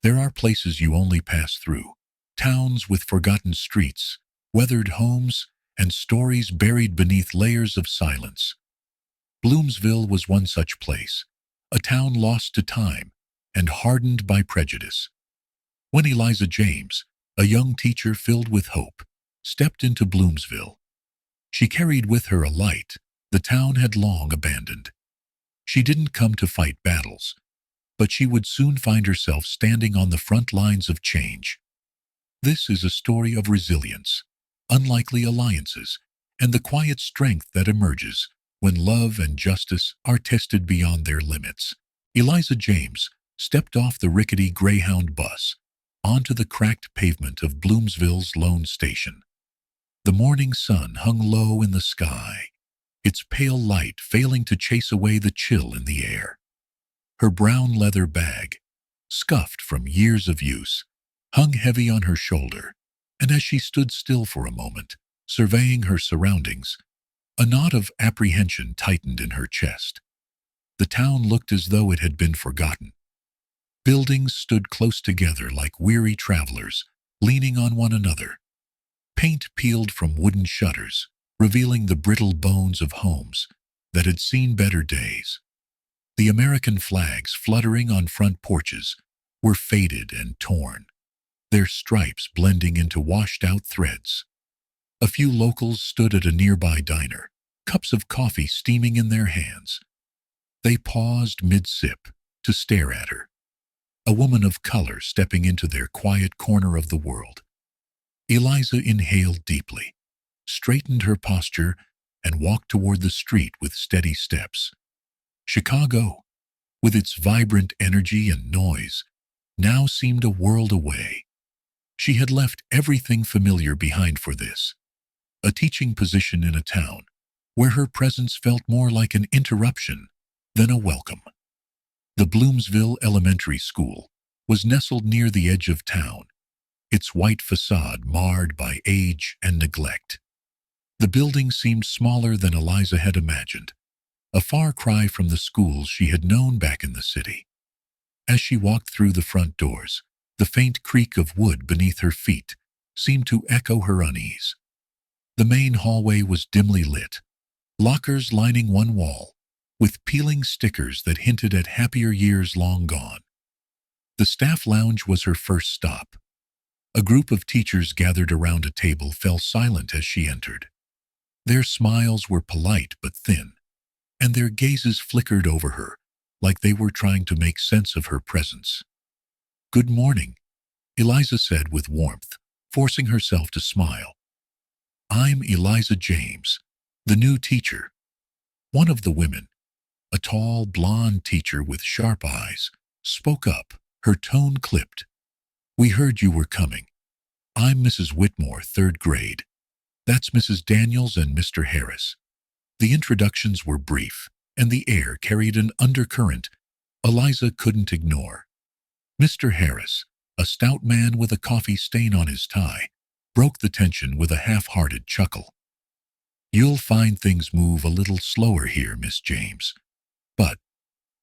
There are places you only pass through, towns with forgotten streets, weathered homes, and stories buried beneath layers of silence. Bloomsville was one such place, a town lost to time and hardened by prejudice. When Eliza James, a young teacher filled with hope, stepped into Bloomsville, she carried with her a light the town had long abandoned. She didn't come to fight battles, but she would soon find herself standing on the front lines of change. This is a story of resilience, unlikely alliances, and the quiet strength that emerges when love and justice are tested beyond their limits. Eliza James stepped off the rickety Greyhound bus onto the cracked pavement of Bloomsville's lone station. The morning sun hung low in the sky, its pale light failing to chase away the chill in the air. Her brown leather bag, scuffed from years of use, hung heavy on her shoulder, and as she stood still for a moment, surveying her surroundings, a knot of apprehension tightened in her chest. The town looked as though it had been forgotten. Buildings stood close together like weary travelers, leaning on one another. Paint peeled from wooden shutters, revealing the brittle bones of homes that had seen better days. The American flags fluttering on front porches were faded and torn, their stripes blending into washed-out threads. A few locals stood at a nearby diner, cups of coffee steaming in their hands. They paused mid-sip to stare at her, a woman of color stepping into their quiet corner of the world. Eliza inhaled deeply, straightened her posture, and walked toward the street with steady steps. Chicago, with its vibrant energy and noise, now seemed a world away. She had left everything familiar behind for this, a teaching position in a town where her presence felt more like an interruption than a welcome. The Bloomsville Elementary School was nestled near the edge of town, its white facade marred by age and neglect. The building seemed smaller than Eliza had imagined, a far cry from the schools she had known back in the city. As she walked through the front doors, the faint creak of wood beneath her feet seemed to echo her unease. The main hallway was dimly lit, lockers lining one wall, with peeling stickers that hinted at happier years long gone. The staff lounge was her first stop. A group of teachers gathered around a table fell silent as she entered. Their smiles were polite but thin, and their gazes flickered over her like they were trying to make sense of her presence. "Good morning," Eliza said with warmth, forcing herself to smile. "I'm Eliza James, the new teacher." One of the women, a tall, blonde teacher with sharp eyes, spoke up, her tone clipped. "We heard you were coming. I'm Mrs. Whitmore, 3rd grade. That's Mrs. Daniels and Mr. Harris." The introductions were brief, and the air carried an undercurrent Eliza couldn't ignore. Mr. Harris, a stout man with a coffee stain on his tie, broke the tension with a half-hearted chuckle. "You'll find things move a little slower here, Miss James. But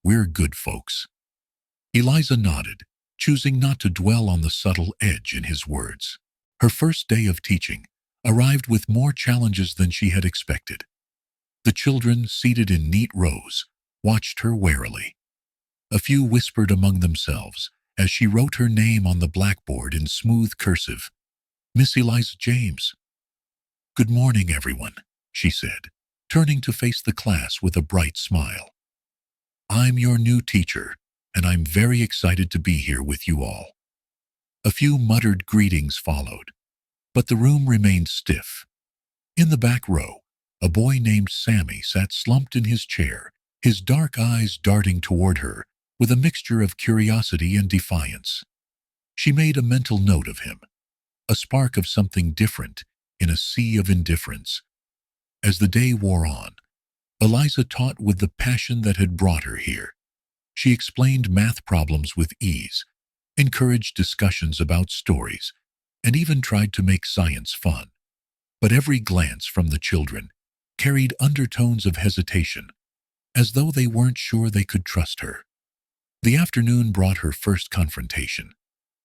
we're good folks." Eliza nodded, choosing not to dwell on the subtle edge in his words. Her first day of teaching arrived with more challenges than she had expected. The children, seated in neat rows, watched her warily. A few whispered among themselves as she wrote her name on the blackboard in smooth cursive. "Miss Eliza James." "Good morning, everyone," she said, turning to face the class with a bright smile. "I'm your new teacher, and I'm very excited to be here with you all." A few muttered greetings followed, but the room remained stiff. In the back row, a boy named Sammy sat slumped in his chair, his dark eyes darting toward her with a mixture of curiosity and defiance. She made a mental note of him, a spark of something different in a sea of indifference. As the day wore on, Eliza taught with the passion that had brought her here. She explained math problems with ease, encouraged discussions about stories, and even tried to make science fun. But every glance from the children carried undertones of hesitation, as though they weren't sure they could trust her. The afternoon brought her first confrontation,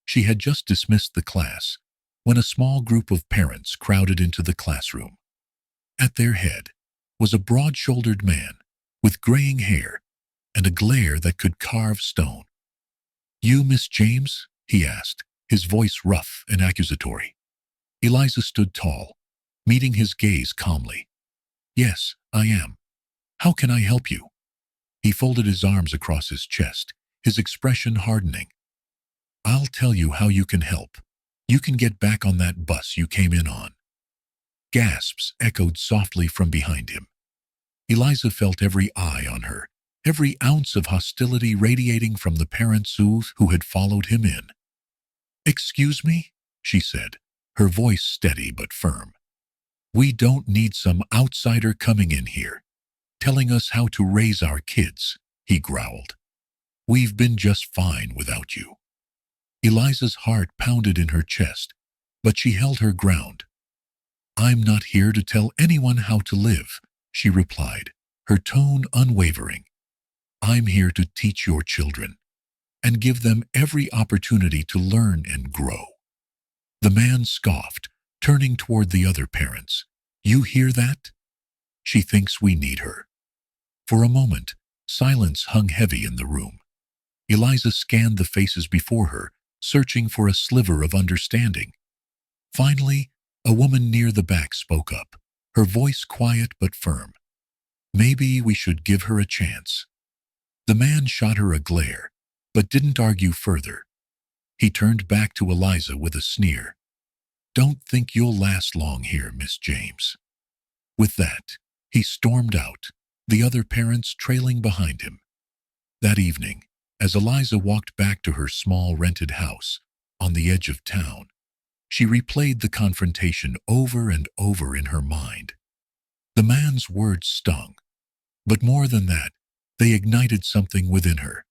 She had just dismissed the class when a small group of parents crowded into the classroom. At their head was a broad-shouldered man with graying hair and a glare that could carve stone. "You, Miss James?" he asked, his voice rough and accusatory. Eliza stood tall, meeting his gaze calmly. "Yes, I am. How can I help you?" He folded his arms across his chest, his expression hardening. "I'll tell you how you can help. You can get back on that bus you came in on." Gasps echoed softly from behind him. Eliza felt every eye on her, every ounce of hostility radiating from the parents who had followed him in. "Excuse me?" she said, her voice steady but firm. "We don't need some outsider coming in here, telling us how to raise our kids," he growled. "We've been just fine without you." Eliza's heart pounded in her chest, but she held her ground. "I'm not here to tell anyone how to live," she replied, her tone unwavering. "I'm here to teach your children and give them every opportunity to learn and grow." The man scoffed, turning toward the other parents. "You hear that? She thinks we need her." For a moment, silence hung heavy in the room. Eliza scanned the faces before her, searching for a sliver of understanding. Finally, a woman near the back spoke up, her voice quiet but firm. "Maybe we should give her a chance." The man shot her a glare, but didn't argue further. He turned back to Eliza with a sneer. "Don't think you'll last long here, Miss James." With that, he stormed out, the other parents trailing behind him. That evening, as Eliza walked back to her small rented house on the edge of town, she replayed the confrontation over and over in her mind. The man's words stung, but more than that, they ignited something within her.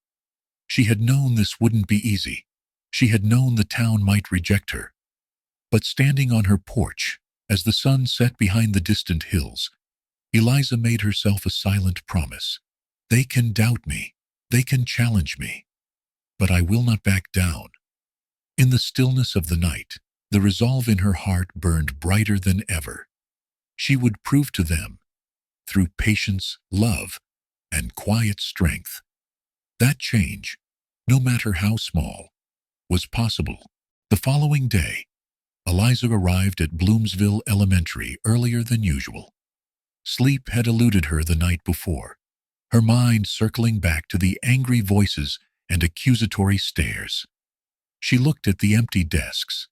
She had known this wouldn't be easy. She had known the town might reject her. But standing on her porch, as the sun set behind the distant hills, Eliza made herself a silent promise. "They can doubt me. They can challenge me. But I will not back down." In the stillness of the night, the resolve in her heart burned brighter than ever. She would prove to them, through patience, love, and quiet strength, that change, no matter how small, was possible. The following day, Eliza arrived at Bloomsville Elementary earlier than usual. Sleep had eluded her the night before, her mind circling back to the angry voices and accusatory stares. She looked at the empty desks,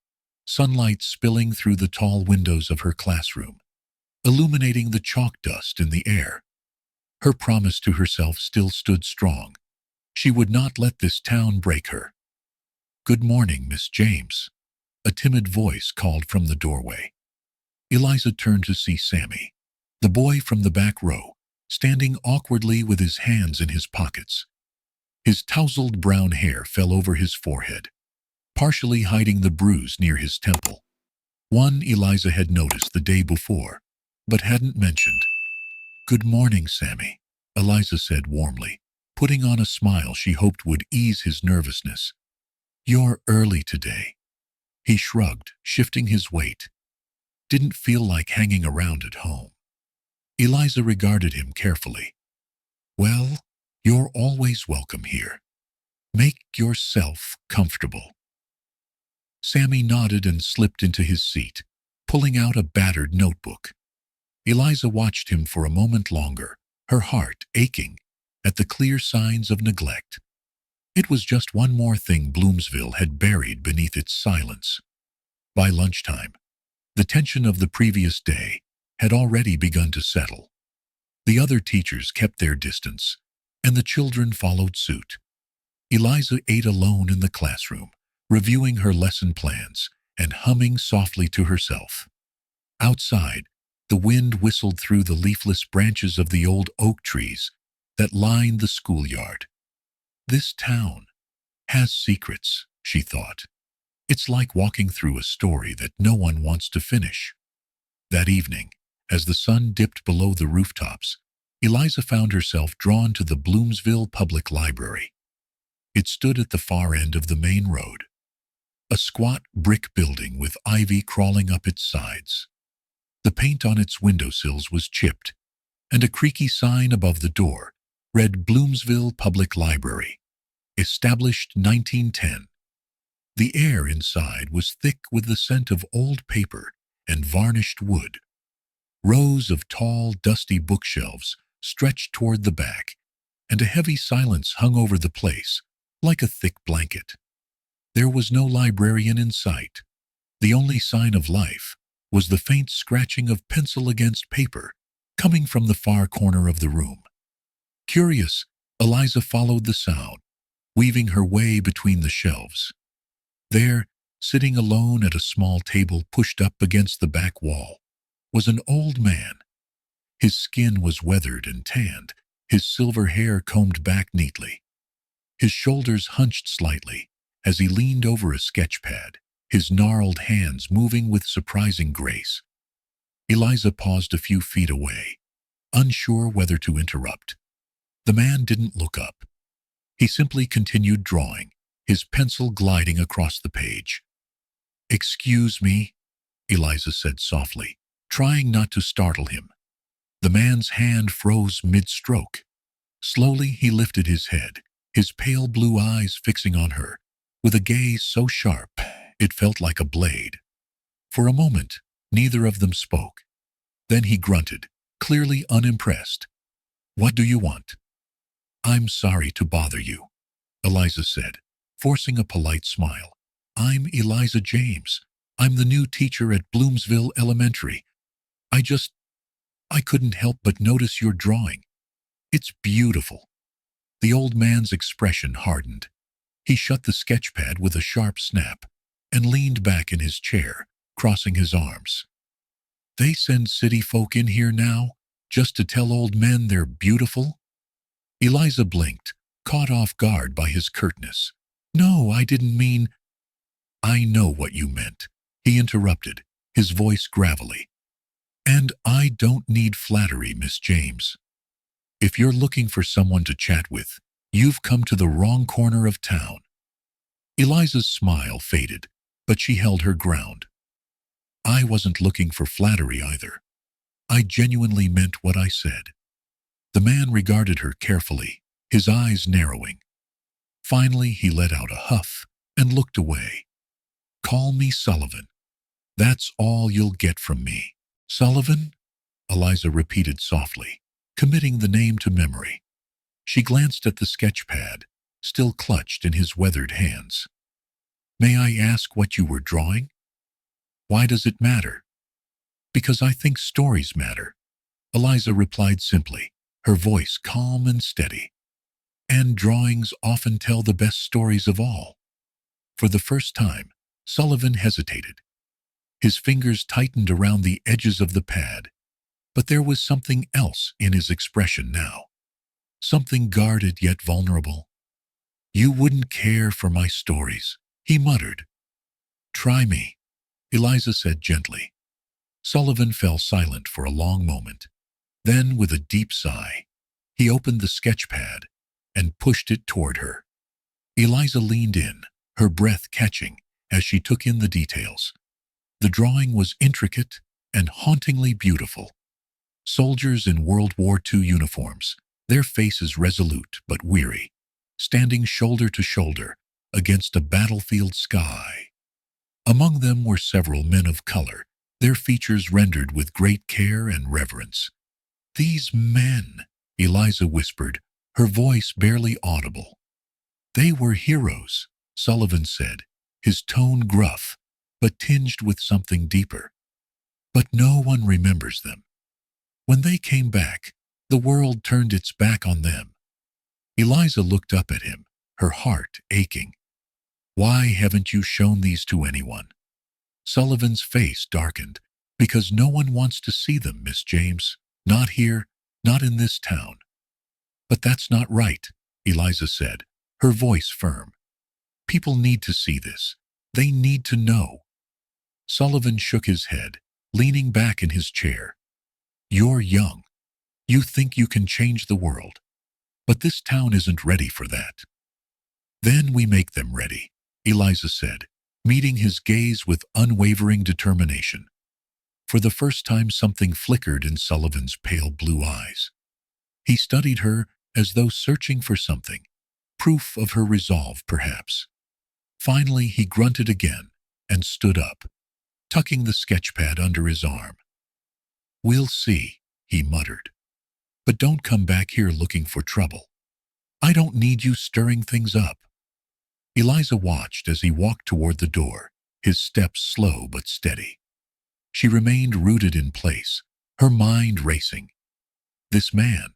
sunlight spilling through the tall windows of her classroom, illuminating the chalk dust in the air. Her promise to herself still stood strong. She would not let this town break her. "Good morning, Miss James," a timid voice called from the doorway. Eliza turned to see Sammy, the boy from the back row, standing awkwardly with his hands in his pockets. His tousled brown hair fell over his forehead, partially hiding the bruise near his temple. One Eliza had noticed the day before, but hadn't mentioned. "Good morning, Sammy," Eliza said warmly, putting on a smile she hoped would ease his nervousness. "You're early today." He shrugged, shifting his weight. "Didn't feel like hanging around at home." Eliza regarded him carefully. "Well, you're always welcome here. Make yourself comfortable." Sammy nodded and slipped into his seat, pulling out a battered notebook. Eliza watched him for a moment longer, her heart aching at the clear signs of neglect. It was just one more thing Bloomsville had buried beneath its silence. By lunchtime, the tension of the previous day had already begun to settle. The other teachers kept their distance, and the children followed suit. Eliza ate alone in the classroom, reviewing her lesson plans and humming softly to herself. Outside, the wind whistled through the leafless branches of the old oak trees that lined the schoolyard. "This town has secrets," she thought. "It's like walking through a story that no one wants to finish." That evening, as the sun dipped below the rooftops, Eliza found herself drawn to the Bloomsville Public Library. It stood at the far end of the main road. A squat brick building with ivy crawling up its sides. The paint on its windowsills was chipped, and a creaky sign above the door read Bloomsville Public Library, established 1910. The air inside was thick with the scent of old paper and varnished wood. Rows of tall, dusty bookshelves stretched toward the back, and a heavy silence hung over the place, like a thick blanket. There was no librarian in sight. The only sign of life was the faint scratching of pencil against paper coming from the far corner of the room. Curious, Eliza followed the sound, weaving her way between the shelves. There, sitting alone at a small table pushed up against the back wall, was an old man. His skin was weathered and tanned, his silver hair combed back neatly. His shoulders hunched slightly as he leaned over a sketchpad, his gnarled hands moving with surprising grace. Eliza paused a few feet away, unsure whether to interrupt. The man didn't look up. He simply continued drawing, his pencil gliding across the page. "Excuse me," Eliza said softly, trying not to startle him. The man's hand froze mid-stroke. Slowly he lifted his head, his pale blue eyes fixing on her, with a gaze so sharp it felt like a blade. For a moment, neither of them spoke. Then he grunted, clearly unimpressed. "What do you want?" "I'm sorry to bother you," Eliza said, forcing a polite smile. "I'm Eliza James. I'm the new teacher at Bloomsville Elementary. I couldn't help but notice your drawing. It's beautiful." The old man's expression hardened. He shut the sketchpad with a sharp snap and leaned back in his chair, crossing his arms. "They send city folk in here now just to tell old men they're beautiful?" Eliza blinked, caught off guard by his curtness. "No, I didn't mean—" "I know what you meant," he interrupted, his voice gravelly. "And I don't need flattery, Miss James. If you're looking for someone to chat with, you've come to the wrong corner of town." Eliza's smile faded, but she held her ground. "I wasn't looking for flattery either. I genuinely meant what I said." The man regarded her carefully, his eyes narrowing. Finally, he let out a huff and looked away. "Call me Sullivan. That's all you'll get from me." "Sullivan?" Eliza repeated softly, committing the name to memory. She glanced at the sketchpad, still clutched in his weathered hands. "May I ask what you were drawing?" "Why does it matter?" "Because I think stories matter," Eliza replied simply, her voice calm and steady. "And drawings often tell the best stories of all." For the first time, Sullivan hesitated. His fingers tightened around the edges of the pad, but there was something else in his expression now. Something guarded yet vulnerable. "You wouldn't care for my stories," he muttered. "Try me," Eliza said gently. Sullivan fell silent for a long moment. Then, with a deep sigh, he opened the sketchpad and pushed it toward her. Eliza leaned in, her breath catching as she took in the details. The drawing was intricate and hauntingly beautiful. Soldiers in World War II uniforms, their faces resolute but weary, standing shoulder to shoulder against a battlefield sky. Among them were several men of color, their features rendered with great care and reverence. "These men," Eliza whispered, her voice barely audible. "They were heroes," Sullivan said, his tone gruff, but tinged with something deeper. "But no one remembers them. When they came back, the world turned its back on them." Eliza looked up at him, her heart aching. "Why haven't you shown these to anyone?" Sullivan's face darkened. "Because no one wants to see them, Miss James. Not here, not in this town." "But that's not right," Eliza said, her voice firm. "People need to see this. They need to know." Sullivan shook his head, leaning back in his chair. "You're young. You think you can change the world. But this town isn't ready for that." "Then we make them ready," Eliza said, meeting his gaze with unwavering determination. For the first time, something flickered in Sullivan's pale blue eyes. He studied her as though searching for something, proof of her resolve, perhaps. Finally, he grunted again and stood up, tucking the sketchpad under his arm. "We'll see," he muttered. "But don't come back here looking for trouble. I don't need you stirring things up." Eliza watched as he walked toward the door, his steps slow but steady. She remained rooted in place, her mind racing. This man,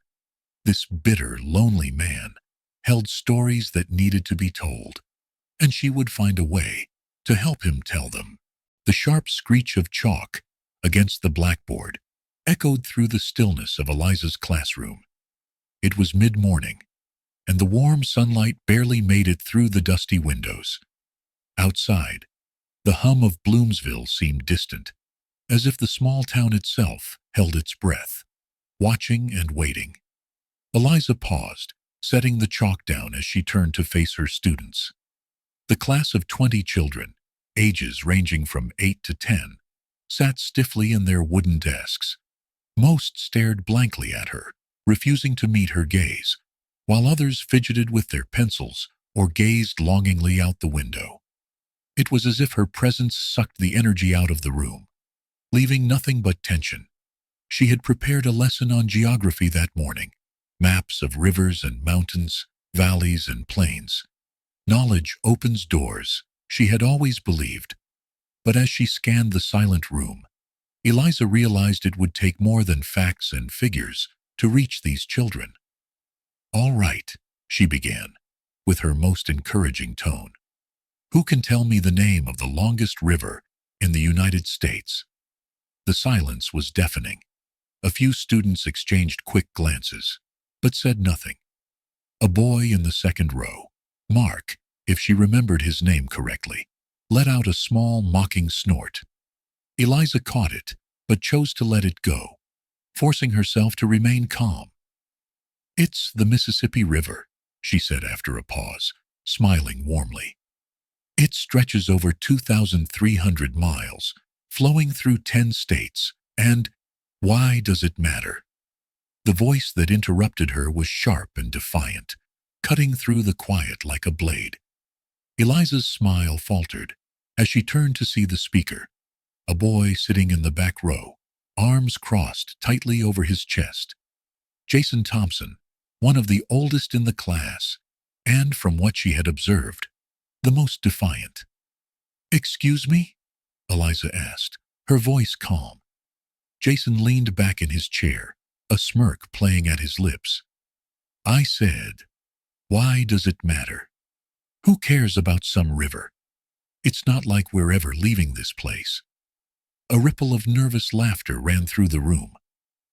this bitter, lonely man, held stories that needed to be told, and she would find a way to help him tell them. The sharp screech of chalk against the blackboard echoed through the stillness of Eliza's classroom. It was mid-morning, and the warm sunlight barely made it through the dusty windows. Outside, the hum of Bloomsville seemed distant, as if the small town itself held its breath, watching and waiting. Eliza paused, setting the chalk down as she turned to face her students. The class of 20 children, ages ranging from 8 to 10, sat stiffly in their wooden desks. Most stared blankly at her, refusing to meet her gaze, while others fidgeted with their pencils or gazed longingly out the window. It was as if her presence sucked the energy out of the room, leaving nothing but tension. She had prepared a lesson on geography that morning, maps of rivers and mountains, valleys and plains. Knowledge opens doors, she had always believed. But as she scanned the silent room, Eliza realized it would take more than facts and figures to reach these children. "All right," she began, with her most encouraging tone. "Who can tell me the name of the longest river in the United States?" The silence was deafening. A few students exchanged quick glances, but said nothing. A boy in the second row, Mark, if she remembered his name correctly, let out a small, mocking snort. Eliza caught it, but chose to let it go, forcing herself to remain calm. "It's the Mississippi River," she said after a pause, smiling warmly. "It stretches over 2,300 miles, flowing through 10 states, and why does it matter?" The voice that interrupted her was sharp and defiant, cutting through the quiet like a blade. Eliza's smile faltered as she turned to see the speaker, a boy sitting in the back row, arms crossed tightly over his chest. Jason Thompson, one of the oldest in the class, and from what she had observed, the most defiant. "Excuse me?" Eliza asked, her voice calm. Jason leaned back in his chair, a smirk playing at his lips. "I said, why does it matter? Who cares about some river? It's not like we're ever leaving this place." A ripple of nervous laughter ran through the room,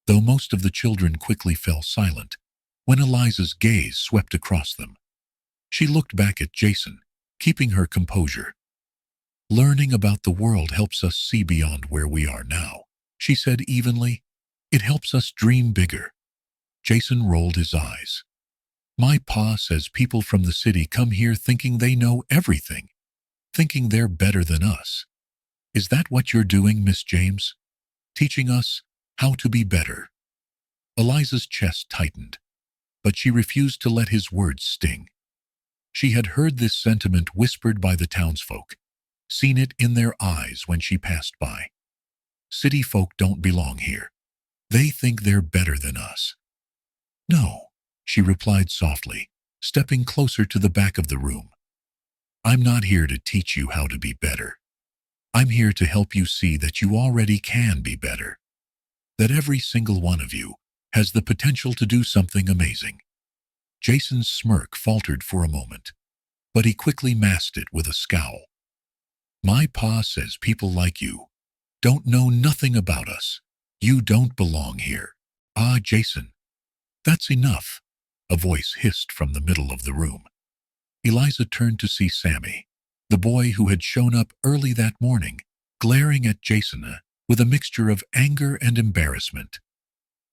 though most of the children quickly fell silent when Eliza's gaze swept across them. She looked back at Jason, keeping her composure. "Learning about the world helps us see beyond where we are now," she said evenly. "It helps us dream bigger." Jason rolled his eyes. "My pa says people from the city come here thinking they know everything, thinking they're better than us. Is that what you're doing, Miss James? Teaching us how to be better?" Eliza's chest tightened, but she refused to let his words sting. She had heard this sentiment whispered by the townsfolk, seen it in their eyes when she passed by. City folk don't belong here. They think they're better than us. "No," she replied softly, stepping closer to the back of the room. "I'm not here to teach you how to be better. I'm here to help you see that you already can be better. That every single one of you has the potential to do something amazing." Jason's smirk faltered for a moment, but he quickly masked it with a scowl. "My pa says people like you don't know nothing about us. You don't belong here." "Ah, Jason, that's enough," a voice hissed from the middle of the room. Eliza turned to see Sammy, the boy who had shown up early that morning, glaring at Jason with a mixture of anger and embarrassment.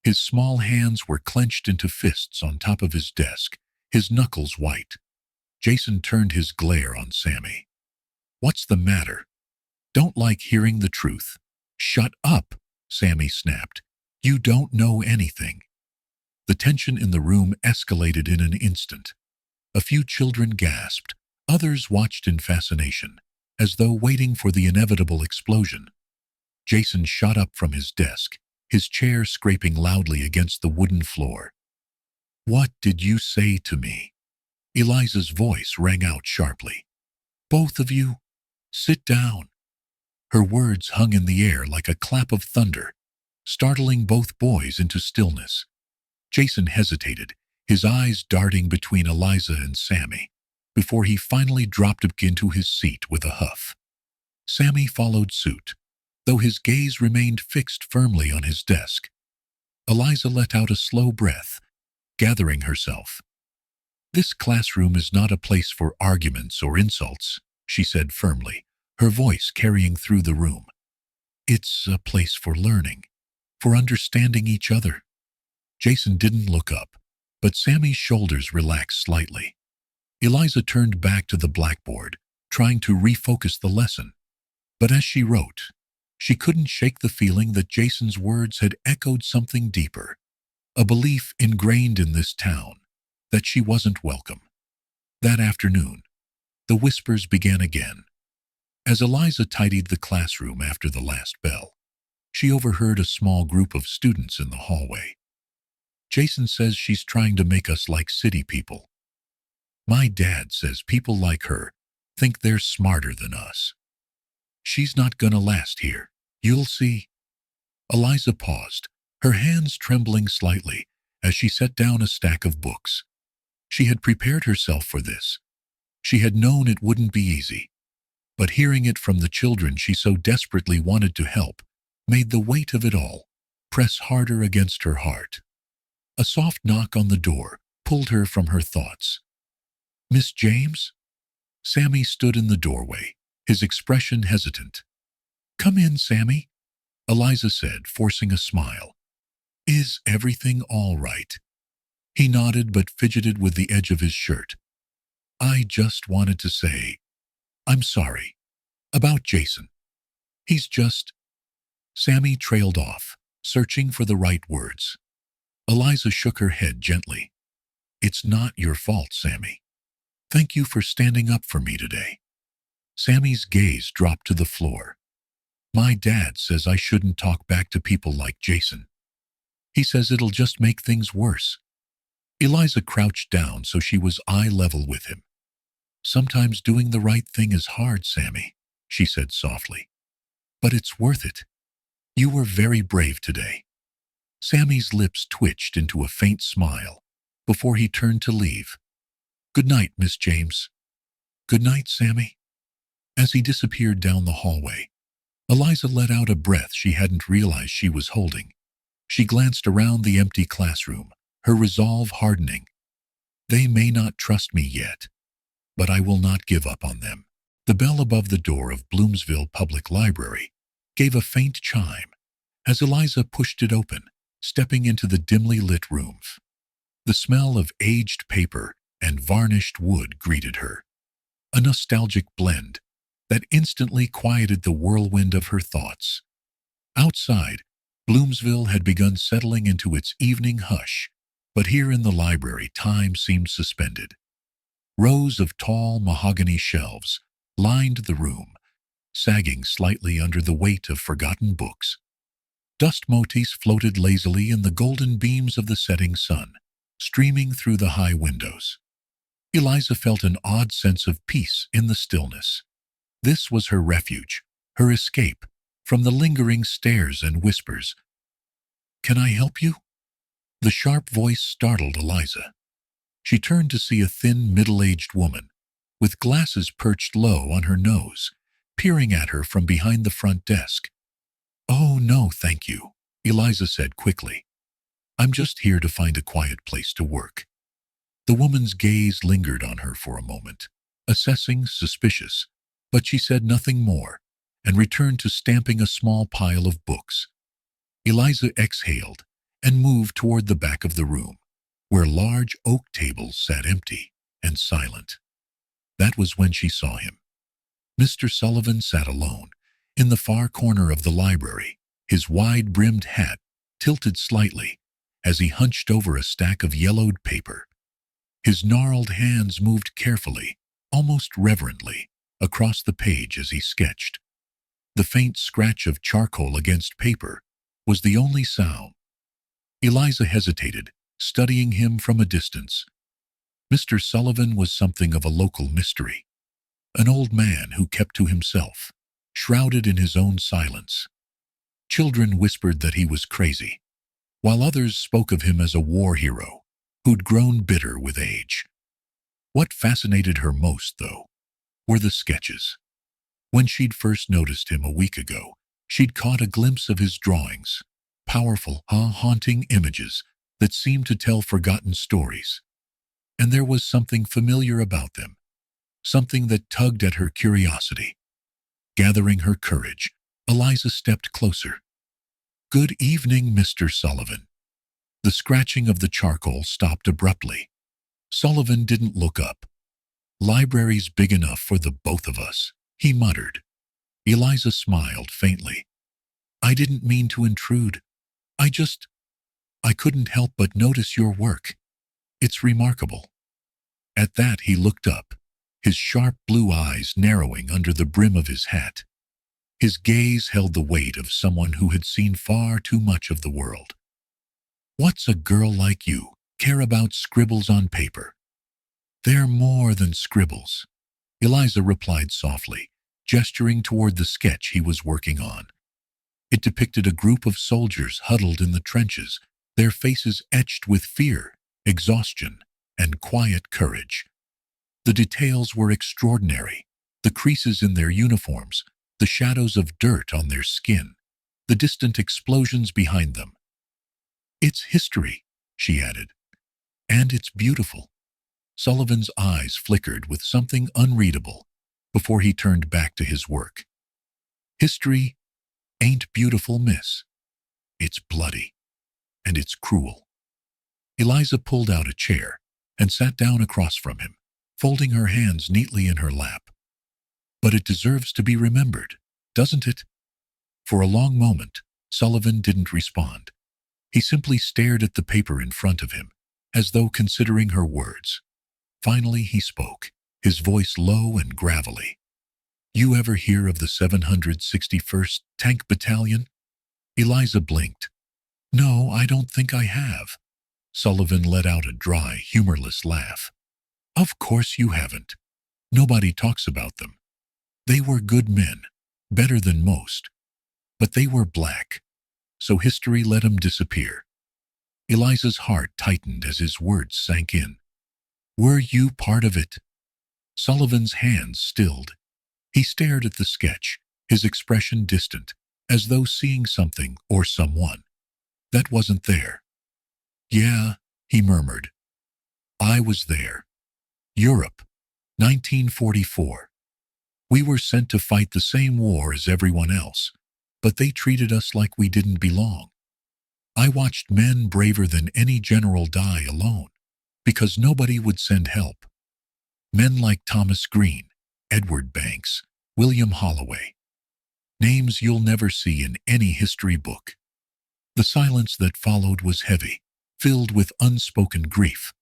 His small hands were clenched into fists on top of his desk, his knuckles white. Jason turned his glare on Sammy. What's the matter? Don't like hearing the truth. Shut up, Sammy snapped. You don't know anything. The tension in the room escalated in an instant. A few children gasped. Others watched in fascination, as though waiting for the inevitable explosion. Jason shot up from his desk, his chair scraping loudly against the wooden floor. What did you say to me? Eliza's voice rang out sharply. Both of you, sit down. Her words hung in the air like a clap of thunder, startling both boys into stillness. Jason hesitated, his eyes darting between Eliza and Sammy, before he finally dropped into his seat with a huff. Sammy followed suit, though his gaze remained fixed firmly on his desk. Eliza let out a slow breath, gathering herself. This classroom is not a place for arguments or insults, she said firmly, her voice carrying through the room. It's a place for learning, for understanding each other. Jason didn't look up, but Sammy's shoulders relaxed slightly. Eliza turned back to the blackboard, trying to refocus the lesson. But as she wrote, she couldn't shake the feeling that Jason's words had echoed something deeper, a belief ingrained in this town that she wasn't welcome. That afternoon, the whispers began again. As Eliza tidied the classroom after the last bell, she overheard a small group of students in the hallway. Jason says she's trying to make us like city people. My dad says people like her think they're smarter than us. She's not gonna last here. You'll see. Eliza paused, her hands trembling slightly as she set down a stack of books. She had prepared herself for this. She had known it wouldn't be easy. But hearing it from the children she so desperately wanted to help made the weight of it all press harder against her heart. A soft knock on the door pulled her from her thoughts. Miss James? Sammy stood in the doorway, his expression hesitant. Come in, Sammy, Eliza said, forcing a smile. Is everything all right? He nodded but fidgeted with the edge of his shirt. I just wanted to say, I'm sorry. About Jason. He's just... Sammy trailed off, searching for the right words. Eliza shook her head gently. It's not your fault, Sammy. Thank you for standing up for me today. Sammy's gaze dropped to the floor. My dad says I shouldn't talk back to people like Jason. He says it'll just make things worse. Eliza crouched down so she was eye level with him. Sometimes doing the right thing is hard, Sammy, she said softly. But it's worth it. You were very brave today. Sammy's lips twitched into a faint smile before he turned to leave. Good night, Miss James. Good night, Sammy. As he disappeared down the hallway, Eliza let out a breath she hadn't realized she was holding. She glanced around the empty classroom, her resolve hardening. They may not trust me yet, but I will not give up on them. The bell above the door of Bloomsville Public Library gave a faint chime as Eliza pushed it open, stepping into the dimly lit room. The smell of aged paper and varnished wood greeted her, a nostalgic blend that instantly quieted the whirlwind of her thoughts. Outside, Bloomsville had begun settling into its evening hush, but here in the library time seemed suspended. Rows of tall mahogany shelves lined the room, sagging slightly under the weight of forgotten books. Dust motifs floated lazily in the golden beams of the setting sun, streaming through the high windows. Eliza felt an odd sense of peace in the stillness. This was her refuge, her escape from the lingering stares and whispers. Can I help you? The sharp voice startled Eliza. She turned to see a thin, middle-aged woman, with glasses perched low on her nose, peering at her from behind the front desk. Oh, no, thank you, Eliza said quickly. I'm just here to find a quiet place to work. The woman's gaze lingered on her for a moment, assessing, suspicious, but she said nothing more and returned to stamping a small pile of books. Eliza exhaled and moved toward the back of the room, where large oak tables sat empty and silent. That was when she saw him. Mr. Sullivan sat alone, in the far corner of the library, his wide-brimmed hat tilted slightly as he hunched over a stack of yellowed paper. His gnarled hands moved carefully, almost reverently, across the page as he sketched. The faint scratch of charcoal against paper was the only sound. Eliza hesitated, studying him from a distance. Mr. Sullivan was something of a local mystery, an old man who kept to himself, shrouded in his own silence. Children whispered that he was crazy, while others spoke of him as a war hero who'd grown bitter with age. What fascinated her most, though, were the sketches. When she'd first noticed him a week ago, she'd caught a glimpse of his drawings, powerful, haunting images that seemed to tell forgotten stories. And there was something familiar about them, something that tugged at her curiosity. Gathering her courage, Eliza stepped closer. "Good evening, Mr. Sullivan." The scratching of the charcoal stopped abruptly. Sullivan didn't look up. "Library's big enough for the both of us," he muttered. Eliza smiled faintly. "I didn't mean to intrude. I couldn't help but notice your work. It's remarkable." At that he looked up, his sharp blue eyes narrowing under the brim of his hat. His gaze held the weight of someone who had seen far too much of the world. "What's a girl like you care about scribbles on paper?" "They're more than scribbles," Eliza replied softly, gesturing toward the sketch he was working on. It depicted a group of soldiers huddled in the trenches, their faces etched with fear, exhaustion, and quiet courage. The details were extraordinary, the creases in their uniforms, the shadows of dirt on their skin, the distant explosions behind them. "It's history," she added, "and it's beautiful." Sullivan's eyes flickered with something unreadable before he turned back to his work. "History ain't beautiful, miss. It's bloody, and it's cruel." Eliza pulled out a chair and sat down across from him, folding her hands neatly in her lap. "But it deserves to be remembered, doesn't it?" For a long moment, Sullivan didn't respond. He simply stared at the paper in front of him, as though considering her words. Finally he spoke, his voice low and gravelly. "You ever hear of the 761st Tank Battalion?" Eliza blinked. "No, I don't think I have." Sullivan let out a dry, humorless laugh. "Of course you haven't. Nobody talks about them. They were good men, better than most. But they were black, so history let them disappear." Eliza's heart tightened as his words sank in. "Were you part of it?" Sullivan's hands stilled. He stared at the sketch, his expression distant, as though seeing something or someone that wasn't there. "Yeah," he murmured. "I was there. Europe, 1944. We were sent to fight the same war as everyone else, but they treated us like we didn't belong. I watched men braver than any general die alone, because nobody would send help. Men like Thomas Green, Edward Banks, William Holloway. Names you'll never see in any history book." The silence that followed was heavy, filled with unspoken grief.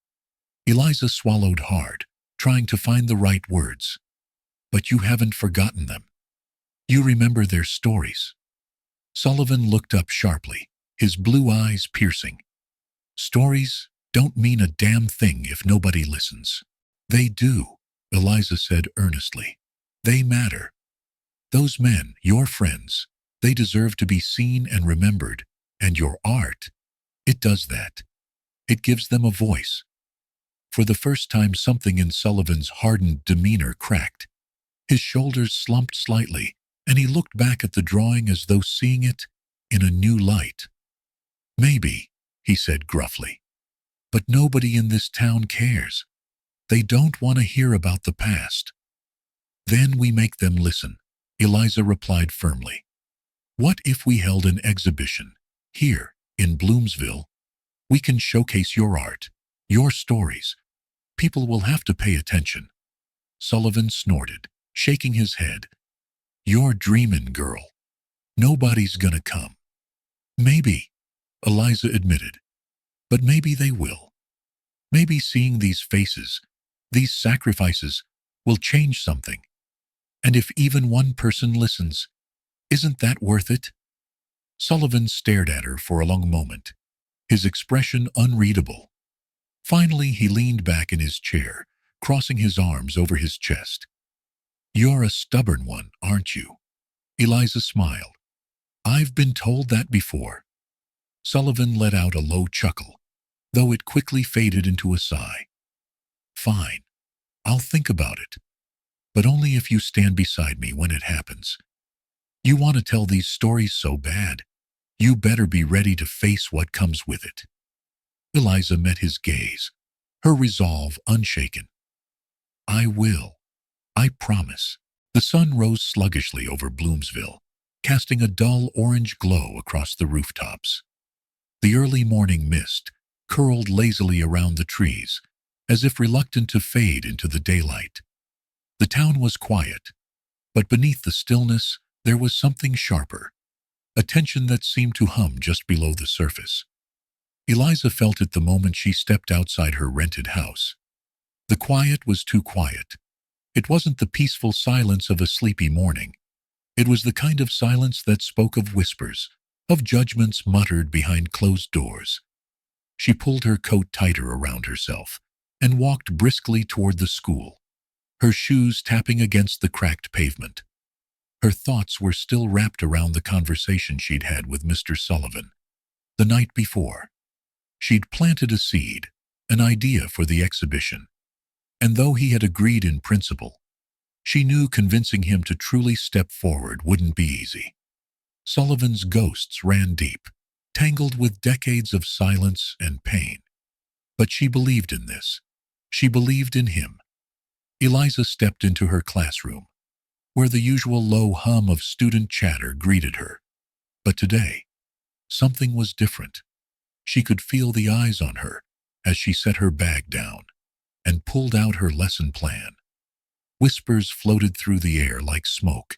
Eliza swallowed hard, trying to find the right words. "But you haven't forgotten them. You remember their stories." Sullivan looked up sharply, his blue eyes piercing. "Stories don't mean a damn thing if nobody listens." "They do," Eliza said earnestly. "They matter. Those men, your friends, they deserve to be seen and remembered, and your art, it does that. It gives them a voice." For the first time, something in Sullivan's hardened demeanor cracked. His shoulders slumped slightly, and he looked back at the drawing as though seeing it in a new light. "Maybe," he said gruffly, "but nobody in this town cares. They don't want to hear about the past." "Then we make them listen," Eliza replied firmly. "What if we held an exhibition here in Bloomsville? We can showcase your art, your stories. People will have to pay attention." Sullivan snorted, shaking his head. "You're dreamin', girl. Nobody's gonna come." "Maybe," Eliza admitted, "but maybe they will. Maybe seeing these faces, these sacrifices, will change something. And if even one person listens, isn't that worth it?" Sullivan stared at her for a long moment, his expression unreadable. Finally, he leaned back in his chair, crossing his arms over his chest. "You're a stubborn one, aren't you?" Eliza smiled. "I've been told that before." Sullivan let out a low chuckle, though it quickly faded into a sigh. "Fine. I'll think about it. But only if you stand beside me when it happens. You want to tell these stories so bad. You better be ready to face what comes with it." Eliza met his gaze, her resolve unshaken. "I will. I promise." The sun rose sluggishly over Bloomsville, casting a dull orange glow across the rooftops. The early morning mist curled lazily around the trees, as if reluctant to fade into the daylight. The town was quiet, but beneath the stillness there was something sharper, a tension that seemed to hum just below the surface. Eliza felt it the moment she stepped outside her rented house. The quiet was too quiet. It wasn't the peaceful silence of a sleepy morning. It was the kind of silence that spoke of whispers, of judgments muttered behind closed doors. She pulled her coat tighter around herself and walked briskly toward the school, her shoes tapping against the cracked pavement. Her thoughts were still wrapped around the conversation she'd had with Mr. Sullivan the night before. She'd planted a seed, an idea for the exhibition, and though he had agreed in principle, she knew convincing him to truly step forward wouldn't be easy. Sullivan's ghosts ran deep, tangled with decades of silence and pain. But she believed in this. She believed in him. Eliza stepped into her classroom, where the usual low hum of student chatter greeted her. But today, something was different. She could feel the eyes on her as she set her bag down and pulled out her lesson plan. Whispers floated through the air like smoke,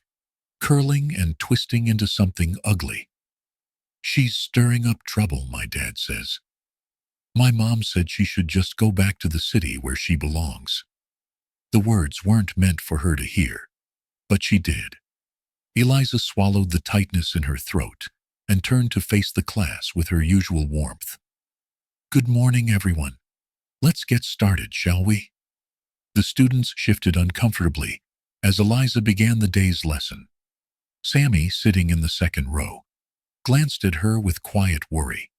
curling and twisting into something ugly. "She's stirring up trouble, my dad says. My mom said she should just go back to the city where she belongs." The words weren't meant for her to hear, but she did. Eliza swallowed the tightness in her throat and turned to face the class with her usual warmth. "Good morning, everyone. Let's get started, shall we?" The students shifted uncomfortably as Eliza began the day's lesson. Sammy, sitting in the second row, glanced at her with quiet worry.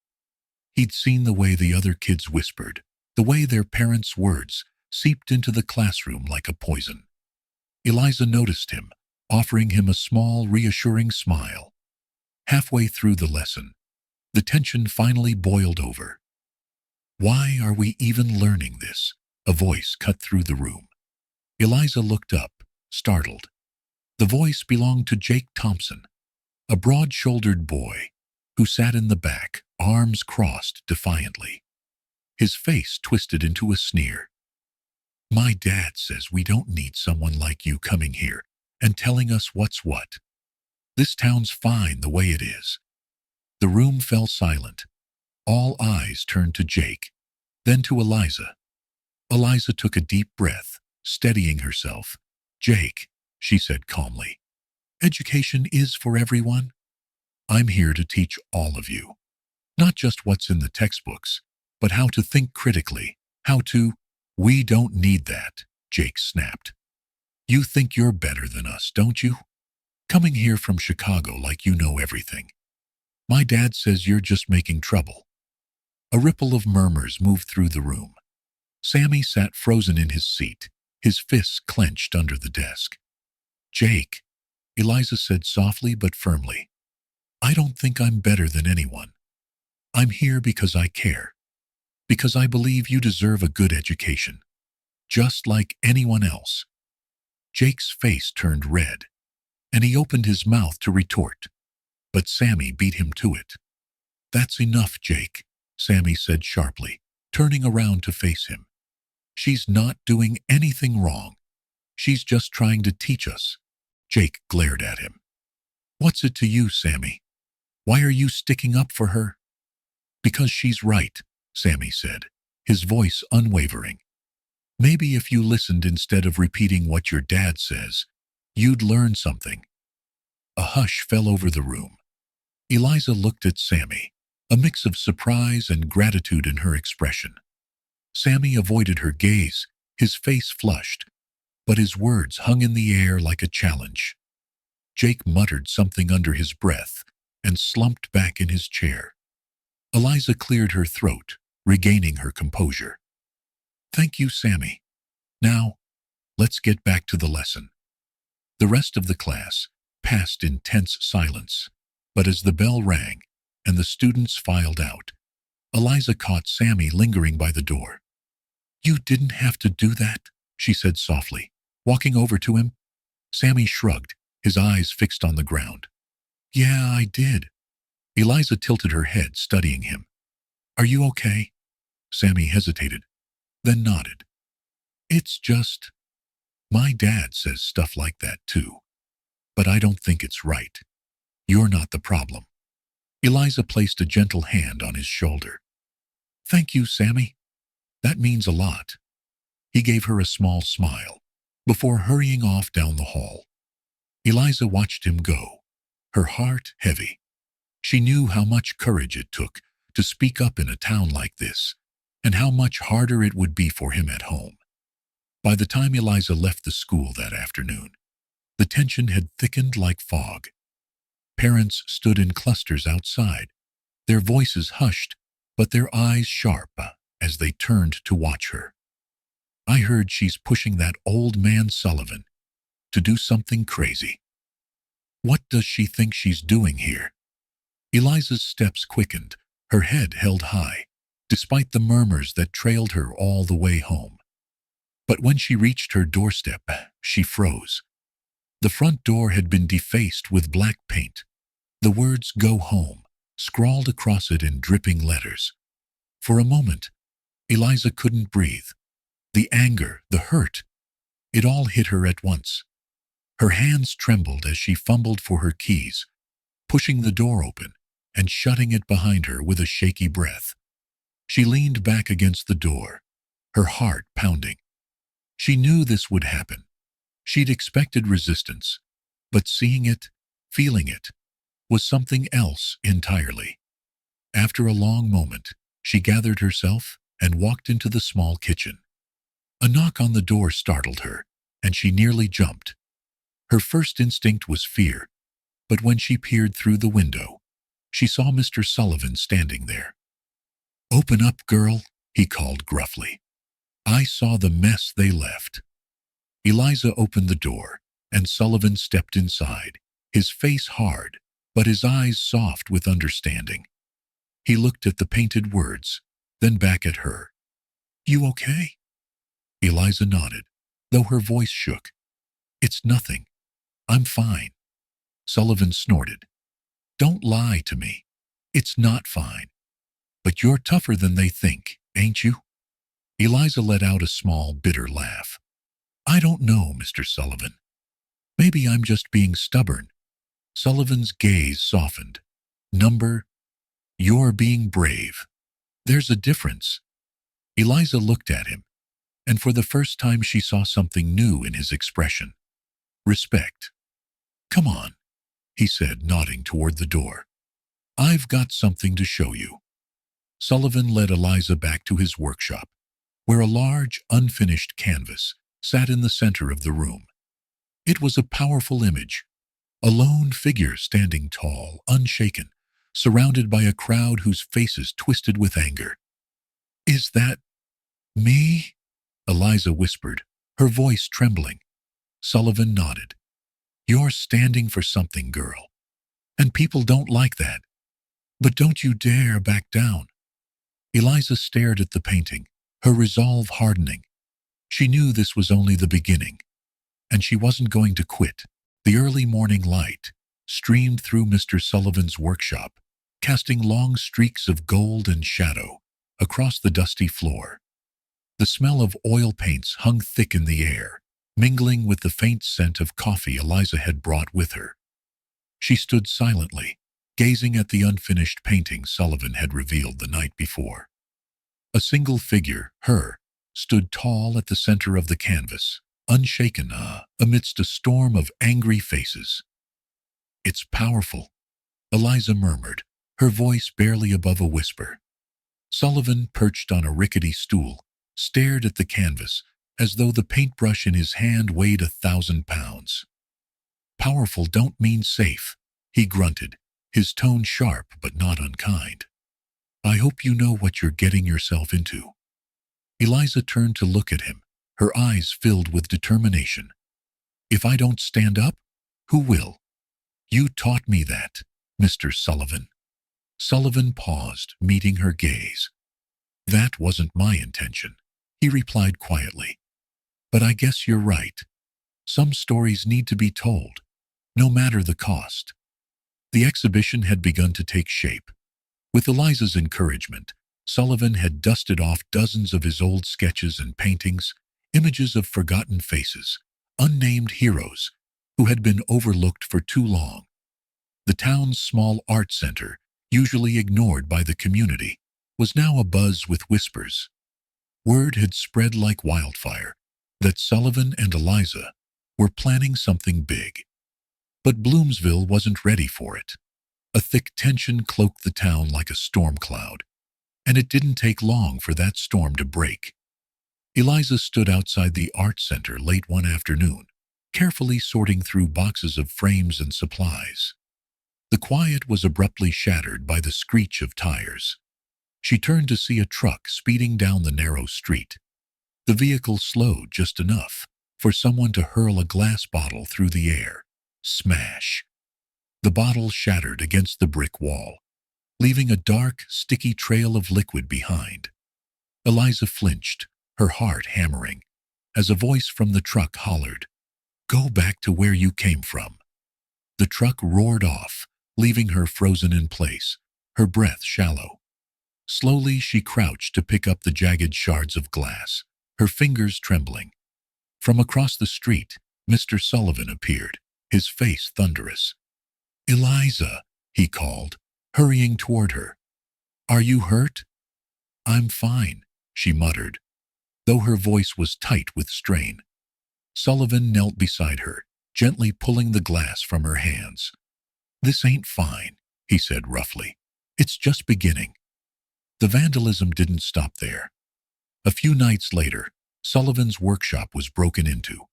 He'd seen the way the other kids whispered, the way their parents' words seeped into the classroom like a poison. Eliza noticed him, offering him a small, reassuring smile. Halfway through the lesson, the tension finally boiled over. "Why are we even learning this?" A voice cut through the room. Eliza looked up, startled. The voice belonged to Jake Thompson, a broad-shouldered boy who sat in the back, arms crossed defiantly. His face twisted into a sneer. "My dad says we don't need someone like you coming here and telling us what's what. This town's fine the way it is." The room fell silent. All eyes turned to Jake, then to Eliza. Eliza took a deep breath, steadying herself. "Jake," she said calmly, "education is for everyone. I'm here to teach all of you. Not just what's in the textbooks, but how to think critically, how to—" "We don't need that," Jake snapped. "You think you're better than us, don't you? Coming here from Chicago like you know everything. My dad says you're just making trouble." A ripple of murmurs moved through the room. Sammy sat frozen in his seat, his fists clenched under the desk. "Jake," Eliza said softly but firmly, "I don't think I'm better than anyone. I'm here because I care, because I believe you deserve a good education, just like anyone else." Jake's face turned red, and he opened his mouth to retort, but Sammy beat him to it. "That's enough, Jake," Sammy said sharply, turning around to face him. "She's not doing anything wrong. She's just trying to teach us. Jake glared at him. What's it to you, Sammy? Why are you sticking up for her? Because she's right, Sammy said, his voice unwavering. Maybe if you listened instead of repeating what your dad says, you'd learn something. A hush fell over the room. Eliza looked at Sammy, a mix of surprise and gratitude in her expression. Sammy avoided her gaze, his face flushed, but his words hung in the air like a challenge. Jake muttered something under his breath and slumped back in his chair. Eliza cleared her throat, regaining her composure. Thank you, Sammy. Now, let's get back to the lesson. The rest of the class passed in tense silence, but as the bell rang and the students filed out, Eliza caught Sammy lingering by the door. You didn't have to do that, she said softly, walking over to him. Sammy shrugged, his eyes fixed on the ground. Yeah, I did. Eliza tilted her head, studying him. Are you okay? Sammy hesitated, then nodded. It's just, my dad says stuff like that too. But I don't think it's right. You're not the problem. Eliza placed a gentle hand on his shoulder. Thank you, Sammy. That means a lot. He gave her a small smile before hurrying off down the hall. Eliza watched him go, her heart heavy. She knew how much courage it took to speak up in a town like this, and how much harder it would be for him at home. By the time Eliza left the school that afternoon, the tension had thickened like fog. Parents stood in clusters outside, their voices hushed, but their eyes sharp as they turned to watch her. I heard she's pushing that old man Sullivan to do something crazy. What does she think she's doing here? Eliza's steps quickened, her head held high, despite the murmurs that trailed her all the way home. But when she reached her doorstep, she froze. The front door had been defaced with black paint. The words "Go home" scrawled across it in dripping letters. For a moment, Eliza couldn't breathe. The anger, the hurt, it all hit her at once. Her hands trembled as she fumbled for her keys, pushing the door open and shutting it behind her with a shaky breath. She leaned back against the door, her heart pounding. She knew this would happen. She'd expected resistance, but seeing it, feeling it, was something else entirely. After a long moment, she gathered herself and walked into the small kitchen. A knock on the door startled her, and she nearly jumped. Her first instinct was fear, but when she peered through the window, she saw Mr. Sullivan standing there. "Open up, girl," he called gruffly. "I saw the mess they left." Eliza opened the door, and Sullivan stepped inside, his face hard, but his eyes soft with understanding. He looked at the painted words, then back at her. "You okay?" Eliza nodded, though her voice shook. "It's nothing. I'm fine." Sullivan snorted. "Don't lie to me. It's not fine. But you're tougher than they think, ain't you?" Eliza let out a small, bitter laugh. "I don't know, Mr. Sullivan. Maybe I'm just being stubborn." Sullivan's gaze softened. "You're being brave. There's a difference." Eliza looked at him, and for the first time she saw something new in his expression. Respect. "Come on," he said, nodding toward the door. "I've got something to show you." Sullivan led Eliza back to his workshop, where a large, unfinished canvas sat in the center of the room. It was a powerful image, a lone figure standing tall, unshaken, surrounded by a crowd whose faces twisted with anger. "Is that me?" Eliza whispered, her voice trembling. Sullivan nodded. "You're standing for something, girl. And people don't like that. But don't you dare back down." Eliza stared at the painting, her resolve hardening. She knew this was only the beginning, and she wasn't going to quit. The early morning light streamed through Mr. Sullivan's workshop, casting long streaks of gold and shadow across the dusty floor. The smell of oil paints hung thick in the air, mingling with the faint scent of coffee Eliza had brought with her. She stood silently, gazing at the unfinished painting Sullivan had revealed the night before. A single figure, her, stood tall at the center of the canvas, unshaken amidst a storm of angry faces. "It's powerful," Eliza murmured, her voice barely above a whisper. Sullivan, perched on a rickety stool, stared at the canvas as though the paintbrush in his hand weighed 1,000 pounds. "Powerful don't mean safe," he grunted, his tone sharp but not unkind. "I hope you know what you're getting yourself into." Eliza turned to look at him, her eyes filled with determination. "If I don't stand up, who will?" "You taught me that, Mr. Sullivan." Sullivan paused, meeting her gaze. "That wasn't my intention," he replied quietly. "But I guess you're right. Some stories need to be told, no matter the cost." The exhibition had begun to take shape. With Eliza's encouragement, Sullivan had dusted off dozens of his old sketches and paintings, images of forgotten faces, unnamed heroes who had been overlooked for too long. The town's small art center, usually ignored by the community, was now abuzz with whispers. Word had spread like wildfire that Sullivan and Eliza were planning something big. But Bloomsville wasn't ready for it. A thick tension cloaked the town like a storm cloud, and it didn't take long for that storm to break. Eliza stood outside the art center late one afternoon, carefully sorting through boxes of frames and supplies. The quiet was abruptly shattered by the screech of tires. She turned to see a truck speeding down the narrow street. The vehicle slowed just enough for someone to hurl a glass bottle through the air. Smash! The bottle shattered against the brick wall, leaving a dark, sticky trail of liquid behind. Eliza flinched, her heart hammering, as a voice from the truck hollered, "Go back to where you came from." The truck roared off, leaving her frozen in place, her breath shallow. Slowly she crouched to pick up the jagged shards of glass, her fingers trembling. From across the street, Mr. Sullivan appeared, his face thunderous. "Eliza," he called, hurrying toward her. "Are you hurt?" "I'm fine," she muttered, though her voice was tight with strain. Sullivan knelt beside her, gently pulling the glass from her hands. "This ain't fine," he said roughly. "It's just beginning." The vandalism didn't stop there. A few nights later, Sullivan's workshop was broken into.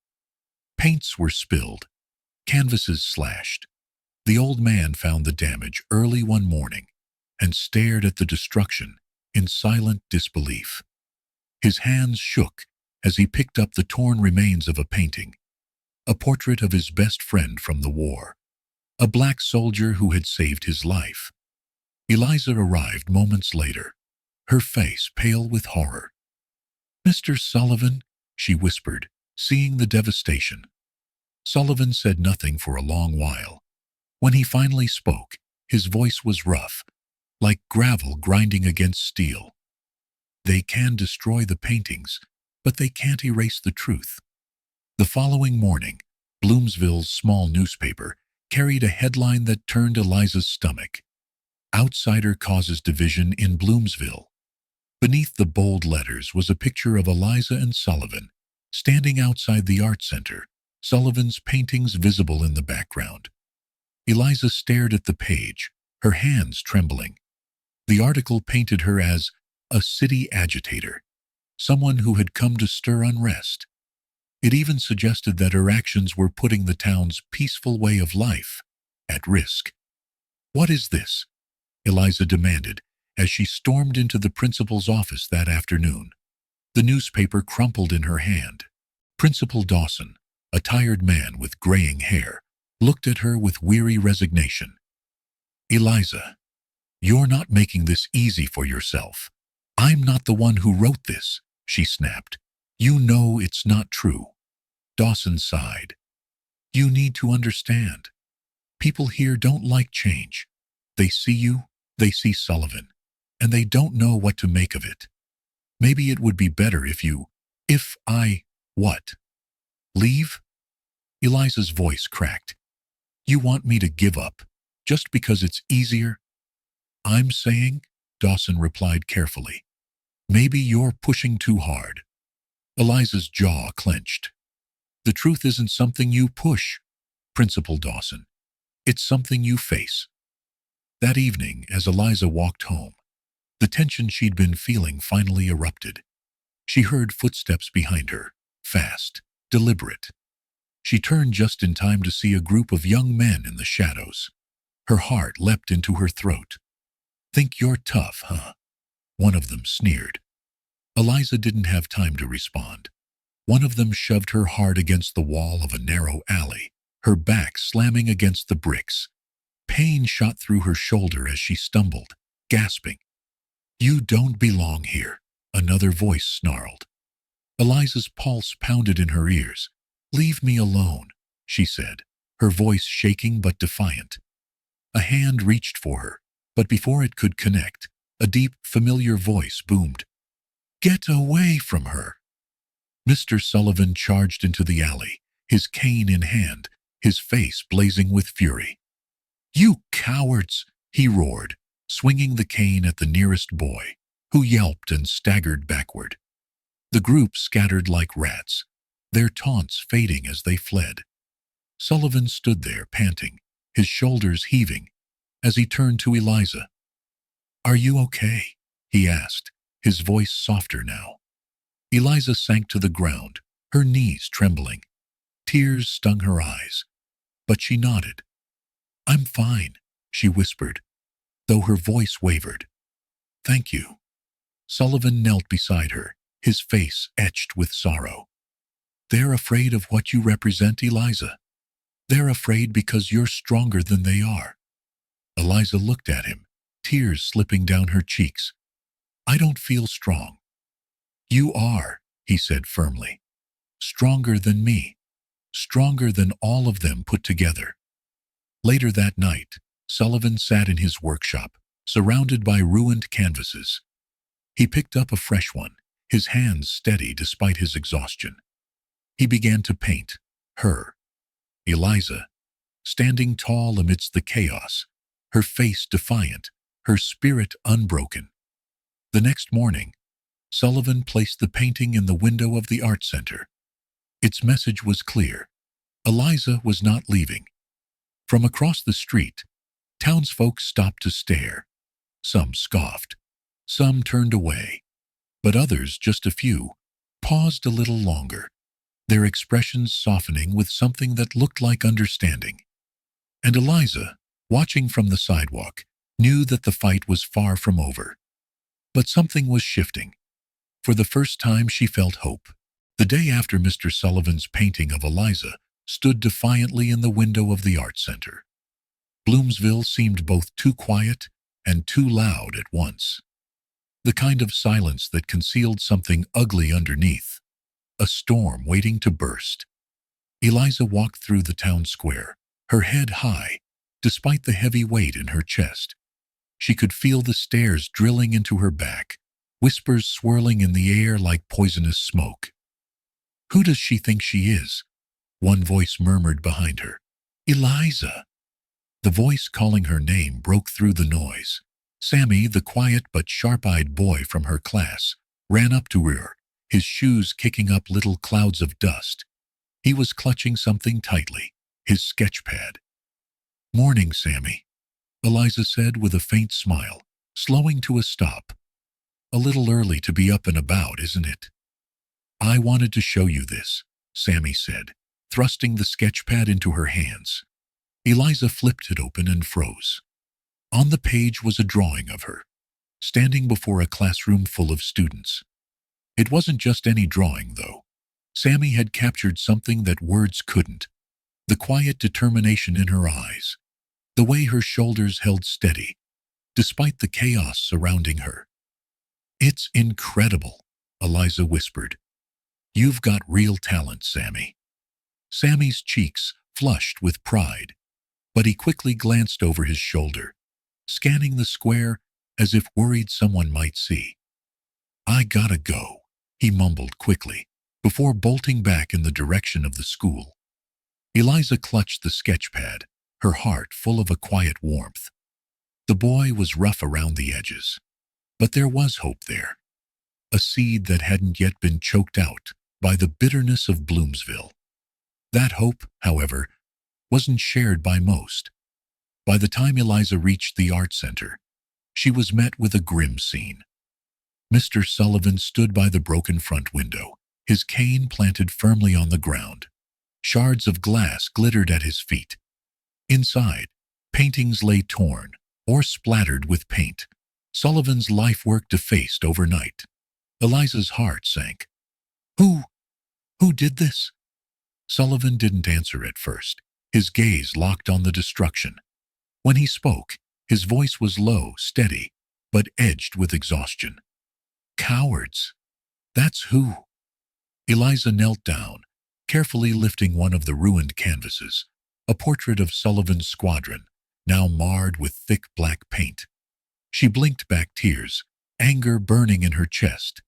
Paints were spilled, canvases slashed. The old man found the damage early one morning and stared at the destruction in silent disbelief. His hands shook as he picked up the torn remains of a painting, a portrait of his best friend from the war, a black soldier who had saved his life. Eliza arrived moments later, her face pale with horror. "Mr. Sullivan," she whispered, seeing the devastation. Sullivan said nothing for a long while. When he finally spoke, his voice was rough, like gravel grinding against steel. "They can destroy the paintings, but they can't erase the truth." The following morning, Bloomsville's small newspaper carried a headline that turned Eliza's stomach. "Outsider causes division in Bloomsville." Beneath the bold letters was a picture of Eliza and Sullivan, standing outside the art center, Sullivan's paintings visible in the background. Eliza stared at the page, her hands trembling. The article painted her as a city agitator, someone who had come to stir unrest. It even suggested that her actions were putting the town's peaceful way of life at risk. "What is this?" Eliza demanded as she stormed into the principal's office that afternoon. The newspaper crumpled in her hand. Principal Dawson, a tired man with graying hair, looked at her with weary resignation. "Eliza, you're not making this easy for yourself. I'm not the one who wrote this," she snapped. "You know it's not true." Dawson sighed. "You need to understand. People here don't like change. They see you, they see Sullivan, and they don't know what to make of it. Maybe it would be better if I, what?" Leave? Eliza's voice cracked. You want me to give up, just because it's easier? I'm saying, Dawson replied carefully, maybe you're pushing too hard. Eliza's jaw clenched. The truth isn't something you push, Principal Dawson. It's something you face. That evening, as Eliza walked home, the tension she'd been feeling finally erupted. She heard footsteps behind her, fast, deliberate. She turned just in time to see a group of young men in the shadows. Her heart leapt into her throat. Think you're tough, huh? One of them sneered. Eliza didn't have time to respond. One of them shoved her hard against the wall of a narrow alley, her back slamming against the bricks. Pain shot through her shoulder as she stumbled, gasping. You don't belong here, another voice snarled. Eliza's pulse pounded in her ears. Leave me alone, she said, her voice shaking but defiant. A hand reached for her, but before it could connect, a deep, familiar voice boomed. Get away from her! Mr. Sullivan charged into the alley, his cane in hand, his face blazing with fury. You cowards! He roared, swinging the cane at the nearest boy, who yelped and staggered backward. The group scattered like rats, their taunts fading as they fled. Sullivan stood there panting, his shoulders heaving, as he turned to Eliza. Are you okay? He asked, his voice softer now. Eliza sank to the ground, her knees trembling. Tears stung her eyes, but she nodded. I'm fine, she whispered, though her voice wavered. Thank you. Sullivan knelt beside her, his face etched with sorrow. They're afraid of what you represent, Eliza. They're afraid because you're stronger than they are. Eliza looked at him, tears slipping down her cheeks. I don't feel strong. You are, he said firmly. Stronger than me. Stronger than all of them put together. Later that night, Sullivan sat in his workshop, surrounded by ruined canvases. He picked up a fresh one, his hands steady despite his exhaustion. He began to paint her, Eliza, standing tall amidst the chaos, her face defiant, her spirit unbroken. The next morning, Sullivan placed the painting in the window of the art center. Its message was clear. Eliza was not leaving. From across the street, townsfolk stopped to stare. Some scoffed, some turned away, but others, just a few, paused a little longer, their expressions softening with something that looked like understanding. And Eliza, watching from the sidewalk, knew that the fight was far from over. But something was shifting. For the first time she felt hope. The day after Mr. Sullivan's painting of Eliza stood defiantly in the window of the art center. Bloomsville seemed both too quiet and too loud at once. The kind of silence that concealed something ugly underneath, a storm waiting to burst. Eliza walked through the town square, her head high, despite the heavy weight in her chest. She could feel the stares drilling into her back, whispers swirling in the air like poisonous smoke. Who does she think she is? One voice murmured behind her. Eliza. The voice calling her name broke through the noise. Sammy, the quiet but sharp-eyed boy from her class, ran up to her, his shoes kicking up little clouds of dust. He was clutching something tightly, his sketch pad. Morning, Sammy, Eliza said with a faint smile, slowing to a stop. A little early to be up and about, isn't it? I wanted to show you this, Sammy said, thrusting the sketch pad into her hands. Eliza flipped it open and froze. On the page was a drawing of her, standing before a classroom full of students. It wasn't just any drawing, though. Sammy had captured something that words couldn't. The quiet determination in her eyes, the way her shoulders held steady, despite the chaos surrounding her. It's incredible, Eliza whispered. You've got real talent, Sammy. Sammy's cheeks flushed with pride, but he quickly glanced over his shoulder, scanning the square as if worried someone might see. I gotta go, he mumbled quickly, Before bolting back in the direction of the school, Eliza clutched the sketch pad, her heart full of a quiet warmth. The boy was rough around the edges, but there was hope there, a seed that hadn't yet been choked out by the bitterness of Bloomsville. That hope, however, wasn't shared by most. By the time Eliza reached the art center, she was met with a grim scene. Mr. Sullivan stood by the broken front window, his cane planted firmly on the ground. Shards of glass glittered at his feet. Inside, paintings lay torn or splattered with paint. Sullivan's life work defaced overnight. Eliza's heart sank. Who did this? Sullivan didn't answer at first, his gaze locked on the destruction. When he spoke, his voice was low, steady, but edged with exhaustion. Cowards. That's who. Eliza knelt down, carefully lifting one of the ruined canvases, a portrait of Sullivan's squadron, now marred with thick black paint. She blinked back tears, anger burning in her chest.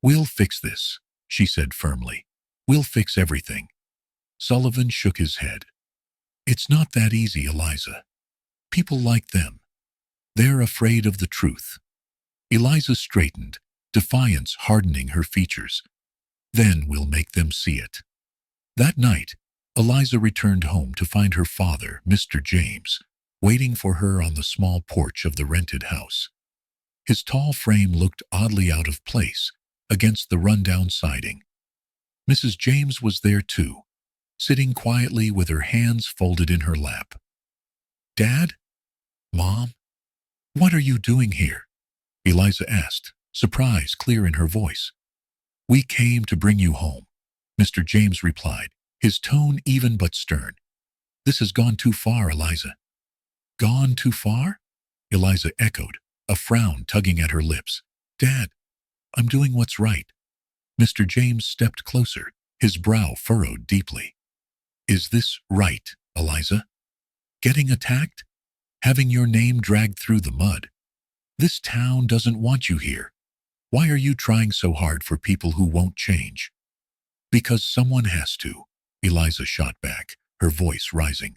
We'll fix this, she said firmly. We'll fix everything. Sullivan shook his head. It's not that easy, Eliza. People like them. They're afraid of the truth. Eliza straightened, defiance hardening her features. Then we'll make them see it. That night, Eliza returned home to find her father, Mr. James, waiting for her on the small porch of the rented house. His tall frame looked oddly out of place against the rundown siding. Mrs. James was there too, sitting quietly with her hands folded in her lap. Dad? Mom? What are you doing here? Eliza asked, surprise clear in her voice. We came to bring you home, Mr. James replied, his tone even but stern. This has gone too far, Eliza. Gone too far? Eliza echoed, a frown tugging at her lips. Dad, I'm doing what's right. Mr. James stepped closer, his brow furrowed deeply. Is this right, Eliza? Getting attacked? Having your name dragged through the mud? This town doesn't want you here. Why are you trying so hard for people who won't change? Because someone has to, Eliza shot back, her voice rising.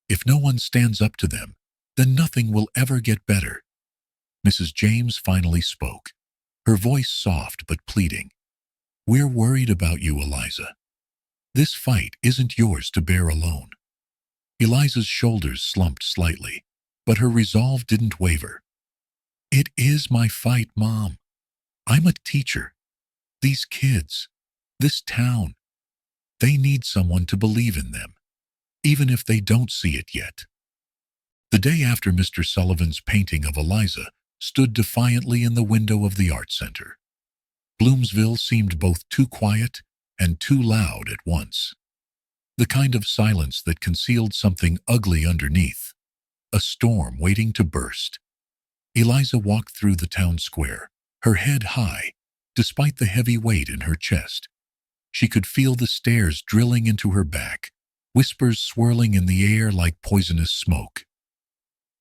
If no one stands up to them, then nothing will ever get better. Mrs. James finally spoke, her voice soft but pleading. We're worried about you, Eliza. This fight isn't yours to bear alone. Eliza's shoulders slumped slightly, but her resolve didn't waver. It is my fight, Mom. I'm a teacher. These kids, this town, they need someone to believe in them, even if they don't see it yet. The day after Mr. Sullivan's painting of Eliza stood defiantly in the window of the art center. Bloomsville seemed both too quiet and too loud at once. The kind of silence that concealed something ugly underneath, a storm waiting to burst. Eliza walked through the town square, her head high, despite the heavy weight in her chest. She could feel the stares drilling into her back, whispers swirling in the air like poisonous smoke.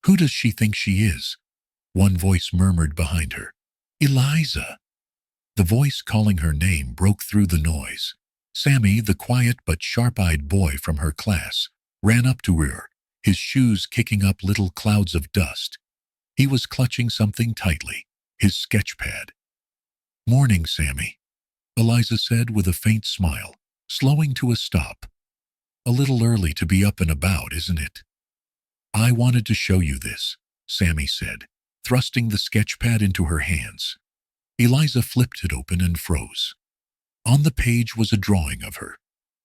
Who does she think she is? One voice murmured behind her. Eliza. The voice calling her name broke through the noise. Sammy, the quiet but sharp-eyed boy from her class, ran up to her, his shoes kicking up little clouds of dust. He was clutching something tightly, his sketch pad. Morning, Sammy, Eliza said with a faint smile, slowing to a stop. A little early to be up and about, isn't it? I wanted to show you this, Sammy said, thrusting the sketch pad into her hands. Eliza flipped it open and froze. On the page was a drawing of her,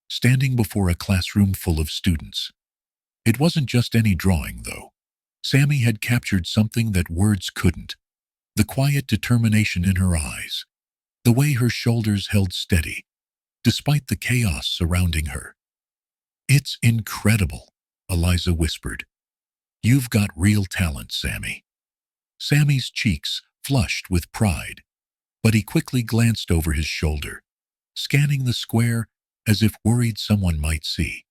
standing before a classroom full of students. It wasn't just any drawing, though. Sammy had captured something that words couldn't. The quiet determination in her eyes, the way her shoulders held steady, despite the chaos surrounding her. It's incredible, Eliza whispered. You've got real talent, Sammy. Sammy's cheeks flushed with pride, but he quickly glanced over his shoulder, scanning the square as if worried someone might see.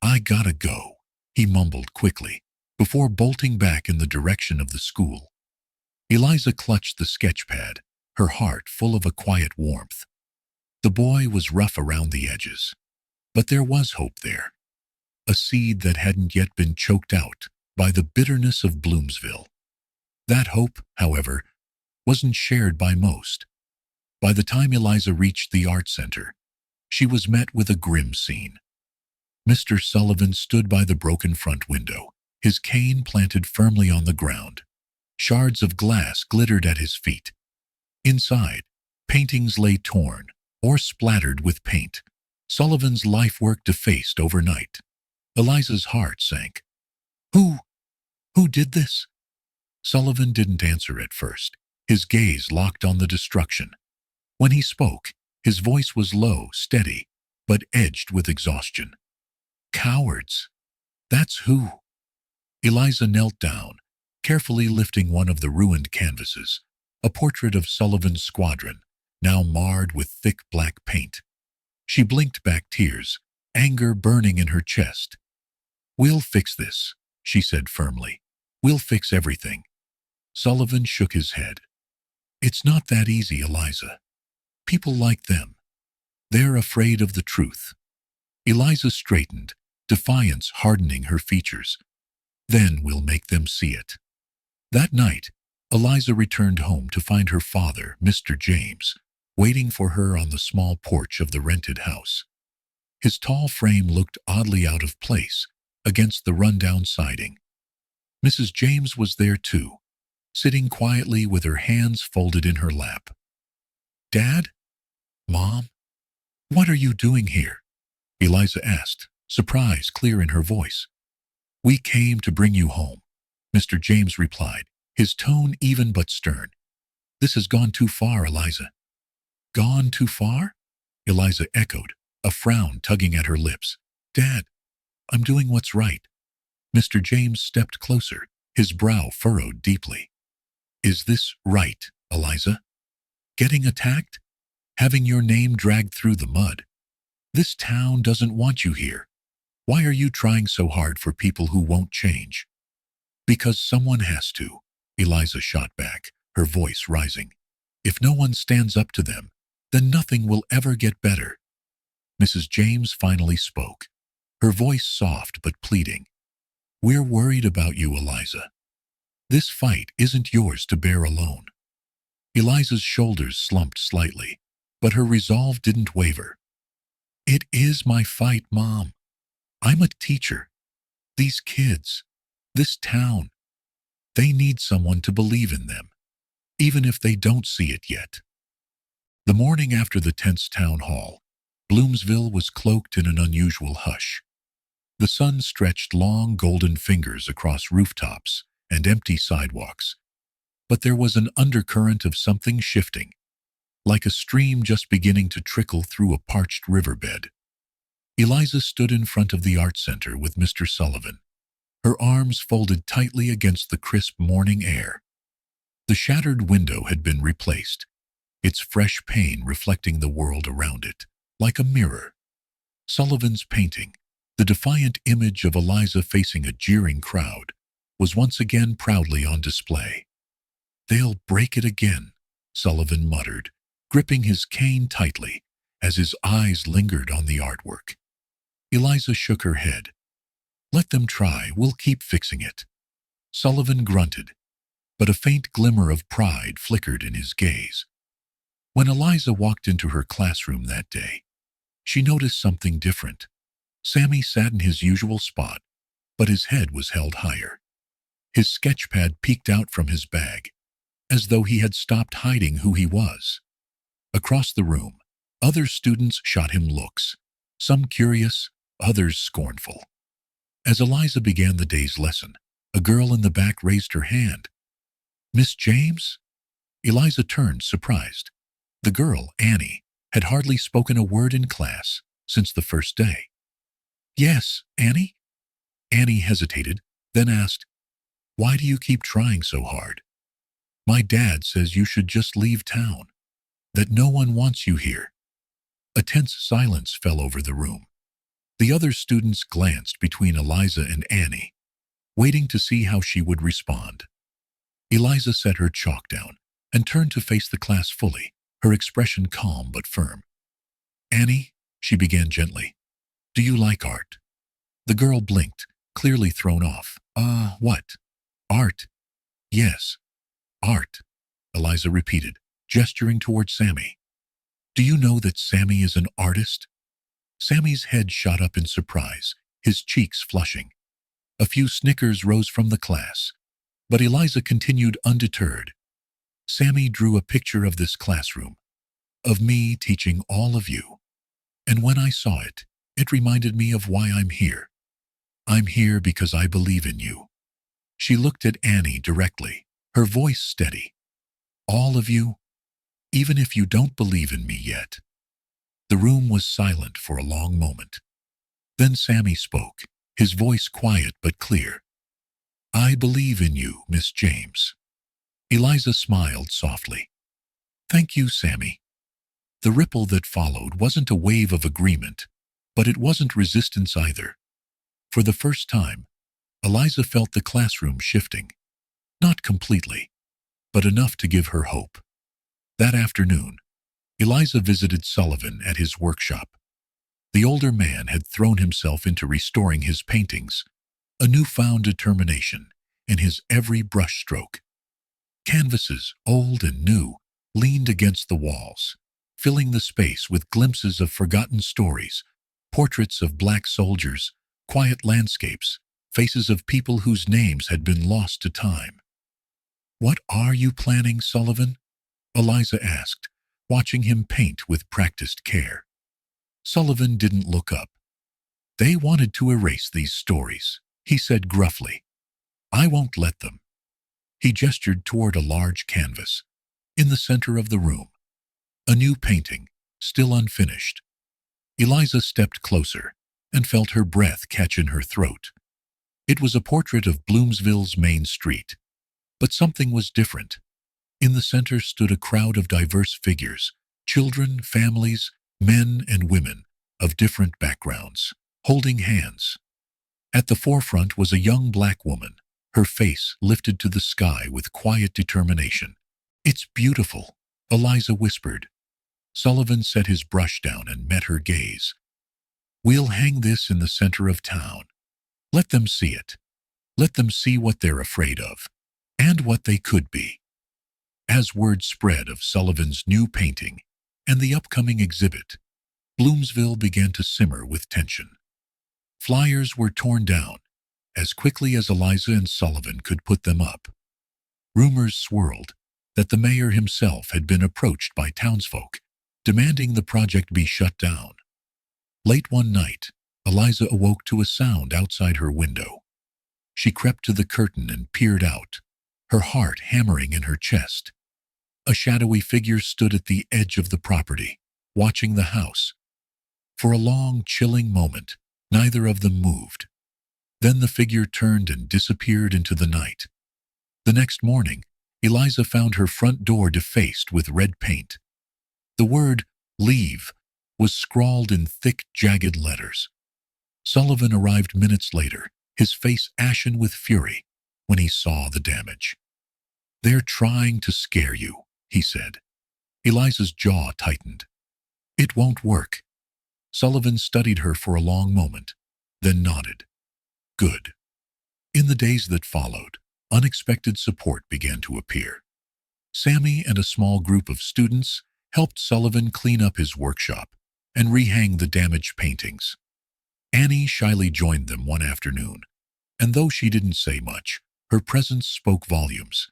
I gotta go, he mumbled quickly, before bolting back in the direction of the school. Eliza clutched the sketch pad, her heart full of a quiet warmth. The boy was rough around the edges, but there was hope there, a seed that hadn't yet been choked out by the bitterness of Bloomsville. That hope, however, wasn't shared by most. By the time Eliza reached the art center, she was met with a grim scene. Mr. Sullivan stood by the broken front window, his cane planted firmly on the ground. Shards of glass glittered at his feet. Inside, paintings lay torn or splattered with paint, Sullivan's life work defaced overnight. Eliza's heart sank. Who? Who did this? Sullivan didn't answer at first, his gaze locked on the destruction. When he spoke, his voice was low, steady, but edged with exhaustion. Cowards. That's who. Eliza knelt down, carefully lifting one of the ruined canvases, a portrait of Sullivan's squadron, now marred with thick black paint. She blinked back tears, anger burning in her chest. We'll fix this, she said firmly. We'll fix everything. Sullivan shook his head. It's not that easy, Eliza. People like them. They're afraid of the truth. Eliza straightened, defiance hardening her features. Then we'll make them see it. That night, Eliza returned home to find her father, Mr. James, waiting for her on the small porch of the rented house. His tall frame looked oddly out of place against the rundown siding. Mrs. James was there too, sitting quietly with her hands folded in her lap. Dad? Mom? What are you doing here? Eliza asked, surprise clear in her voice. We came to bring you home, Mr. James replied, his tone even but stern. This has gone too far, Eliza. Gone too far? Eliza echoed, a frown tugging at her lips. Dad, I'm doing what's right. Mr. James stepped closer, his brow furrowed deeply. Is this right, Eliza? Getting attacked? Having your name dragged through the mud? This town doesn't want you here. Why are you trying so hard for people who won't change? Because someone has to, Eliza shot back, her voice rising. If no one stands up to them, then nothing will ever get better. Mrs. James finally spoke, her voice soft but pleading. We're worried about you, Eliza. This fight isn't yours to bear alone. Eliza's shoulders slumped slightly, but her resolve didn't waver. It is my fight, Mom. I'm a teacher. These kids, this town, they need someone to believe in them, even if they don't see it yet. The morning after the tense town hall, Bloomsville was cloaked in an unusual hush. The sun stretched long golden fingers across rooftops and empty sidewalks, but there was an undercurrent of something shifting, like a stream just beginning to trickle through a parched riverbed. Eliza stood in front of the art center with Mr. Sullivan, her arms folded tightly against the crisp morning air. The shattered window had been replaced, its fresh pane reflecting the world around it, like a mirror. Sullivan's painting, the defiant image of Eliza facing a jeering crowd, was once again proudly on display. They'll break it again, Sullivan muttered, gripping his cane tightly as his eyes lingered on the artwork. Eliza shook her head. Let them try, we'll keep fixing it. Sullivan grunted, but a faint glimmer of pride flickered in his gaze. When Eliza walked into her classroom that day, she noticed something different. Sammy sat in his usual spot, but his head was held higher. His sketchpad peeked out from his bag, as though he had stopped hiding who he was. Across the room, other students shot him looks, some curious, others scornful. As Eliza began the day's lesson, a girl in the back raised her hand. Miss James? Eliza turned, surprised. The girl, Annie, had hardly spoken a word in class since the first day. Yes, Annie? Annie hesitated, then asked, Why do you keep trying so hard? My dad says you should just leave town, that no one wants you here. A tense silence fell over the room. The other students glanced between Eliza and Annie, waiting to see how she would respond. Eliza set her chalk down and turned to face the class fully, her expression calm but firm. Annie, she began gently, do you like art? The girl blinked, clearly thrown off. What? Art? Yes, art, Eliza repeated, gesturing toward Sammy. Do you know that Sammy is an artist? Sammy's head shot up in surprise, his cheeks flushing. A few snickers rose from the class, but Eliza continued undeterred. Sammy drew a picture of this classroom, of me teaching all of you. And when I saw it, it reminded me of why I'm here. I'm here because I believe in you. She looked at Annie directly, her voice steady. All of you, even if you don't believe in me yet. The room was silent for a long moment. Then Sammy spoke, his voice quiet but clear. I believe in you, Miss James. Eliza smiled softly. Thank you, Sammy. The ripple that followed wasn't a wave of agreement, but it wasn't resistance either. For the first time, Eliza felt the classroom shifting. Not completely, but enough to give her hope. That afternoon, Eliza visited Sullivan at his workshop. The older man had thrown himself into restoring his paintings, a newfound determination in his every brushstroke. Canvases, old and new, leaned against the walls, filling the space with glimpses of forgotten stories, portraits of black soldiers, quiet landscapes, faces of people whose names had been lost to time. What are you planning, Sullivan? Eliza asked, watching him paint with practiced care. Sullivan didn't look up. They wanted to erase these stories, he said gruffly. I won't let them. He gestured toward a large canvas, in the center of the room. A new painting, still unfinished. Eliza stepped closer and felt her breath catch in her throat. It was a portrait of Bloomsville's main street. But something was different. In the center stood a crowd of diverse figures, children, families, men and women of different backgrounds, holding hands. At the forefront was a young black woman, her face lifted to the sky with quiet determination. It's beautiful, Eliza whispered. Sullivan set his brush down and met her gaze. We'll hang this in the center of town. Let them see it. Let them see what they're afraid of, and what they could be. As word spread of Sullivan's new painting and the upcoming exhibit, Bloomsville began to simmer with tension. Flyers were torn down as quickly as Eliza and Sullivan could put them up. Rumors swirled that the mayor himself had been approached by townsfolk, demanding the project be shut down. Late one night, Eliza awoke to a sound outside her window. She crept to the curtain and peered out, her heart hammering in her chest. A shadowy figure stood at the edge of the property, watching the house. For a long, chilling moment, neither of them moved. Then the figure turned and disappeared into the night. The next morning, Eliza found her front door defaced with red paint. The word, leave, was scrawled in thick, jagged letters. Sullivan arrived minutes later, his face ashen with fury, when he saw the damage. They're trying to scare you, he said. Eliza's jaw tightened. It won't work. Sullivan studied her for a long moment, then nodded. Good. In the days that followed, unexpected support began to appear. Sammy and a small group of students helped Sullivan clean up his workshop and rehang the damaged paintings. Annie shyly joined them one afternoon, and though she didn't say much, her presence spoke volumes.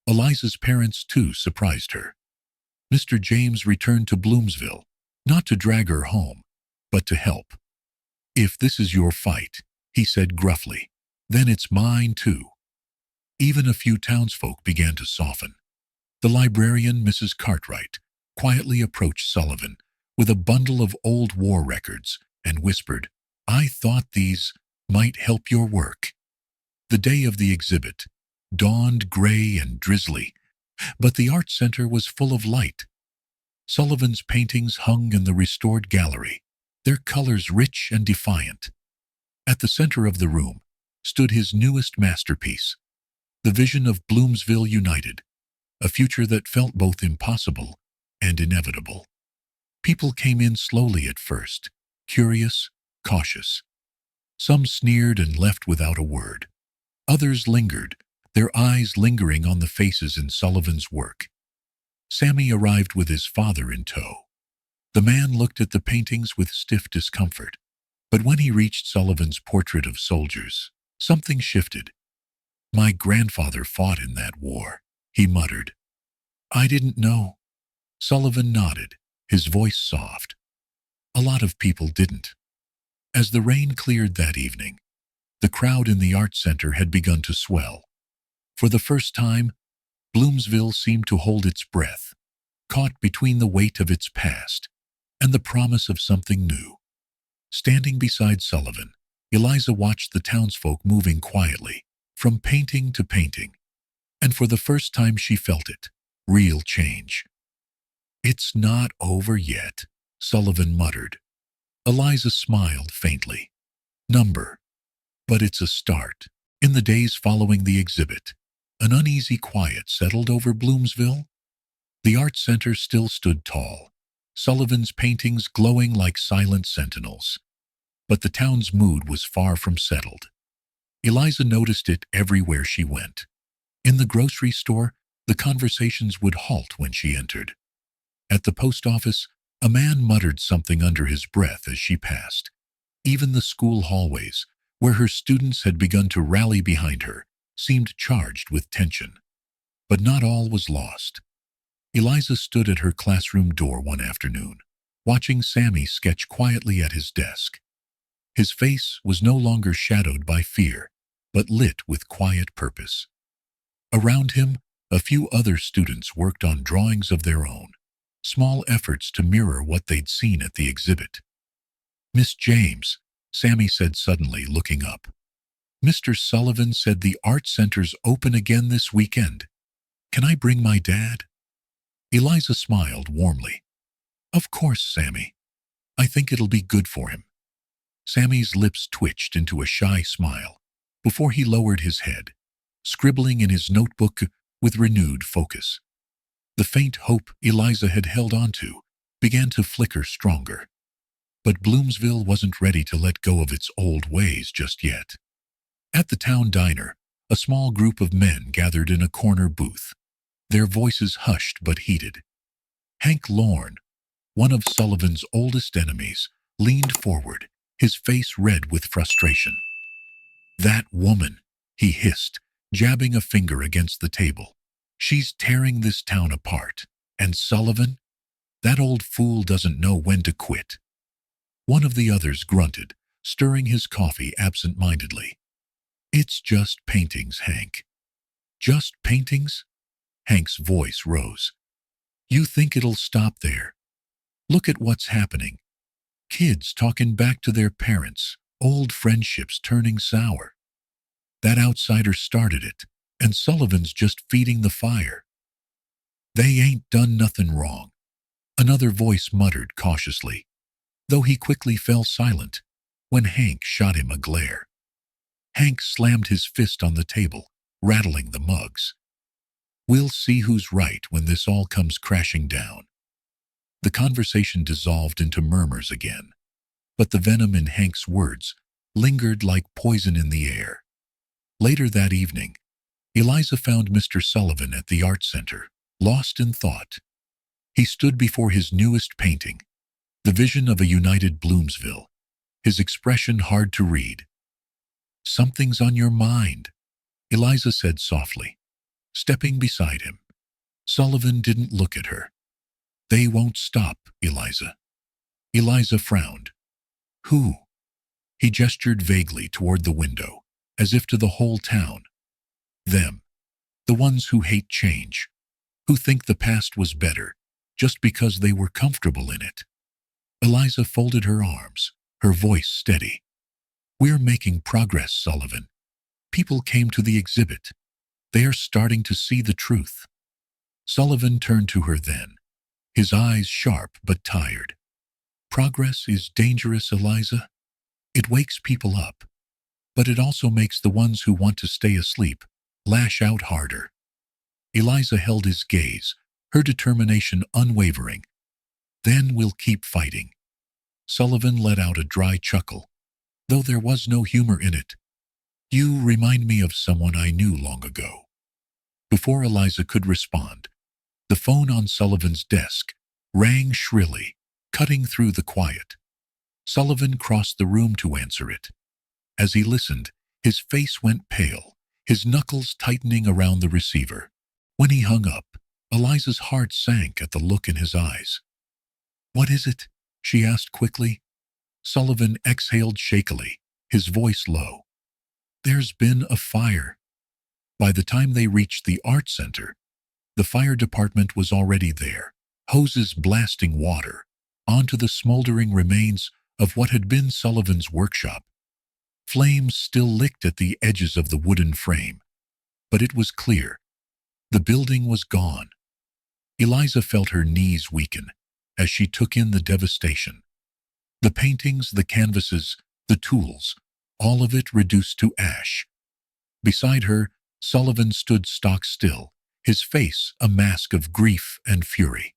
Eliza's parents, too, surprised her. Mr. James returned to Bloomsville, not to drag her home, but to help. If this is your fight, he said gruffly, then it's mine too. Even a few townsfolk began to soften. The librarian, Mrs. Cartwright, quietly approached Sullivan with a bundle of old war records and whispered, I thought these might help your work. The day of the exhibit dawned gray and drizzly, but the art center was full of light. Sullivan's paintings hung in the restored gallery, their colors rich and defiant. At the center of the room stood his newest masterpiece, the vision of Bloomsville United, a future that felt both impossible and inevitable. People came in slowly at first, curious, cautious. Some sneered and left without a word. Others lingered, their eyes lingering on the faces in Sullivan's work. Sammy arrived with his father in tow. The man looked at the paintings with stiff discomfort. But when he reached Sullivan's portrait of soldiers, something shifted. "My grandfather fought in that war," he muttered. "I didn't know." Sullivan nodded, his voice soft. "A lot of people didn't." As the rain cleared that evening, the crowd in the art center had begun to swell. For the first time, Bloomsville seemed to hold its breath, caught between the weight of its past and the promise of something new. Standing beside Sullivan, Eliza watched the townsfolk moving quietly, from painting to painting, and for the first time she felt it, real change. "It's not over yet," Sullivan muttered. Eliza smiled faintly. "Number. But it's a start." In the days following the exhibit, an uneasy quiet settled over Bloomsville. The art center still stood tall, Sullivan's paintings glowing like silent sentinels. But the town's mood was far from settled. Eliza noticed it everywhere she went. In the grocery store, the conversations would halt when she entered. At the post office, a man muttered something under his breath as she passed. Even the school hallways, where her students had begun to rally behind her, seemed charged with tension. But not all was lost. Eliza stood at her classroom door one afternoon, watching Sammy sketch quietly at his desk. His face was no longer shadowed by fear, but lit with quiet purpose. Around him, a few other students worked on drawings of their own, small efforts to mirror what they'd seen at the exhibit. "Miss James," Sammy said suddenly, looking up. "Mr. Sullivan said the art center's open again this weekend. Can I bring my dad?" Eliza smiled warmly. "Of course, Sammy. I think it'll be good for him." Sammy's lips twitched into a shy smile before he lowered his head, scribbling in his notebook with renewed focus. The faint hope Eliza had held on to began to flicker stronger. But Bloomsville wasn't ready to let go of its old ways just yet. At the town diner, a small group of men gathered in a corner booth, their voices hushed but heated. Hank Lorne, one of Sullivan's oldest enemies, leaned forward, his face red with frustration. "That woman," he hissed, jabbing a finger against the table. "She's tearing this town apart. And Sullivan? That old fool doesn't know when to quit." One of the others grunted, stirring his coffee absent-mindedly. "It's just paintings, Hank." "Just paintings?" Hank's voice rose. "You think it'll stop there? Look at what's happening. Kids talking back to their parents, old friendships turning sour. That outsider started it, and Sullivan's just feeding the fire." "They ain't done nothing wrong," another voice muttered cautiously, though he quickly fell silent when Hank shot him a glare. Hank slammed his fist on the table, rattling the mugs. "We'll see who's right when this all comes crashing down." The conversation dissolved into murmurs again, but the venom in Hank's words lingered like poison in the air. Later that evening, Eliza found Mr. Sullivan at the art center, lost in thought. He stood before his newest painting, the vision of a united Bloomsville, his expression hard to read. "Something's on your mind," Eliza said softly, stepping beside him. Sullivan didn't look at her. "They won't stop, Eliza." Eliza frowned. "Who?" He gestured vaguely toward the window, as if to the whole town. "Them. The ones who hate change, who think the past was better just because they were comfortable in it." Eliza folded her arms, her voice steady. "We're making progress, Sullivan. People came to the exhibit. They are starting to see the truth." Sullivan turned to her then, his eyes sharp but tired. "Progress is dangerous, Eliza. It wakes people up, but it also makes the ones who want to stay asleep lash out harder." Eliza held his gaze, her determination unwavering. Then we'll keep fighting. Sullivan let out a dry chuckle, though there was no humor in it. You remind me of someone I knew long ago. Before Eliza could respond, the phone on Sullivan's desk rang shrilly, cutting through the quiet. Sullivan crossed the room to answer it. As he listened, his face went pale, his knuckles tightening around the receiver. When he hung up, Eliza's heart sank at the look in his eyes. "What is it?" she asked quickly. Sullivan exhaled shakily, his voice low. "There's been a fire." By the time they reached the art center, the fire department was already there, hoses blasting water onto the smoldering remains of what had been Sullivan's workshop. Flames still licked at the edges of the wooden frame, but it was clear. The building was gone. Eliza felt her knees weaken as she took in the devastation. The paintings, the canvases, the tools, all of it reduced to ash. Beside her, Sullivan stood stock still, his face a mask of grief and fury.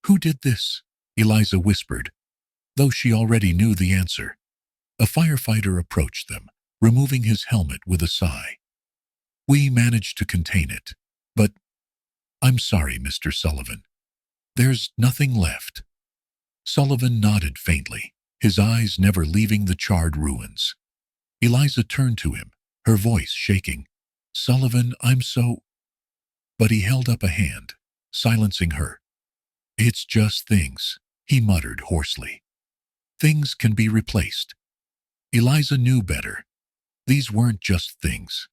"Who did this?" Eliza whispered, though she already knew the answer. A firefighter approached them, removing his helmet with a sigh. "We managed to contain it, but I'm sorry, Mr. Sullivan. There's nothing left." Sullivan nodded faintly, his eyes never leaving the charred ruins. Eliza turned to him, her voice shaking. "Sullivan, I'm so—" But he held up a hand, silencing her. "It's just things," he muttered hoarsely. "Things can be replaced." Eliza knew better. These weren't just things.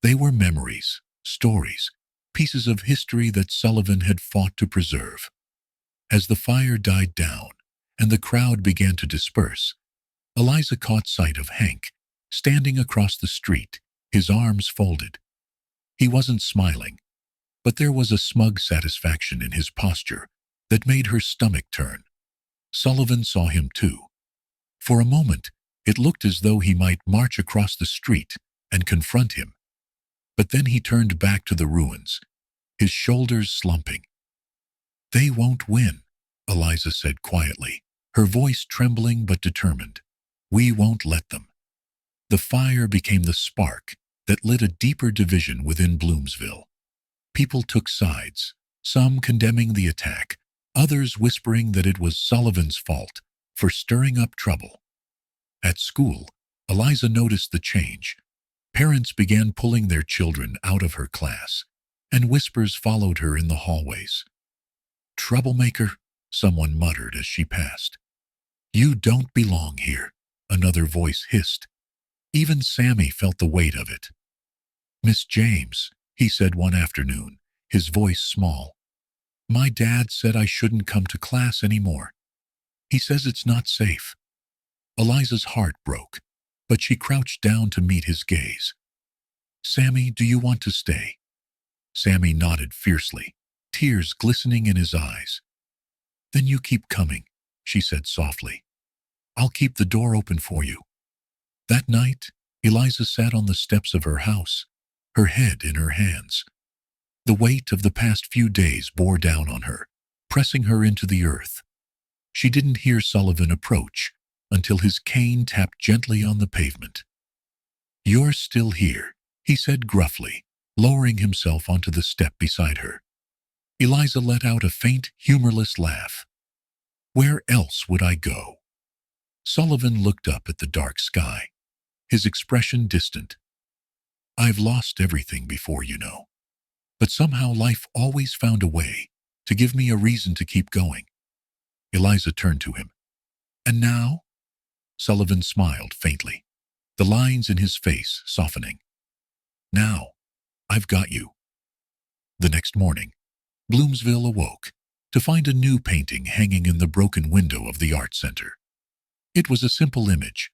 They were memories, stories, pieces of history that Sullivan had fought to preserve. As the fire died down and the crowd began to disperse, Eliza caught sight of Hank, standing across the street, his arms folded. He wasn't smiling, but there was a smug satisfaction in his posture that made her stomach turn. Sullivan saw him too. For a moment, it looked as though he might march across the street and confront him. But then he turned back to the ruins, his shoulders slumping. "They won't win," Eliza said quietly, her voice trembling but determined. "We won't let them." The fire became the spark that lit a deeper division within Bloomsville. People took sides, some condemning the attack, others whispering that it was Sullivan's fault for stirring up trouble. At school, Eliza noticed the change. Parents began pulling their children out of her class, and whispers followed her in the hallways. "Troublemaker," someone muttered as she passed. "You don't belong here," another voice hissed. Even Sammy felt the weight of it. "Miss James," he said one afternoon, his voice small. "My dad said I shouldn't come to class anymore. He says it's not safe." Eliza's heart broke, but she crouched down to meet his gaze. "Sammy, do you want to stay?" Sammy nodded fiercely, tears glistening in his eyes. "Then you keep coming," she said softly. "I'll keep the door open for you." That night, Eliza sat on the steps of her house, her head in her hands. The weight of the past few days bore down on her, pressing her into the earth. She didn't hear Sullivan approach until his cane tapped gently on the pavement. "You're still here," he said gruffly, lowering himself onto the step beside her. Eliza let out a faint, humorless laugh. "Where else would I go?" Sullivan looked up at the dark sky, his expression distant. "I've lost everything before, you know. But somehow life always found a way to give me a reason to keep going." Eliza turned to him. "And now?" Sullivan smiled faintly, the lines in his face softening. "Now, I've got you." The next morning, Bloomsville awoke to find a new painting hanging in the broken window of the art center. It was a simple image,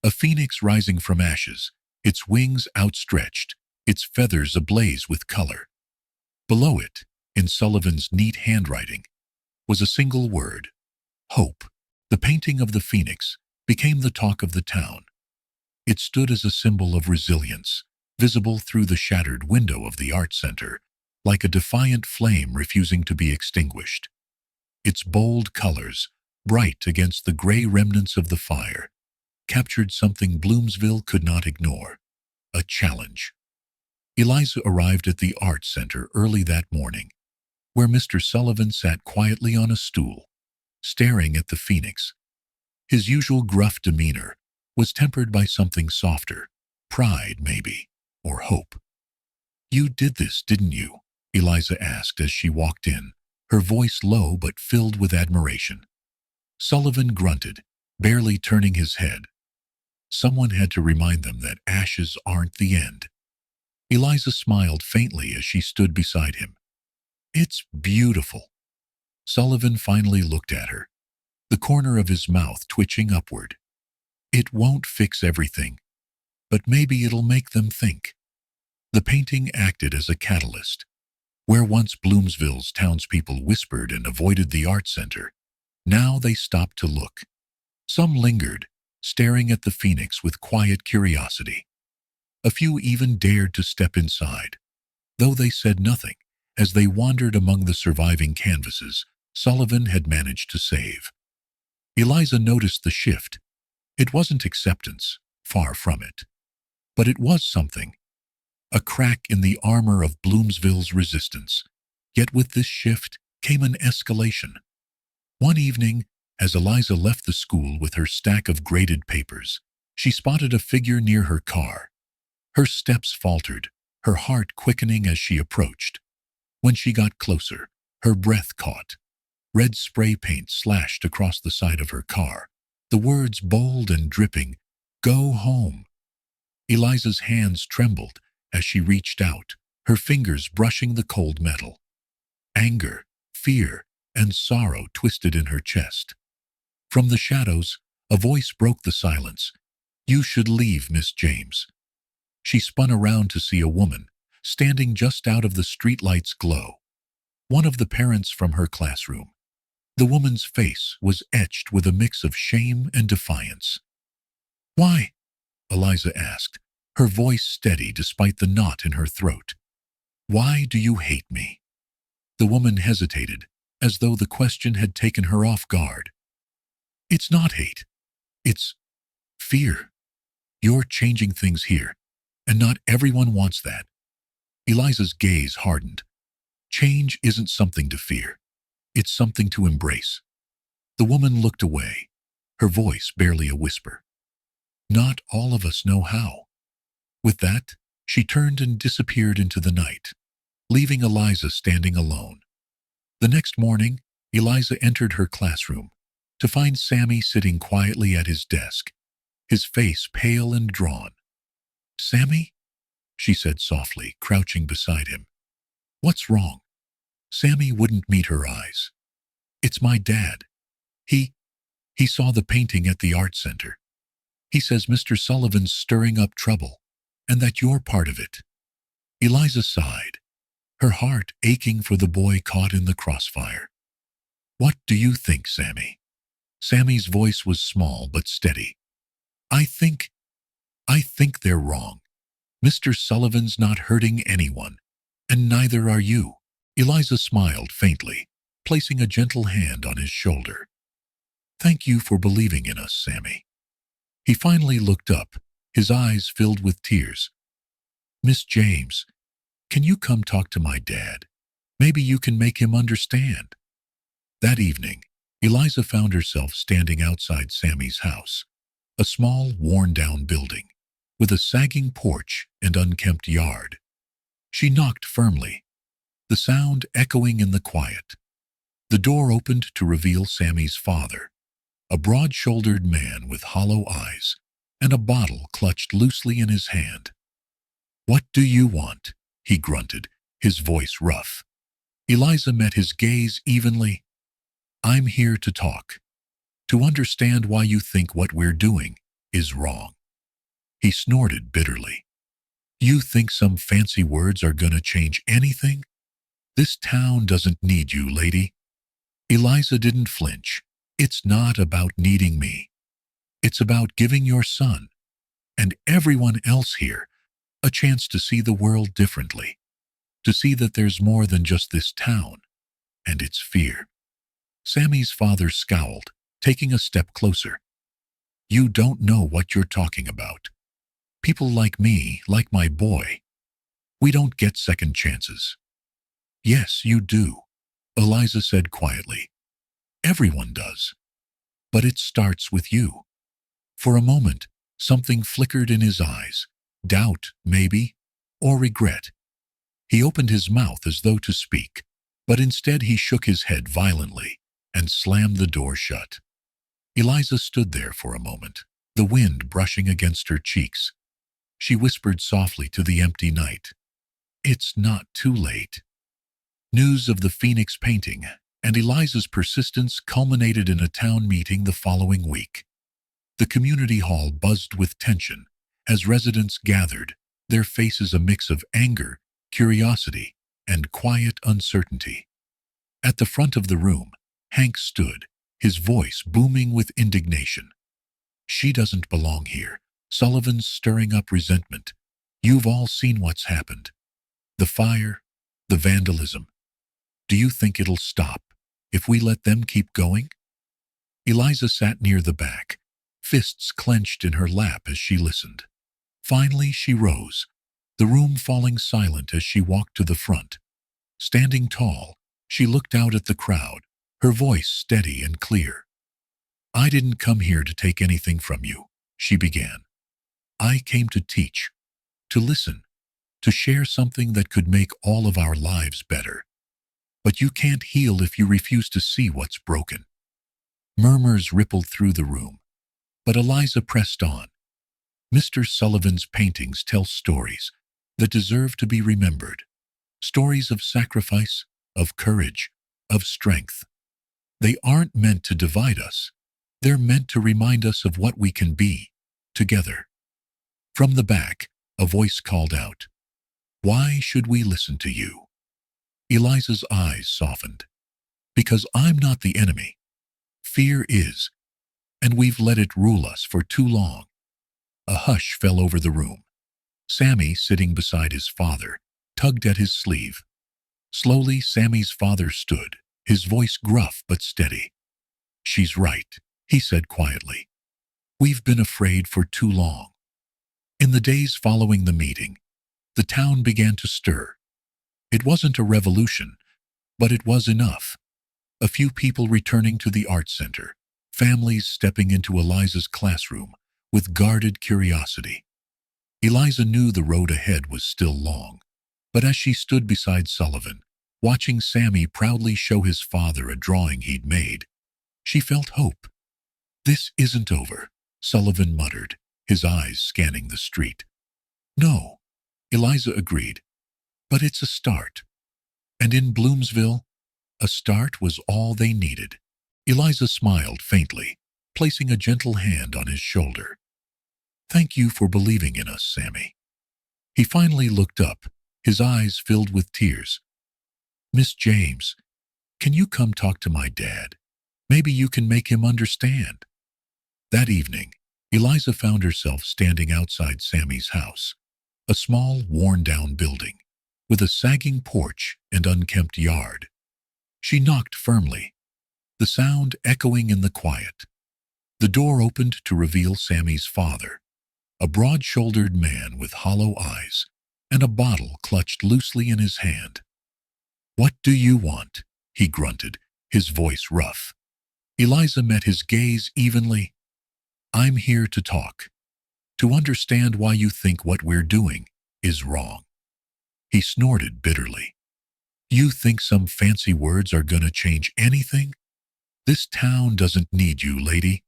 a phoenix rising from ashes, its wings outstretched, its feathers ablaze with color. Below it, in Sullivan's neat handwriting, was a single word: hope. The painting of the phoenix became the talk of the town. It stood as a symbol of resilience, visible through the shattered window of the art center, like a defiant flame refusing to be extinguished. Its bold colors, bright against the gray remnants of the fire, captured something Bloomsville could not ignore: a challenge. Eliza arrived at the Art Center early that morning, where Mr. Sullivan sat quietly on a stool, staring at the phoenix. His usual gruff demeanor was tempered by something softer: pride, maybe, or hope. "You did this, didn't you?" Eliza asked as she walked in, her voice low but filled with admiration. Sullivan grunted, barely turning his head. Someone had to remind them that ashes aren't the end. Eliza smiled faintly as she stood beside him. "It's beautiful." Sullivan finally looked at her, the corner of his mouth twitching upward. "It won't fix everything, but maybe it'll make them think." The painting acted as a catalyst. Where once Bloomsville's townspeople whispered and avoided the art center, now they stopped to look. Some lingered, staring at the phoenix with quiet curiosity. A few even dared to step inside, though they said nothing as they wandered among the surviving canvases Sullivan had managed to save. Eliza noticed the shift. It wasn't acceptance, far from it. But it was something: a crack in the armor of Bloomsville's resistance. Yet with this shift came an escalation. One evening, as Eliza left the school with her stack of graded papers, she spotted a figure near her car. Her steps faltered, her heart quickening as she approached. When she got closer, her breath caught. Red spray paint slashed across the side of her car, the words bold and dripping, "Go home." Eliza's hands trembled as she reached out, her fingers brushing the cold metal. Anger, fear, and sorrow twisted in her chest. From the shadows, a voice broke the silence. "You should leave, Miss James." She spun around to see a woman, standing just out of the streetlight's glow. One of the parents from her classroom. The woman's face was etched with a mix of shame and defiance. "Why?" Eliza asked, her voice steady despite the knot in her throat. "Why do you hate me?" The woman hesitated, as though the question had taken her off guard. "It's not hate. It's fear. You're changing things here, and not everyone wants that." Eliza's gaze hardened. Change isn't something to fear. It's something to embrace. The woman looked away, her voice barely a whisper. "Not all of us know how." With that, she turned and disappeared into the night, leaving Eliza standing alone. The next morning, Eliza entered her classroom to find Sammy sitting quietly at his desk, his face pale and drawn. "Sammy?" she said softly, crouching beside him. "What's wrong?" Sammy wouldn't meet her eyes. "It's my dad. He saw the painting at the art center. He says Mr. Sullivan's stirring up trouble, and that you're part of it." Eliza sighed, her heart aching for the boy caught in the crossfire. "What do you think, Sammy?" Sammy's voice was small but steady. I think they're wrong. Mr. Sullivan's not hurting anyone, and neither are you." Eliza smiled faintly, placing a gentle hand on his shoulder. "Thank you for believing in us, Sammy." He finally looked up, his eyes filled with tears. "Miss James, can you come talk to my dad? Maybe you can make him understand." That evening, Eliza found herself standing outside Sammy's house, a small, worn-down building, with a sagging porch and unkempt yard. She knocked firmly, the sound echoing in the quiet. The door opened to reveal Sammy's father, a broad-shouldered man with hollow eyes and a bottle clutched loosely in his hand. "What do you want?" he grunted, his voice rough. Eliza met his gaze evenly. "I'm here to talk, to understand why you think what we're doing is wrong." He snorted bitterly. "You think some fancy words are gonna change anything? This town doesn't need you, lady." Eliza didn't flinch. "It's not about needing me. It's about giving your son, and everyone else here, a chance to see the world differently, to see that there's more than just this town and its fear." Sammy's father scowled, taking a step closer. You don't know what you're talking about. People like me, like my boy, we don't get second chances. Yes, you do, Eliza said quietly. Everyone does. But it starts with you. For a moment, something flickered in his eyes. Doubt, maybe, or regret. He opened his mouth as though to speak, but instead he shook his head violently and slammed the door shut. Eliza stood there for a moment, the wind brushing against her cheeks. She whispered softly to the empty night, "It's not too late." News of the Phoenix painting and Eliza's persistence culminated in a town meeting the following week. The community hall buzzed with tension as residents gathered, their faces a mix of anger, curiosity, and quiet uncertainty. At the front of the room, Hank stood, his voice booming with indignation. "She doesn't belong here." Sullivan's stirring up resentment. "You've all seen what's happened. The fire, the vandalism. Do you think it'll stop if we let them keep going?" Eliza sat near the back, fists clenched in her lap as she listened. Finally, she rose, the room falling silent as she walked to the front. Standing tall, she looked out at the crowd, her voice steady and clear. "I didn't come here to take anything from you," she began. "I came to teach, to listen, to share something that could make all of our lives better. But you can't heal if you refuse to see what's broken." Murmurs rippled through the room, but Eliza pressed on. "Mr. Sullivan's paintings tell stories that deserve to be remembered. Stories of sacrifice, of courage, of strength. They aren't meant to divide us. They're meant to remind us of what we can be, together." From the back, a voice called out, "Why should we listen to you?" Eliza's eyes softened. "Because I'm not the enemy. Fear is, and we've let it rule us for too long." A hush fell over the room. Sammy, sitting beside his father, tugged at his sleeve. Slowly, Sammy's father stood, his voice gruff but steady. "She's right," he said quietly. "We've been afraid for too long." In the days following the meeting, the town began to stir. It wasn't a revolution, but it was enough. A few people returning to the art center, families stepping into Eliza's classroom with guarded curiosity. Eliza knew the road ahead was still long, but as she stood beside Sullivan, watching Sammy proudly show his father a drawing he'd made, she felt hope. "This isn't over," Sullivan muttered, his eyes scanning the street. "No," Eliza agreed, "but it's a start." And in Bloomsville, a start was all they needed. Eliza smiled faintly, placing a gentle hand on his shoulder. "Thank you for believing in us, Sammy." He finally looked up, his eyes filled with tears. "Miss James, can you come talk to my dad? Maybe you can make him understand." That evening, Eliza found herself standing outside Sammy's house, a small, worn-down building, with a sagging porch and unkempt yard. She knocked firmly, the sound echoing in the quiet. The door opened to reveal Sammy's father, a broad-shouldered man with hollow eyes and a bottle clutched loosely in his hand. "What do you want?" he grunted, his voice rough. Eliza met his gaze evenly. "I'm here to talk, to understand why you think what we're doing is wrong." He snorted bitterly. "You think some fancy words are gonna change anything? This town doesn't need you, lady."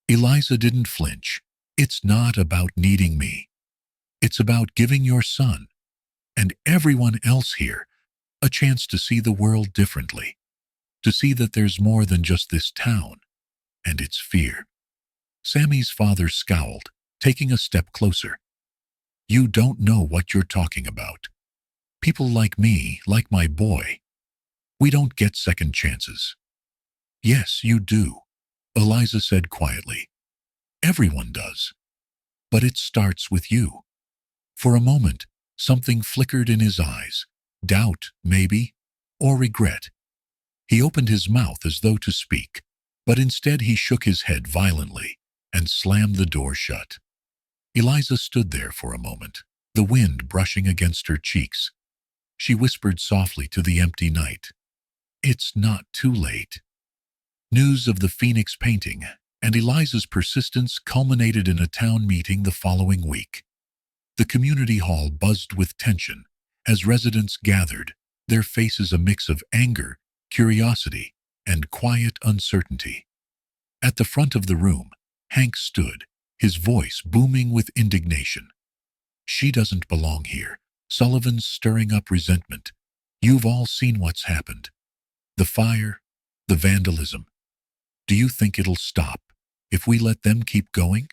Eliza didn't flinch. "It's not about needing me. It's about giving your son, and everyone else here, a chance to see the world differently, to see that there's more than just this town and its fear." Sammy's father scowled, taking a step closer. "You don't know what you're talking about. People like me, like my boy, we don't get second chances." "Yes, you do," Eliza said quietly. "Everyone does. But it starts with you." For a moment, something flickered in his eyes. Doubt, maybe, or regret. He opened his mouth as though to speak, but instead he shook his head violently and slammed the door shut. Eliza stood there for a moment, the wind brushing against her cheeks. She whispered softly to the empty night, "It's not too late." News of the Phoenix painting and Eliza's persistence culminated in a town meeting the following week. The community hall buzzed with tension as residents gathered, their faces a mix of anger, curiosity, and quiet uncertainty. At the front of the room, Hank stood, his voice booming with indignation. "She doesn't belong here." Sullivan's stirring up resentment. "You've all seen what's happened. The fire, the vandalism. Do you think it'll stop if we let them keep going?"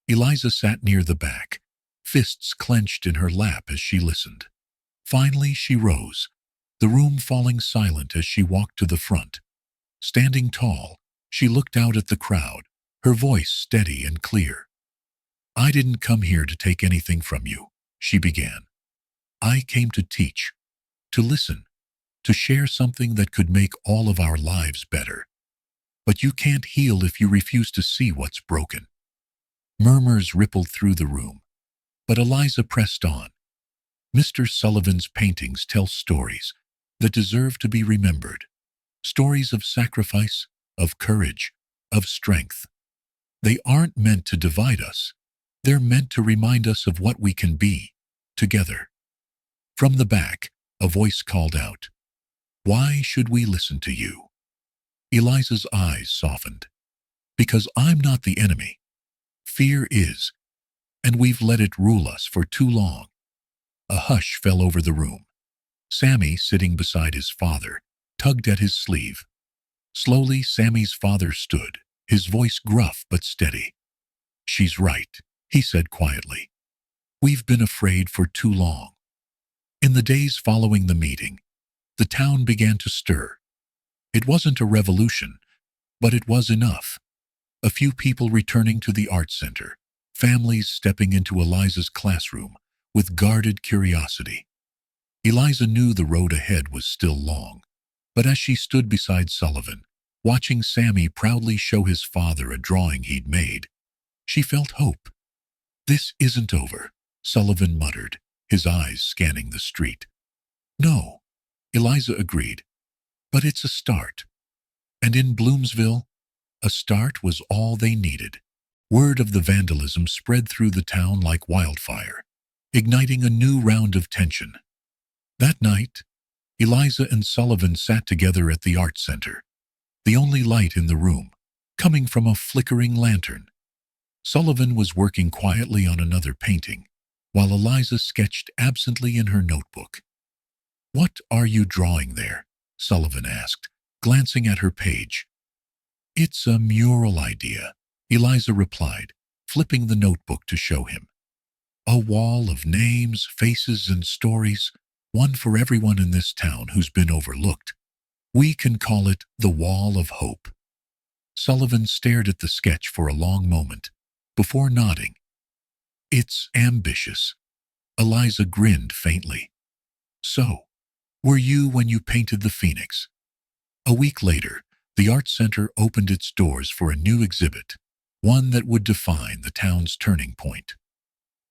Eliza sat near the back, fists clenched in her lap as she listened. Finally, she rose, the room falling silent as she walked to the front. Standing tall, she looked out at the crowd, her voice steady and clear. "I didn't come here to take anything from you," she began. "I came to teach, to listen, to share something that could make all of our lives better. But you can't heal if you refuse to see what's broken." Murmurs rippled through the room, but Eliza pressed on. "Mr. Sullivan's paintings tell stories that deserve to be remembered. Stories of sacrifice, of courage, of strength. They aren't meant to divide us. They're meant to remind us of what we can be, together." From the back, a voice called out, "Why should we listen to you?" Eliza's eyes softened. "Because I'm not the enemy. Fear is, and we've let it rule us for too long." A hush fell over the room. Sammy, sitting beside his father, tugged at his sleeve. Slowly, Sammy's father stood, his voice gruff but steady. "She's right," he said quietly. "We've been afraid for too long." In the days following the meeting, the town began to stir. It wasn't a revolution, but it was enough. A few people returning to the art center, families stepping into Eliza's classroom with guarded curiosity. Eliza knew the road ahead was still long, but as she stood beside Sullivan, watching Sammy proudly show his father a drawing he'd made, she felt hope. "This isn't over," Sullivan muttered, his eyes scanning the street. "No," Eliza agreed, "but it's a start." And in Bloomsville, a start was all they needed. Word of the vandalism spread through the town like wildfire, igniting a new round of tension. That night, Eliza and Sullivan sat together at the art center, the only light in the room coming from a flickering lantern. Sullivan was working quietly on another painting, while Eliza sketched absently in her notebook. "What are you drawing there?" Sullivan asked, glancing at her page. "It's a mural idea," Eliza replied, flipping the notebook to show him. "A wall of names, faces, and stories, one for everyone in this town who's been overlooked. We can call it the Wall of Hope." Sullivan stared at the sketch for a long moment, before nodding. "It's ambitious." Eliza grinned faintly. "So, were you when you painted the Phoenix?" A week later, the art center opened its doors for a new exhibit, one that would define the town's turning point.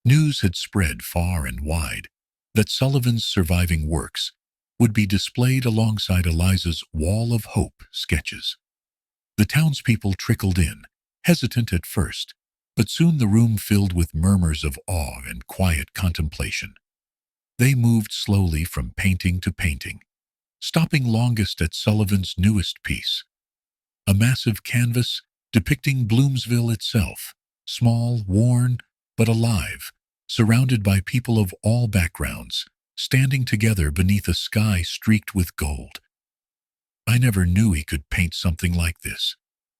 News had spread far and wide that Sullivan's surviving works would be displayed alongside Eliza's Wall of Hope sketches. The townspeople trickled in, hesitant at first, but soon the room filled with murmurs of awe and quiet contemplation. They moved slowly from painting to painting, stopping longest at Sullivan's newest piece, a massive canvas depicting Bloomsville itself, small, worn, but alive, surrounded by people of all backgrounds, standing together beneath a sky streaked with gold. "I never knew he could paint something like this,"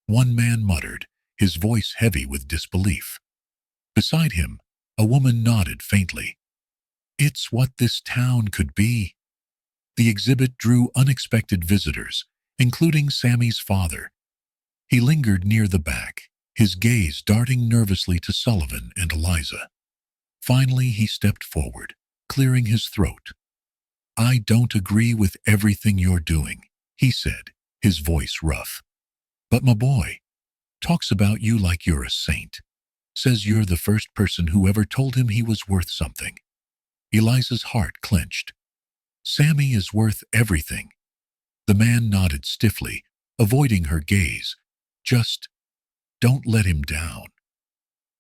one man muttered, his voice heavy with disbelief. Beside him, a woman nodded faintly. "It's what this town could be." The exhibit drew unexpected visitors, including Sammy's father. He lingered near the back, his gaze darting nervously to Sullivan and Eliza. Finally, he stepped forward, clearing his throat. "I don't agree with everything you're doing," he said, his voice rough. "But my boy talks about you like you're a saint. Says you're the first person who ever told him he was worth something." Eliza's heart clenched. "Sammy is worth everything." The man nodded stiffly, avoiding her gaze. "Just don't let him down."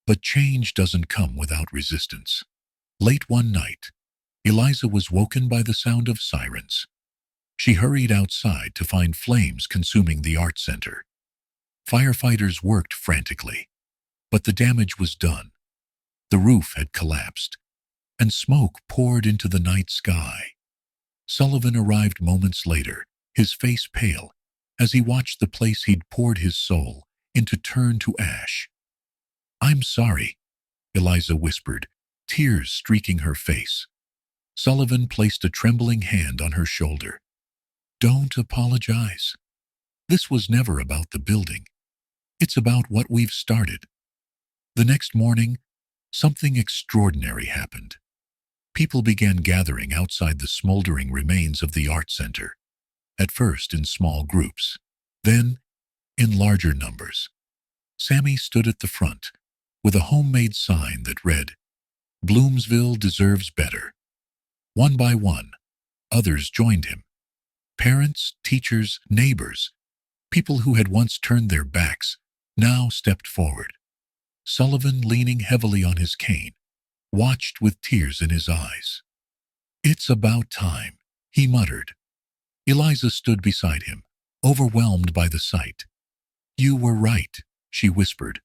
But change doesn't come without resistance. Late one night, Eliza was woken by the sound of sirens. She hurried outside to find flames consuming the art center. Firefighters worked frantically, but the damage was done. The roof had collapsed, and smoke poured into the night sky. Sullivan arrived moments later, his face pale, as he watched the place he'd poured his soul into turn to ash. "I'm sorry," Eliza whispered, tears streaking her face. Sullivan placed a trembling hand on her shoulder. "Don't apologize. This was never about the building. It's about what we've started." The next morning, something extraordinary happened. People began gathering outside the smoldering remains of the art center, at first in small groups, then in larger numbers. Sammy stood at the front with a homemade sign that read, "Bloomsville deserves better." One by one, others joined him. Parents, teachers, neighbors, people who had once turned their backs, now stepped forward. Sullivan, leaning heavily on his cane, watched with tears in his eyes. "It's about time," he muttered. Eliza stood beside him, overwhelmed by the sight. "You were right," she whispered.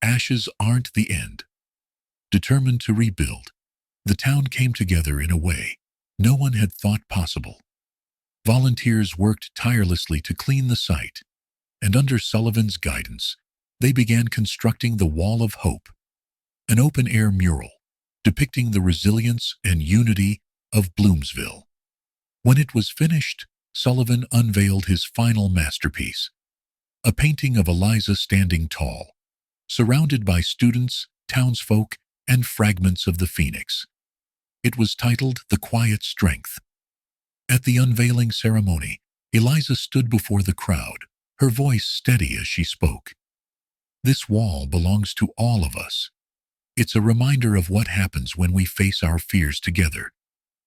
Ashes aren't the end." Determined to rebuild, the town came together in a way no one had thought possible. Volunteers worked tirelessly to clean the site, and under Sullivan's guidance, they began constructing the Wall of Hope, an open-air mural depicting the resilience and unity of Bloomsville. When it was finished, Sullivan unveiled his final masterpiece, a painting of Eliza standing tall, surrounded by students, townsfolk, and fragments of the phoenix. It was titled "The Quiet Strength." At the unveiling ceremony, Eliza stood before the crowd, her voice steady as she spoke. "This wall belongs to all of us. It's a reminder of what happens when we face our fears together,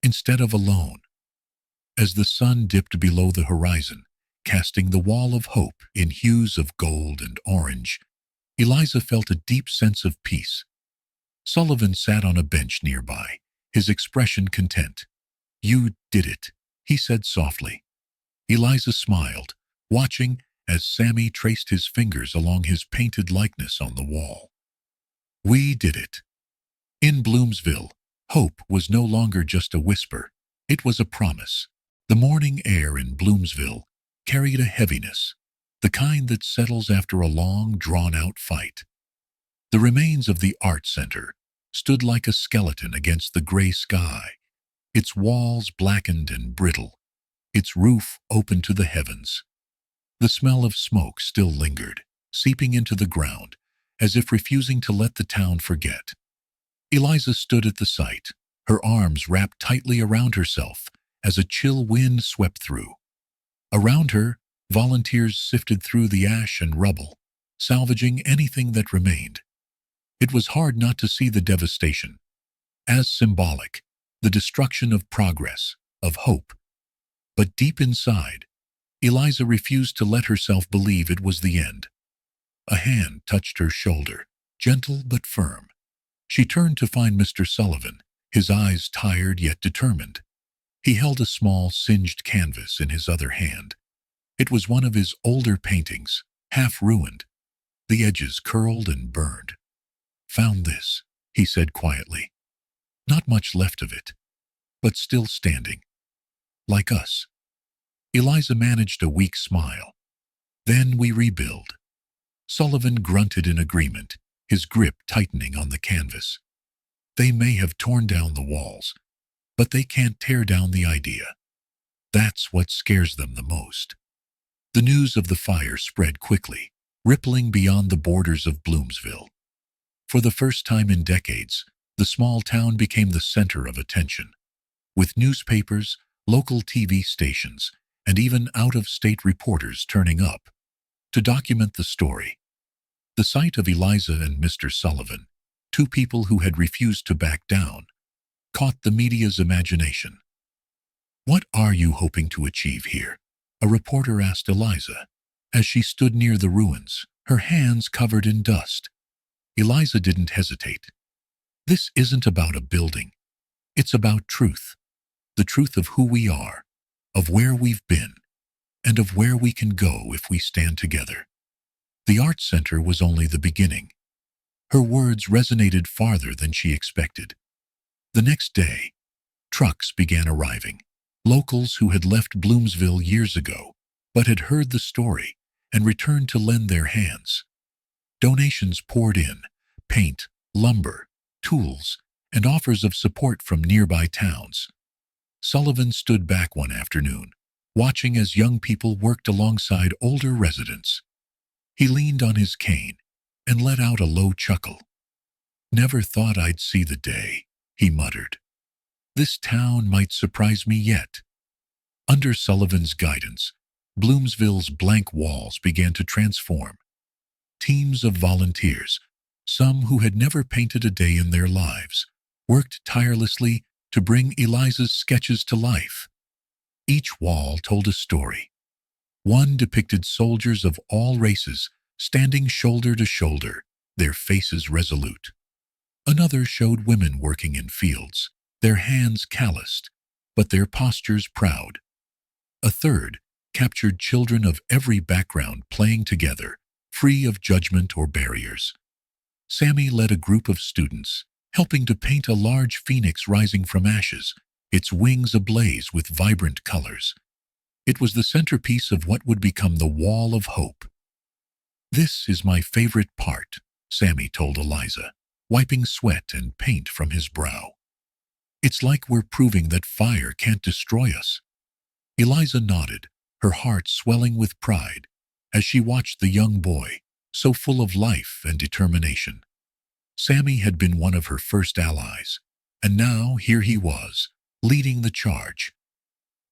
instead of alone." As the sun dipped below the horizon, casting the wall of hope in hues of gold and orange, Eliza felt a deep sense of peace. Sullivan sat on a bench nearby, his expression content. "You did it," he said softly. Eliza smiled, watching as Sammy traced his fingers along his painted likeness on the wall. "We did it." In Bloomsville, hope was no longer just a whisper. It was a promise. The morning air in Bloomsville carried a heaviness, the kind that settles after a long, drawn-out fight. The remains of the art center stood like a skeleton against the gray sky, its walls blackened and brittle, its roof open to the heavens. The smell of smoke still lingered, seeping into the ground, as if refusing to let the town forget. Eliza stood at the site, her arms wrapped tightly around herself as a chill wind swept through. Around her, volunteers sifted through the ash and rubble, salvaging anything that remained. It was hard not to see the devastation, as symbolic, the destruction of progress, of hope. But deep inside, Eliza refused to let herself believe it was the end. A hand touched her shoulder, gentle but firm. She turned to find Mr. Sullivan, his eyes tired yet determined. He held a small, singed canvas in his other hand. It was one of his older paintings, half ruined, the edges curled and burned. "Found this," he said quietly. "Not much left of it, but still standing. Like us." Eliza managed a weak smile. "Then we rebuild." Sullivan grunted in agreement, his grip tightening on the canvas. "They may have torn down the walls, but they can't tear down the idea. That's what scares them the most." The news of the fire spread quickly, rippling beyond the borders of Bloomsville. For the first time in decades, the small town became the center of attention. With newspapers, local TV stations, and even out-of-state reporters turning up to document the story. The sight of Eliza and Mr. Sullivan, two people who had refused to back down, caught the media's imagination. "What are you hoping to achieve here?" a reporter asked Eliza, as she stood near the ruins, her hands covered in dust. Eliza didn't hesitate. "This isn't about a building. It's about truth. The truth of who we are, of where we've been, and of where we can go if we stand together." The Arts Center was only the beginning. Her words resonated farther than she expected. The next day, trucks began arriving. Locals who had left Bloomsville years ago, but had heard the story and returned to lend their hands. Donations poured in: paint, lumber, tools, and offers of support from nearby towns. Sullivan stood back one afternoon, watching as young people worked alongside older residents. He leaned on his cane and let out a low chuckle. "Never thought I'd see the day," he muttered. "This town might surprise me yet." Under Sullivan's guidance, Bloomsville's blank walls began to transform. Teams of volunteers, some who had never painted a day in their lives, worked tirelessly to bring Eliza's sketches to life. Each wall told a story. One depicted soldiers of all races standing shoulder to shoulder, their faces resolute. Another showed women working in fields, their hands calloused, but their postures proud. A third captured children of every background playing together, free of judgment or barriers. Sammy led a group of students, helping to paint a large phoenix rising from ashes, its wings ablaze with vibrant colors. It was the centerpiece of what would become the Wall of Hope. "This is my favorite part," Sammy told Eliza, wiping sweat and paint from his brow. "It's like we're proving that fire can't destroy us." Eliza nodded, her heart swelling with pride, as she watched the young boy, so full of life and determination. Sammy had been one of her first allies, and now here he was, leading the charge.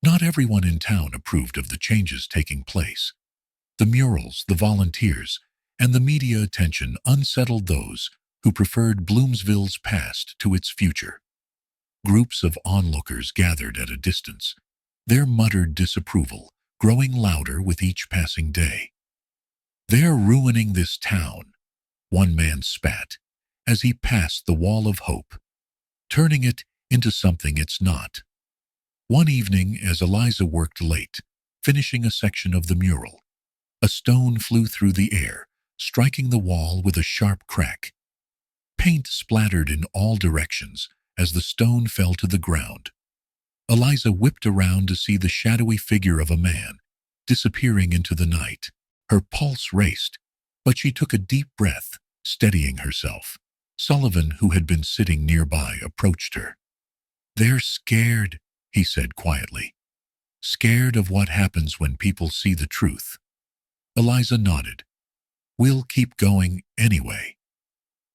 Not everyone in town approved of the changes taking place. The murals, the volunteers, and the media attention unsettled those who preferred Bloomsville's past to its future. Groups of onlookers gathered at a distance, their muttered disapproval growing louder with each passing day. "They're ruining this town," one man spat as he passed the Wall of Hope, turning it into something it's not. One evening, as Eliza worked late, finishing a section of the mural, a stone flew through the air, striking the wall with a sharp crack. Paint splattered in all directions as the stone fell to the ground. Eliza whipped around to see the shadowy figure of a man disappearing into the night. Her pulse raced, but she took a deep breath, steadying herself. Sullivan, who had been sitting nearby, approached her. "They're scared," he said quietly. "Scared of what happens when people see the truth." Eliza nodded. "We'll keep going anyway."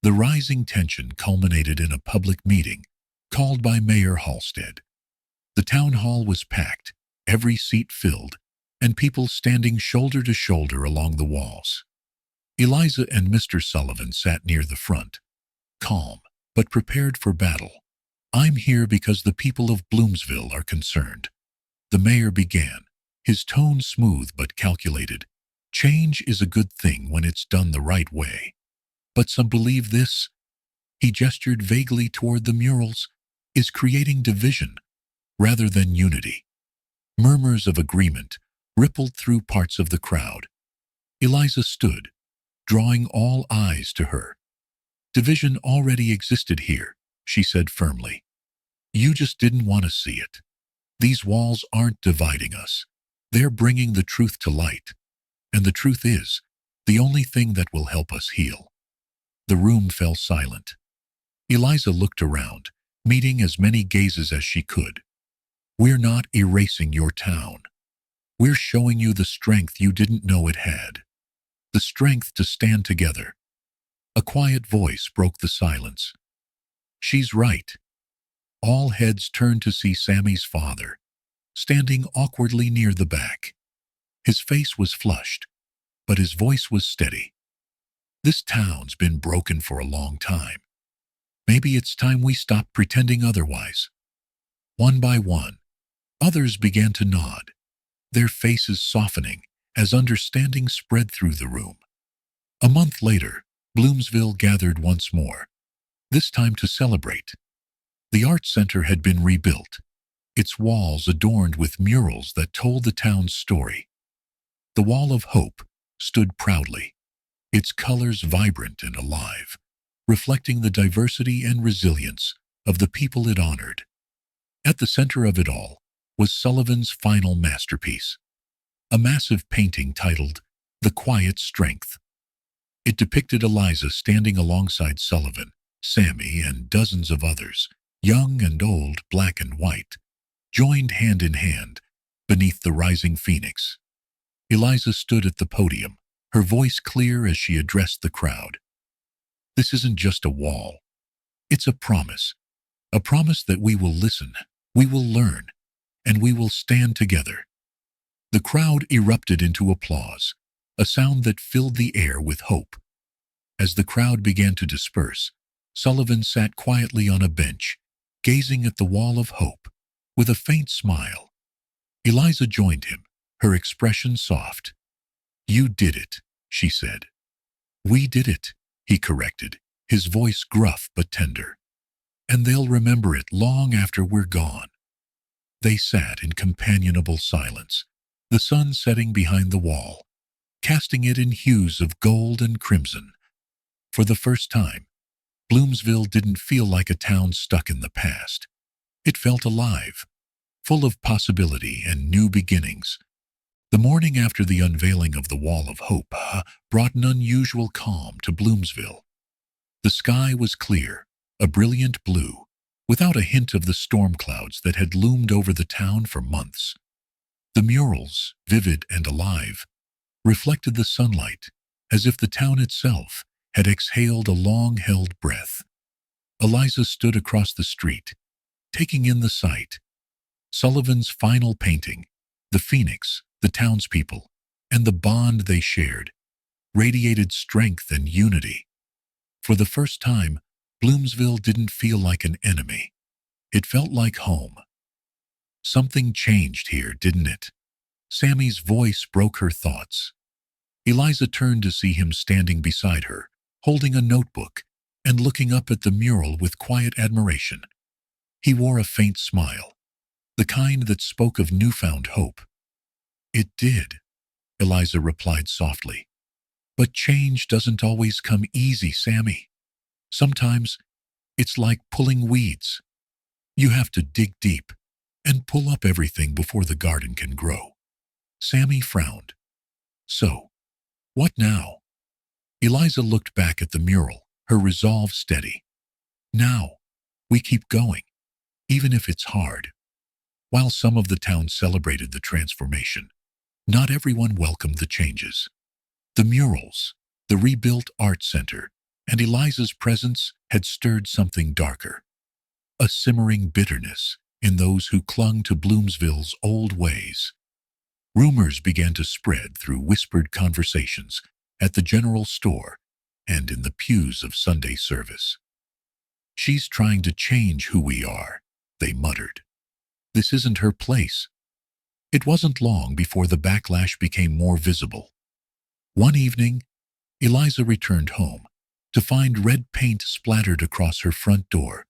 The rising tension culminated in a public meeting called by Mayor Halstead. The town hall was packed, every seat filled, and people standing shoulder to shoulder along the walls. Eliza and Mr. Sullivan sat near the front, calm but prepared for battle. "I'm here because the people of Bloomsville are concerned," the mayor began, his tone smooth but calculated. "Change is a good thing when it's done the right way. But some believe this," he gestured vaguely toward the murals, "is creating division rather than unity." Murmurs of agreement rippled through parts of the crowd. Eliza stood, drawing all eyes to her. "Division already existed here," she said firmly. "You just didn't want to see it. These walls aren't dividing us. They're bringing the truth to light. And the truth is the only thing that will help us heal." The room fell silent. Eliza looked around, meeting as many gazes as she could. "We're not erasing your town. We're showing you the strength you didn't know it had. The strength to stand together." A quiet voice broke the silence. "She's right." All heads turned to see Sammy's father, standing awkwardly near the back. His face was flushed, but his voice was steady. "This town's been broken for a long time. Maybe it's time we stop pretending otherwise." One by one, others began to nod, their faces softening as understanding spread through the room. A month later, Bloomsville gathered once more, this time to celebrate. The art center had been rebuilt, its walls adorned with murals that told the town's story. The Wall of Hope stood proudly, its colors vibrant and alive, reflecting the diversity and resilience of the people it honored. At the center of it all was Sullivan's final masterpiece, a massive painting titled "The Quiet Strength." It depicted Eliza standing alongside Sullivan, Sammy, and dozens of others, young and old, black and white, joined hand in hand beneath the rising phoenix. Eliza stood at the podium, her voice clear as she addressed the crowd. "This isn't just a wall. It's a promise that we will listen, we will learn, and we will stand together." The crowd erupted into applause, a sound that filled the air with hope. As the crowd began to disperse, Sullivan sat quietly on a bench, gazing at the Wall of Hope, with a faint smile. Eliza joined him, her expression soft. "You did it," she said. "We did it," he corrected, his voice gruff but tender. "And they'll remember it long after we're gone." They sat in companionable silence, the sun setting behind the wall, casting it in hues of gold and crimson. For the first time, Bloomsville didn't feel like a town stuck in the past. It felt alive, full of possibility and new beginnings. The morning after the unveiling of the Wall of Hope brought an unusual calm to Bloomsville. The sky was clear, a brilliant blue, without a hint of the storm clouds that had loomed over the town for months. The murals, vivid and alive, reflected the sunlight, as if the town itself had exhaled a long-held breath. Eliza stood across the street, taking in the sight. Sullivan's final painting, the phoenix, the townspeople, and the bond they shared, radiated strength and unity. For the first time, Bloomsville didn't feel like an enemy. It felt like home. "Something changed here, didn't it?" Sammy's voice broke her thoughts. Eliza turned to see him standing beside her, holding a notebook and looking up at the mural with quiet admiration. He wore a faint smile, the kind that spoke of newfound hope. "It did," Eliza replied softly. "But change doesn't always come easy, Sammy. Sometimes it's like pulling weeds. You have to dig deep and pull up everything before the garden can grow." Sammy frowned. "So, what now?" Eliza looked back at the mural, her resolve steady. "Now, we keep going, even if it's hard." While some of the town celebrated the transformation, not everyone welcomed the changes. The murals, the rebuilt art center, and Eliza's presence had stirred something darker. A simmering bitterness in those who clung to Bloomsville's old ways. Rumors began to spread through whispered conversations at the general store and in the pews of Sunday service. "She's trying to change who we are," they muttered. "This isn't her place." It wasn't long before the backlash became more visible. One evening, Eliza returned home to find red paint splattered across her front door.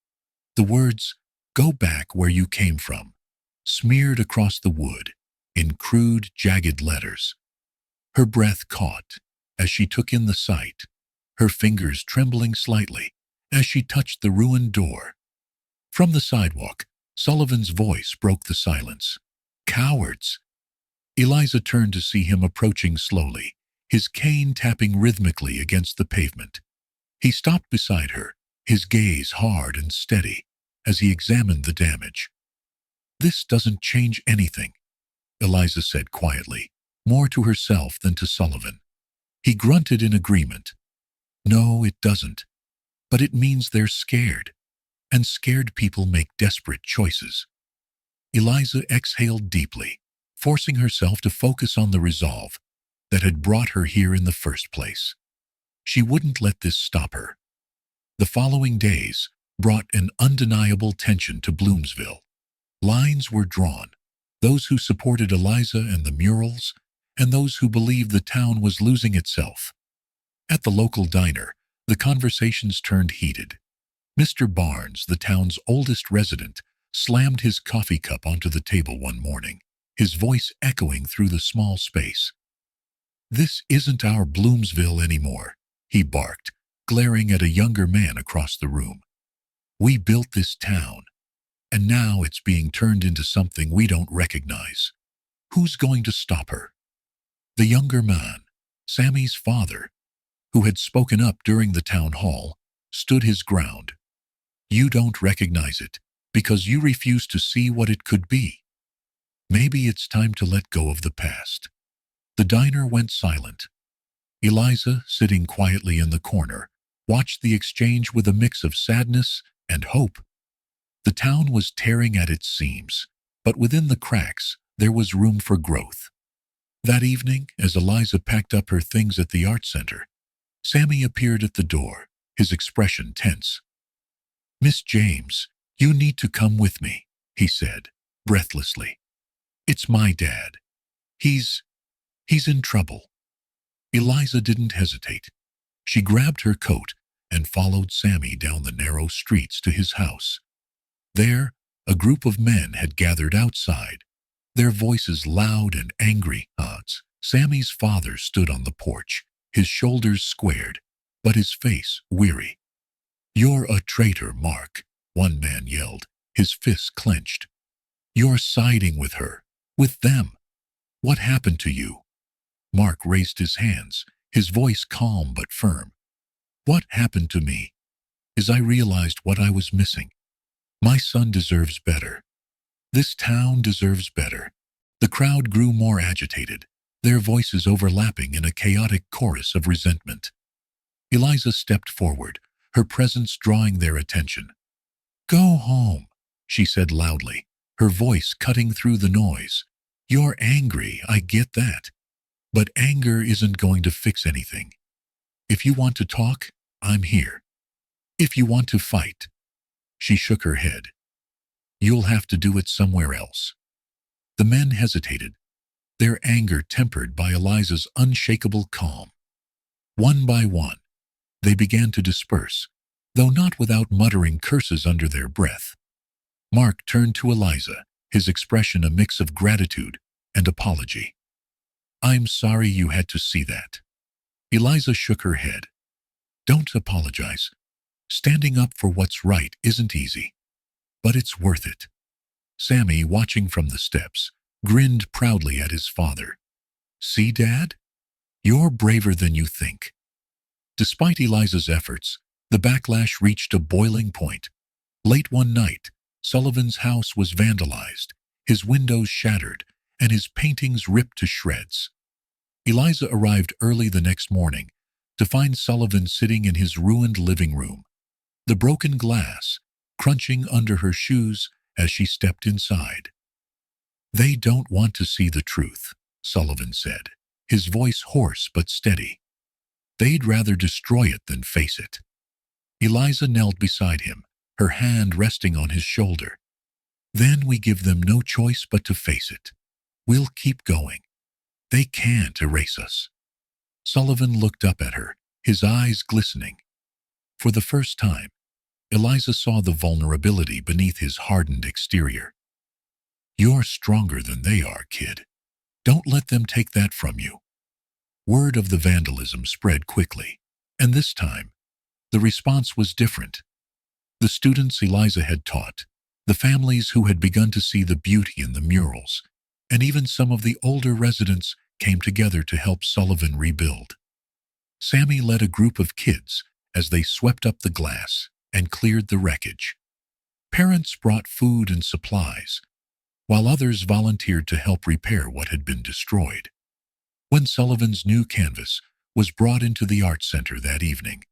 The words, "Go back where you came from," smeared across the wood in crude, jagged letters. Her breath caught as she took in the sight, her fingers trembling slightly as she touched the ruined door. From the sidewalk, Sullivan's voice broke the silence. "Cowards!" Eliza turned to see him approaching slowly, his cane tapping rhythmically against the pavement. He stopped beside her, his gaze hard and steady as he examined the damage. "This doesn't change anything," Eliza said quietly, more to herself than to Sullivan. He grunted in agreement. "No, it doesn't. But it means they're scared. And scared people make desperate choices." Eliza exhaled deeply, forcing herself to focus on the resolve that had brought her here in the first place. She wouldn't let this stop her. The following days brought an undeniable tension to Bloomsville. Lines were drawn, those who supported Eliza and the murals, and those who believed the town was losing itself. At the local diner, the conversations turned heated. Mr. Barnes, the town's oldest resident, slammed his coffee cup onto the table one morning, his voice echoing through the small space. "This isn't our Bloomsville anymore," he barked, glaring at a younger man across the room. "We built this town, and now it's being turned into something we don't recognize. Who's going to stop her?" The younger man, Sammy's father, who had spoken up during the town hall, stood his ground. "You don't recognize it because you refuse to see what it could be. Maybe it's time to let go of the past." The diner went silent. Eliza, sitting quietly in the corner, watched the exchange with a mix of sadness and hope. The town was tearing at its seams, but within the cracks there was room for growth. That evening, as Eliza packed up her things at the art center, Sammy appeared at the door, his expression tense. "Miss James, you need to come with me," he said, breathlessly. "It's my dad. He's in trouble." Eliza didn't hesitate. She grabbed her coat and followed Sammy down the narrow streets to his house. There, a group of men had gathered outside, their voices loud and angry. Sammy's father stood on the porch, his shoulders squared, but his face weary. "You're a traitor, Mark," one man yelled, his fists clenched. "You're siding with her, with them. What happened to you?" Mark raised his hands, his voice calm but firm. "What happened to me is I realized what I was missing. My son deserves better. This town deserves better." The crowd grew more agitated, their voices overlapping in a chaotic chorus of resentment. Eliza stepped forward, her presence drawing their attention. "Go home," she said loudly, her voice cutting through the noise. "You're angry, I get that. But anger isn't going to fix anything. If you want to talk, I'm here. If you want to fight—" She shook her head. "You'll have to do it somewhere else." The men hesitated, their anger tempered by Eliza's unshakable calm. One by one, they began to disperse, though not without muttering curses under their breath. Mark turned to Eliza, his expression a mix of gratitude and apology. "I'm sorry you had to see that." Eliza shook her head. "Don't apologize. Standing up for what's right isn't easy, but it's worth it." Sammy, watching from the steps, grinned proudly at his father. "See, Dad? You're braver than you think." Despite Eliza's efforts, the backlash reached a boiling point. Late one night, Sullivan's house was vandalized, his windows shattered, and his paintings ripped to shreds. Eliza arrived early the next morning to find Sullivan sitting in his ruined living room, the broken glass crunching under her shoes as she stepped inside. "They don't want to see the truth," Sullivan said, his voice hoarse but steady. "They'd rather destroy it than face it." Eliza knelt beside him, her hand resting on his shoulder. "Then we give them no choice but to face it. We'll keep going. They can't erase us." Sullivan looked up at her, his eyes glistening. For the first time, Eliza saw the vulnerability beneath his hardened exterior. "You're stronger than they are, kid. Don't let them take that from you." Word of the vandalism spread quickly, and this time, the response was different. The students Eliza had taught, the families who had begun to see the beauty in the murals, and even some of the older residents came together to help Sullivan rebuild. Sammy led a group of kids as they swept up the glass and cleared the wreckage. Parents brought food and supplies, while others volunteered to help repair what had been destroyed. When Sullivan's new canvas was brought into the art center that evening,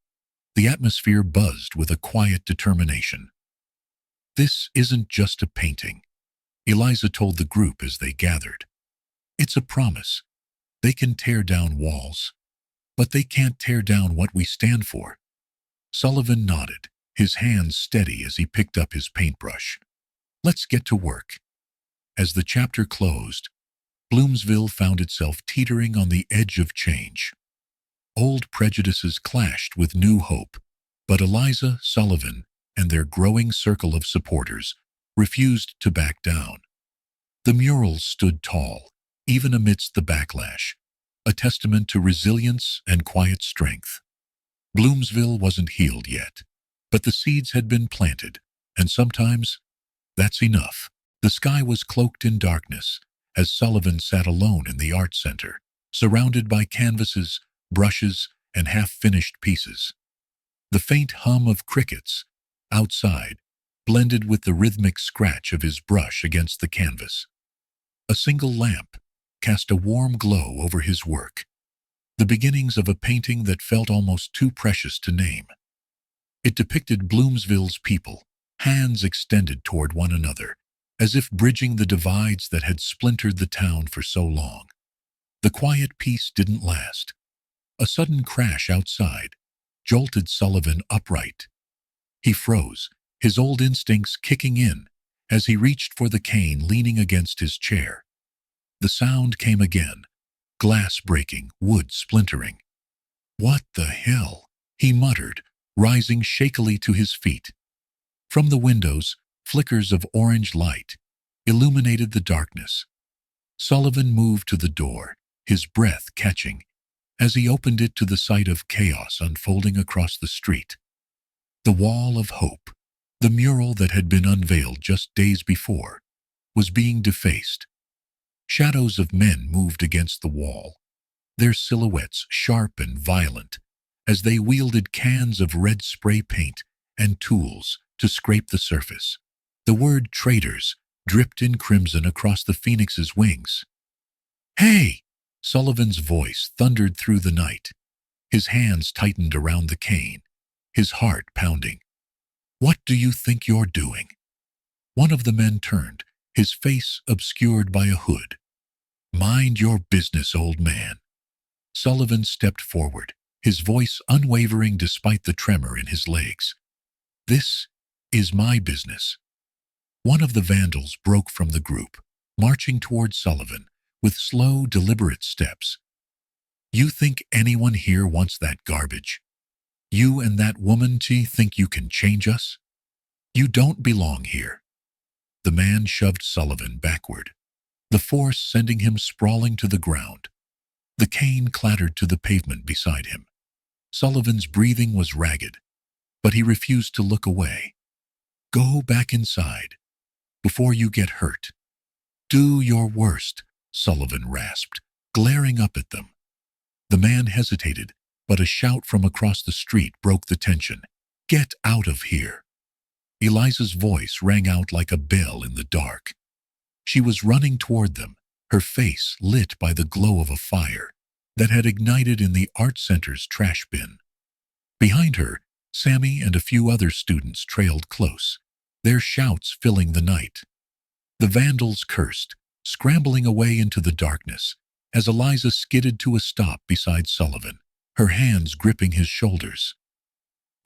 the atmosphere buzzed with a quiet determination. "This isn't just a painting. Eliza told the group as they gathered. It's a promise. They can tear down walls, but they can't tear down what we stand for. Sullivan nodded, his hands steady as he picked up his paintbrush. Let's get to work. As the chapter closed, Bloomsville found itself teetering on the edge of change. Old prejudices clashed with new hope, but Eliza, Sullivan, and their growing circle of supporters refused to back down. The murals stood tall, even amidst the backlash, a testament to resilience and quiet strength. Bloomsville wasn't healed yet, but the seeds had been planted, and sometimes that's enough. The sky was cloaked in darkness as Sullivan sat alone in the art center, surrounded by canvases, brushes, and half-finished pieces. The faint hum of crickets outside blended with the rhythmic scratch of his brush against the canvas. A single lamp cast a warm glow over his work, the beginnings of a painting that felt almost too precious to name. It depicted Bloomsville's people, hands extended toward one another, as if bridging the divides that had splintered the town for so long. The quiet peace didn't last. A sudden crash outside jolted Sullivan upright. He froze, his old instincts kicking in as he reached for the cane leaning against his chair. The sound came again, glass breaking, wood splintering. What the hell? He muttered, rising shakily to his feet. From the windows, flickers of orange light illuminated the darkness. Sullivan moved to the door, his breath catching, as he opened it to the sight of chaos unfolding across the street. The Wall of Hope, the mural that had been unveiled just days before, was being defaced. Shadows of men moved against the wall, their silhouettes sharp and violent, as they wielded cans of red spray paint and tools to scrape the surface. The word traitors dripped in crimson across the phoenix's wings. "Hey!" Sullivan's voice thundered through the night. His hands tightened around the cane, his heart pounding. "What do you think you're doing?" One of the men turned, his face obscured by a hood. "Mind your business, old man." Sullivan stepped forward, his voice unwavering despite the tremor in his legs. "This is my business." One of the vandals broke from the group, marching toward Sullivan with slow, deliberate steps. "You think anyone here wants that garbage? You and that woman think you can change us? You don't belong here." The man shoved Sullivan backward, the force sending him sprawling to the ground. The cane clattered to the pavement beside him. Sullivan's breathing was ragged, but he refused to look away. "Go back inside, before you get hurt." "Do your worst," Sullivan rasped, glaring up at them. The man hesitated, but a shout from across the street broke the tension. "Get out of here!" Eliza's voice rang out like a bell in the dark. She was running toward them, her face lit by the glow of a fire that had ignited in the art center's trash bin. Behind her, Sammy and a few other students trailed close, their shouts filling the night. The vandals cursed, scrambling away into the darkness as Eliza skidded to a stop beside Sullivan, her hands gripping his shoulders.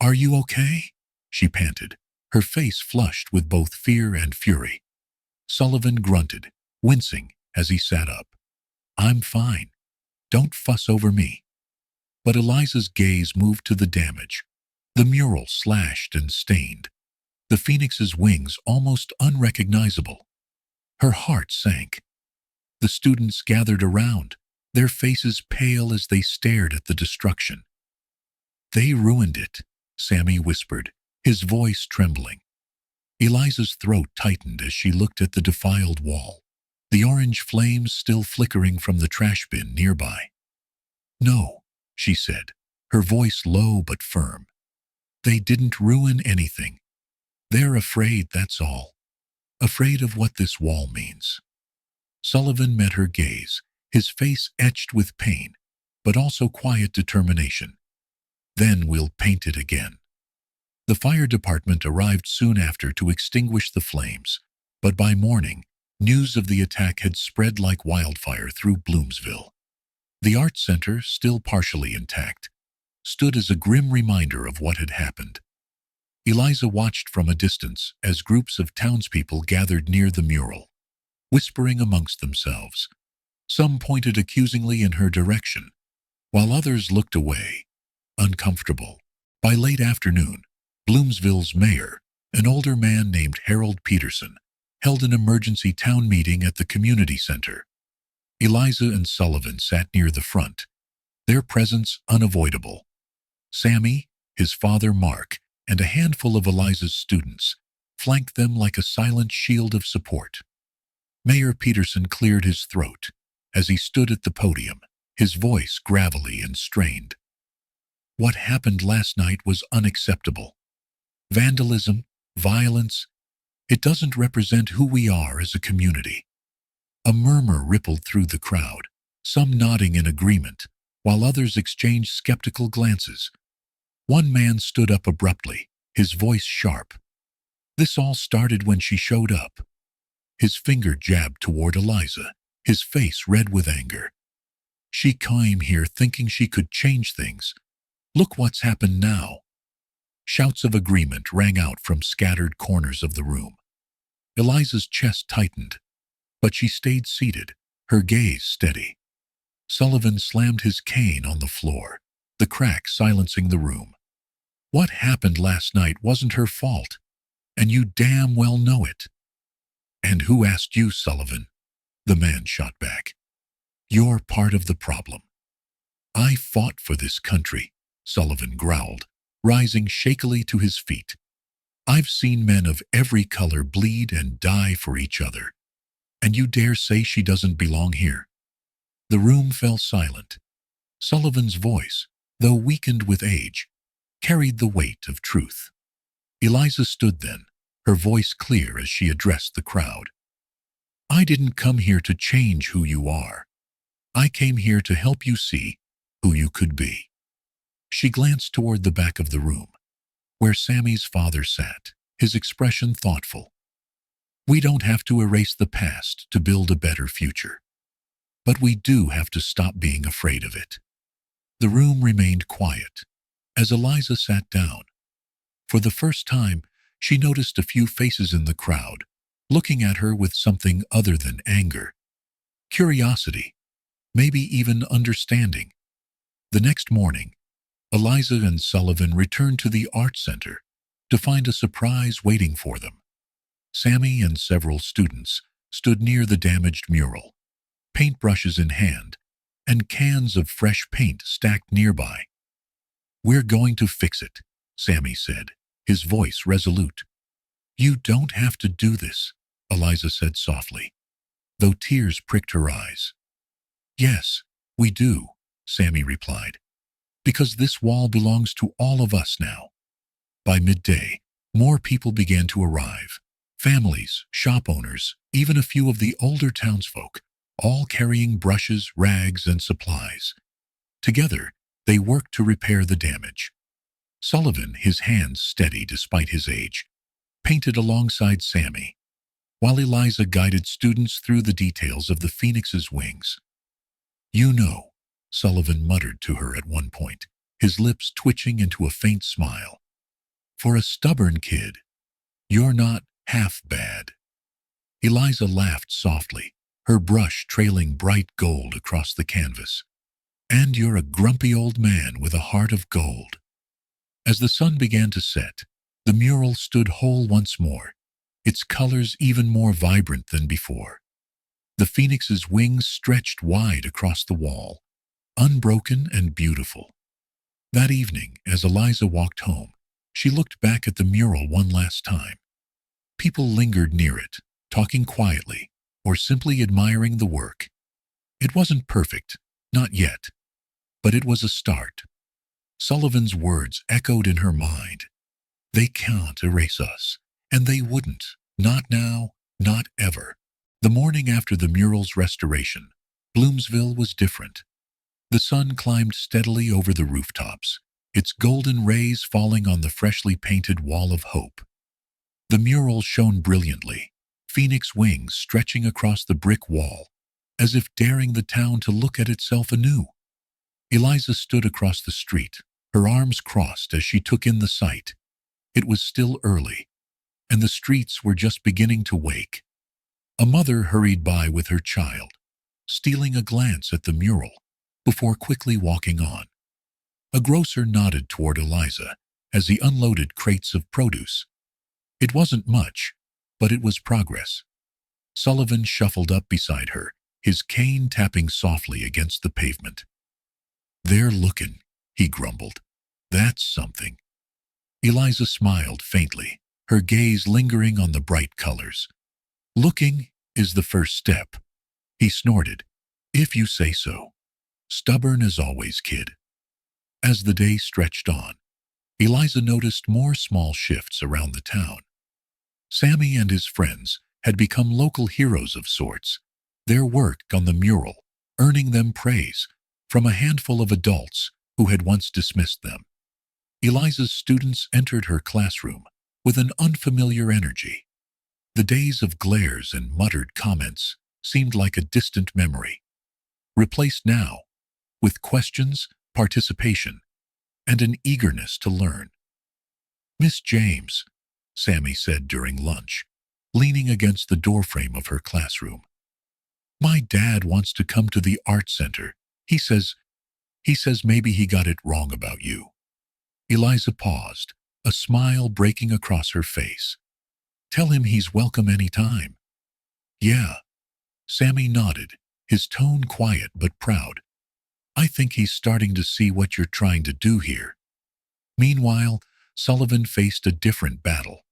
"Are you okay?" she panted, her face flushed with both fear and fury. Sullivan grunted, wincing as he sat up. "I'm fine. Don't fuss over me." But Eliza's gaze moved to the damage. The mural slashed and stained, the phoenix's wings almost unrecognizable. Her heart sank. The students gathered around, their faces pale as they stared at the destruction. "They ruined it," Sammy whispered, his voice trembling. Eliza's throat tightened as she looked at the defiled wall, the orange flames still flickering from the trash bin nearby. "No," she said, her voice low but firm. "They didn't ruin anything. They're afraid, that's all. Afraid of what this wall means." Sullivan met her gaze, his face etched with pain, but also quiet determination. "Then we'll paint it again." The fire department arrived soon after to extinguish the flames, but by morning, News of the attack had spread like wildfire through Bloomsville. The art center, still partially intact, stood as a grim reminder of what had happened. Eliza watched from a distance as groups of townspeople gathered near the mural, whispering amongst themselves. Some pointed accusingly in her direction, while others looked away, uncomfortable. By late afternoon, Bloomsville's mayor, an older man named Harold Peterson, held an emergency town meeting at the community center. Eliza and Sullivan sat near the front, their presence unavoidable. Sammy, his father Mark, and a handful of Eliza's students flanked them like a silent shield of support. Mayor Peterson cleared his throat as he stood at the podium, his voice gravelly and strained. What happened last night was unacceptable. Vandalism, violence, it doesn't represent who we are as a community. A murmur rippled through the crowd, some nodding in agreement, while others exchanged skeptical glances. One man stood up abruptly, his voice sharp. This all started when she showed up. His finger jabbed toward Eliza, his face red with anger. She came here thinking she could change things. Look what's happened now. Shouts of agreement rang out from scattered corners of the room. Eliza's chest tightened, but she stayed seated, her gaze steady. Sullivan slammed his cane on the floor, the crack silencing the room. What happened last night wasn't her fault, and you damn well know it. And who asked you, Sullivan? The man shot back. You're part of the problem. I fought for this country, Sullivan growled, rising shakily to his feet. I've seen men of every color bleed and die for each other. And you dare say she doesn't belong here? The room fell silent. Sullivan's voice, though weakened with age, carried the weight of truth. Eliza stood then, her voice clear as she addressed the crowd. I didn't come here to change who you are. I came here to help you see who you could be. She glanced toward the back of the room, where Sammy's father sat, his expression thoughtful. We don't have to erase the past to build a better future. But we do have to stop being afraid of it. The room remained quiet as Eliza sat down. For the first time, she noticed a few faces in the crowd, looking at her with something other than anger. Curiosity, maybe even understanding. The next morning, Eliza and Sullivan returned to the art center to find a surprise waiting for them. Sammy and several students stood near the damaged mural, paintbrushes in hand, and cans of fresh paint stacked nearby. We're going to fix it, Sammy said, his voice resolute. You don't have to do this, Eliza said softly, though tears pricked her eyes. Yes, we do, Sammy replied, because this wall belongs to all of us now. By midday, more people began to arrive. Families, shop owners, even a few of the older townsfolk, all carrying brushes, rags, and supplies. Together, they worked to repair the damage. Sullivan, his hands steady despite his age, painted alongside Sammy, while Eliza guided students through the details of the phoenix's wings. You know, Sullivan muttered to her at one point, his lips twitching into a faint smile. For a stubborn kid, you're not half bad. Eliza laughed softly, her brush trailing bright gold across the canvas. And you're a grumpy old man with a heart of gold. As the sun began to set, the mural stood whole once more, its colors even more vibrant than before. The phoenix's wings stretched wide across the wall, unbroken and beautiful. That evening, as Eliza walked home, she looked back at the mural one last time. People lingered near it, talking quietly, or simply admiring the work. It wasn't perfect, not yet, but it was a start. Sullivan's words echoed in her mind. They can't erase us, and they wouldn't, not now, not ever. The morning after the mural's restoration, Bloomsville was different. The sun climbed steadily over the rooftops, its golden rays falling on the freshly painted wall of hope. The mural shone brilliantly, phoenix wings stretching across the brick wall, as if daring the town to look at itself anew. Eliza stood across the street, her arms crossed as she took in the sight. It was still early, and the streets were just beginning to wake. A mother hurried by with her child, stealing a glance at the mural before quickly walking on. A grocer nodded toward Eliza as he unloaded crates of produce. It wasn't much, but it was progress. Sullivan shuffled up beside her, his cane tapping softly against the pavement. "They're looking," he grumbled. "That's something." Eliza smiled faintly, her gaze lingering on the bright colors. "Looking is the first step," he snorted. "If you say so. Stubborn as always, kid." As the day stretched on, Eliza noticed more small shifts around the town. Sammy and his friends had become local heroes of sorts, their work on the mural earning them praise from a handful of adults who had once dismissed them. Eliza's students entered her classroom with an unfamiliar energy. The days of glares and muttered comments seemed like a distant memory, replaced now with questions, participation, and an eagerness to learn. "Miss James," Sammy said during lunch, leaning against the doorframe of her classroom, "my dad wants to come to the art center. He says maybe he got it wrong about you." Eliza paused, a smile breaking across her face. "Tell him he's welcome any time." "Yeah," Sammy nodded, his tone quiet but proud. "I think he's starting to see what you're trying to do here." Meanwhile, Sullivan faced a different battle.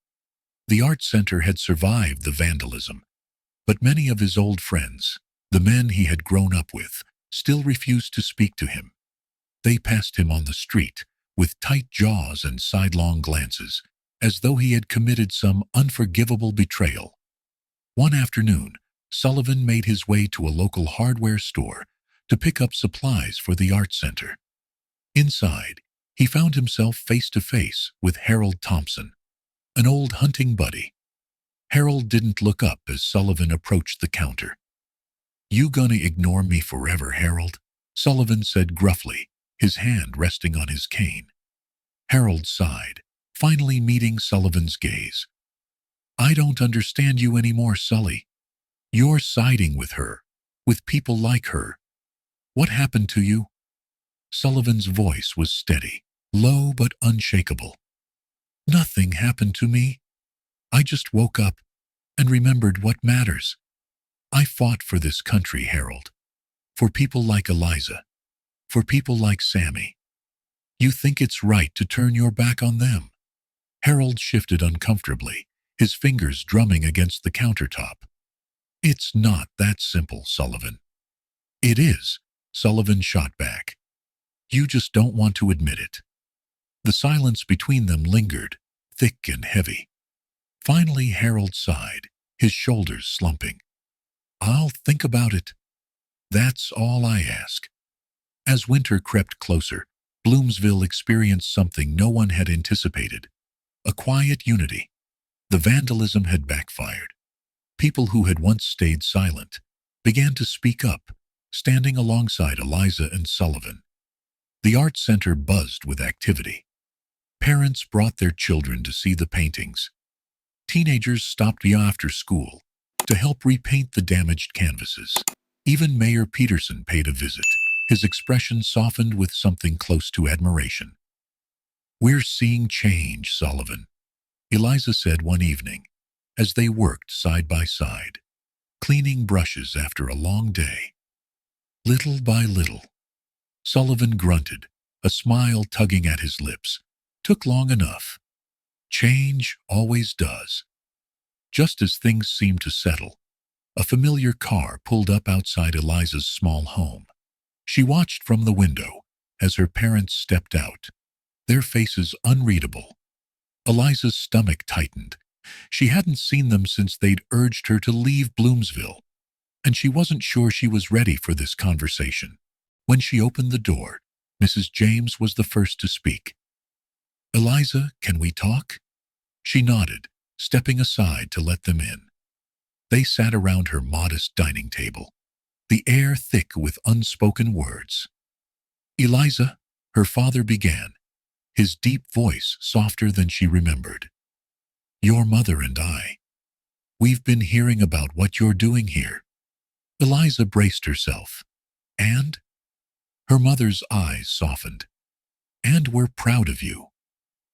The art center had survived the vandalism, but many of his old friends, the men he had grown up with, still refused to speak to him. They passed him on the street with tight jaws and sidelong glances, as though he had committed some unforgivable betrayal. One afternoon, Sullivan made his way to a local hardware store to pick up supplies for the art center. Inside, he found himself face to face with Harold Thompson, an old hunting buddy. Harold didn't look up as Sullivan approached the counter. "You gonna ignore me forever, Harold?" Sullivan said gruffly, his hand resting on his cane. Harold sighed, finally meeting Sullivan's gaze. "I don't understand you anymore, Sully. You're siding with her, with people like her. What happened to you?" Sullivan's voice was steady, low but unshakable. "Nothing happened to me. I just woke up and remembered what matters. I fought for this country, Harold. For people like Eliza. For people like Sammy. You think it's right to turn your back on them?" Harold shifted uncomfortably, his fingers drumming against the countertop. "It's not that simple, Sullivan." "It is," Sullivan shot back. "You just don't want to admit it." The silence between them lingered, thick and heavy. Finally, Harold sighed, his shoulders slumping. "I'll think about it. That's all I ask." As winter crept closer, Bloomsville experienced something no one had anticipated: a quiet unity. The vandalism had backfired. People who had once stayed silent began to speak up, standing alongside Eliza and Sullivan. The art center buzzed with activity. Parents brought their children to see the paintings. Teenagers stopped after school to help repaint the damaged canvases. Even Mayor Peterson paid a visit, his expression softened with something close to admiration. "We're seeing change, Sullivan," Eliza said one evening, as they worked side by side, cleaning brushes after a long day. "Little by little." Sullivan grunted, a smile tugging at his lips. "Took long enough. Change always does." Just as things seemed to settle, a familiar car pulled up outside Eliza's small home. She watched from the window as her parents stepped out, their faces unreadable. Eliza's stomach tightened. She hadn't seen them since they'd urged her to leave Bloomsville, and she wasn't sure she was ready for this conversation. When she opened the door, Mrs. James was the first to speak. "Eliza, can we talk?" She nodded, stepping aside to let them in. They sat around her modest dining table, the air thick with unspoken words. "Eliza," her father began, his deep voice softer than she remembered. "Your mother and I, we've been hearing about what you're doing here." Eliza braced herself. "And?" Her mother's eyes softened. "And we're proud of you."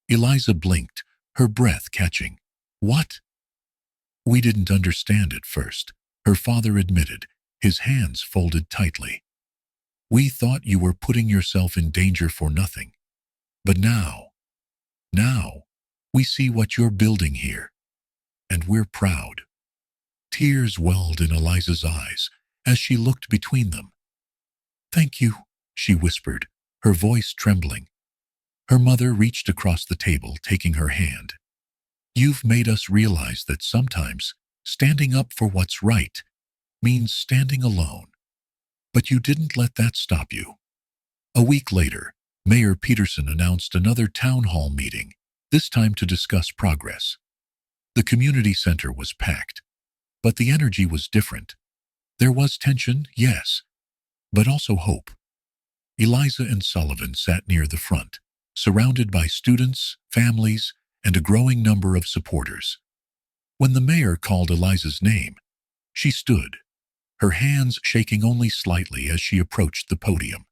Eliza blinked, her breath catching. "What?" "We didn't understand at first," her father admitted, his hands folded tightly. "We thought you were putting yourself in danger for nothing. But now, we see what you're building here. And we're proud." Tears welled in Eliza's eyes as she looked between them. "Thank you," she whispered, her voice trembling. Her mother reached across the table, taking her hand. "You've made us realize that sometimes standing up for what's right means standing alone. But you didn't let that stop you." A week later, Mayor Peterson announced another town hall meeting, this time to discuss progress. The community center was packed, but the energy was different. There was tension, yes, but also hope. Eliza and Sullivan sat near the front, surrounded by students, families, and a growing number of supporters. When the mayor called Eliza's name, she stood, her hands shaking only slightly as she approached the podium.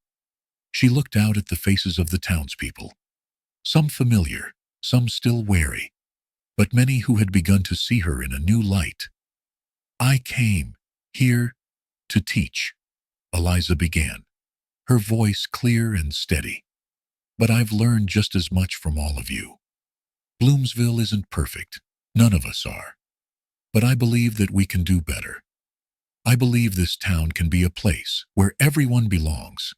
She looked out at the faces of the townspeople, some familiar, some still wary, but many who had begun to see her in a new light. "I came here to teach," Eliza began, her voice clear and steady. "But I've learned just as much from all of you. Bloomsville isn't perfect. None of us are. But I believe that we can do better. I believe this town can be a place where everyone belongs,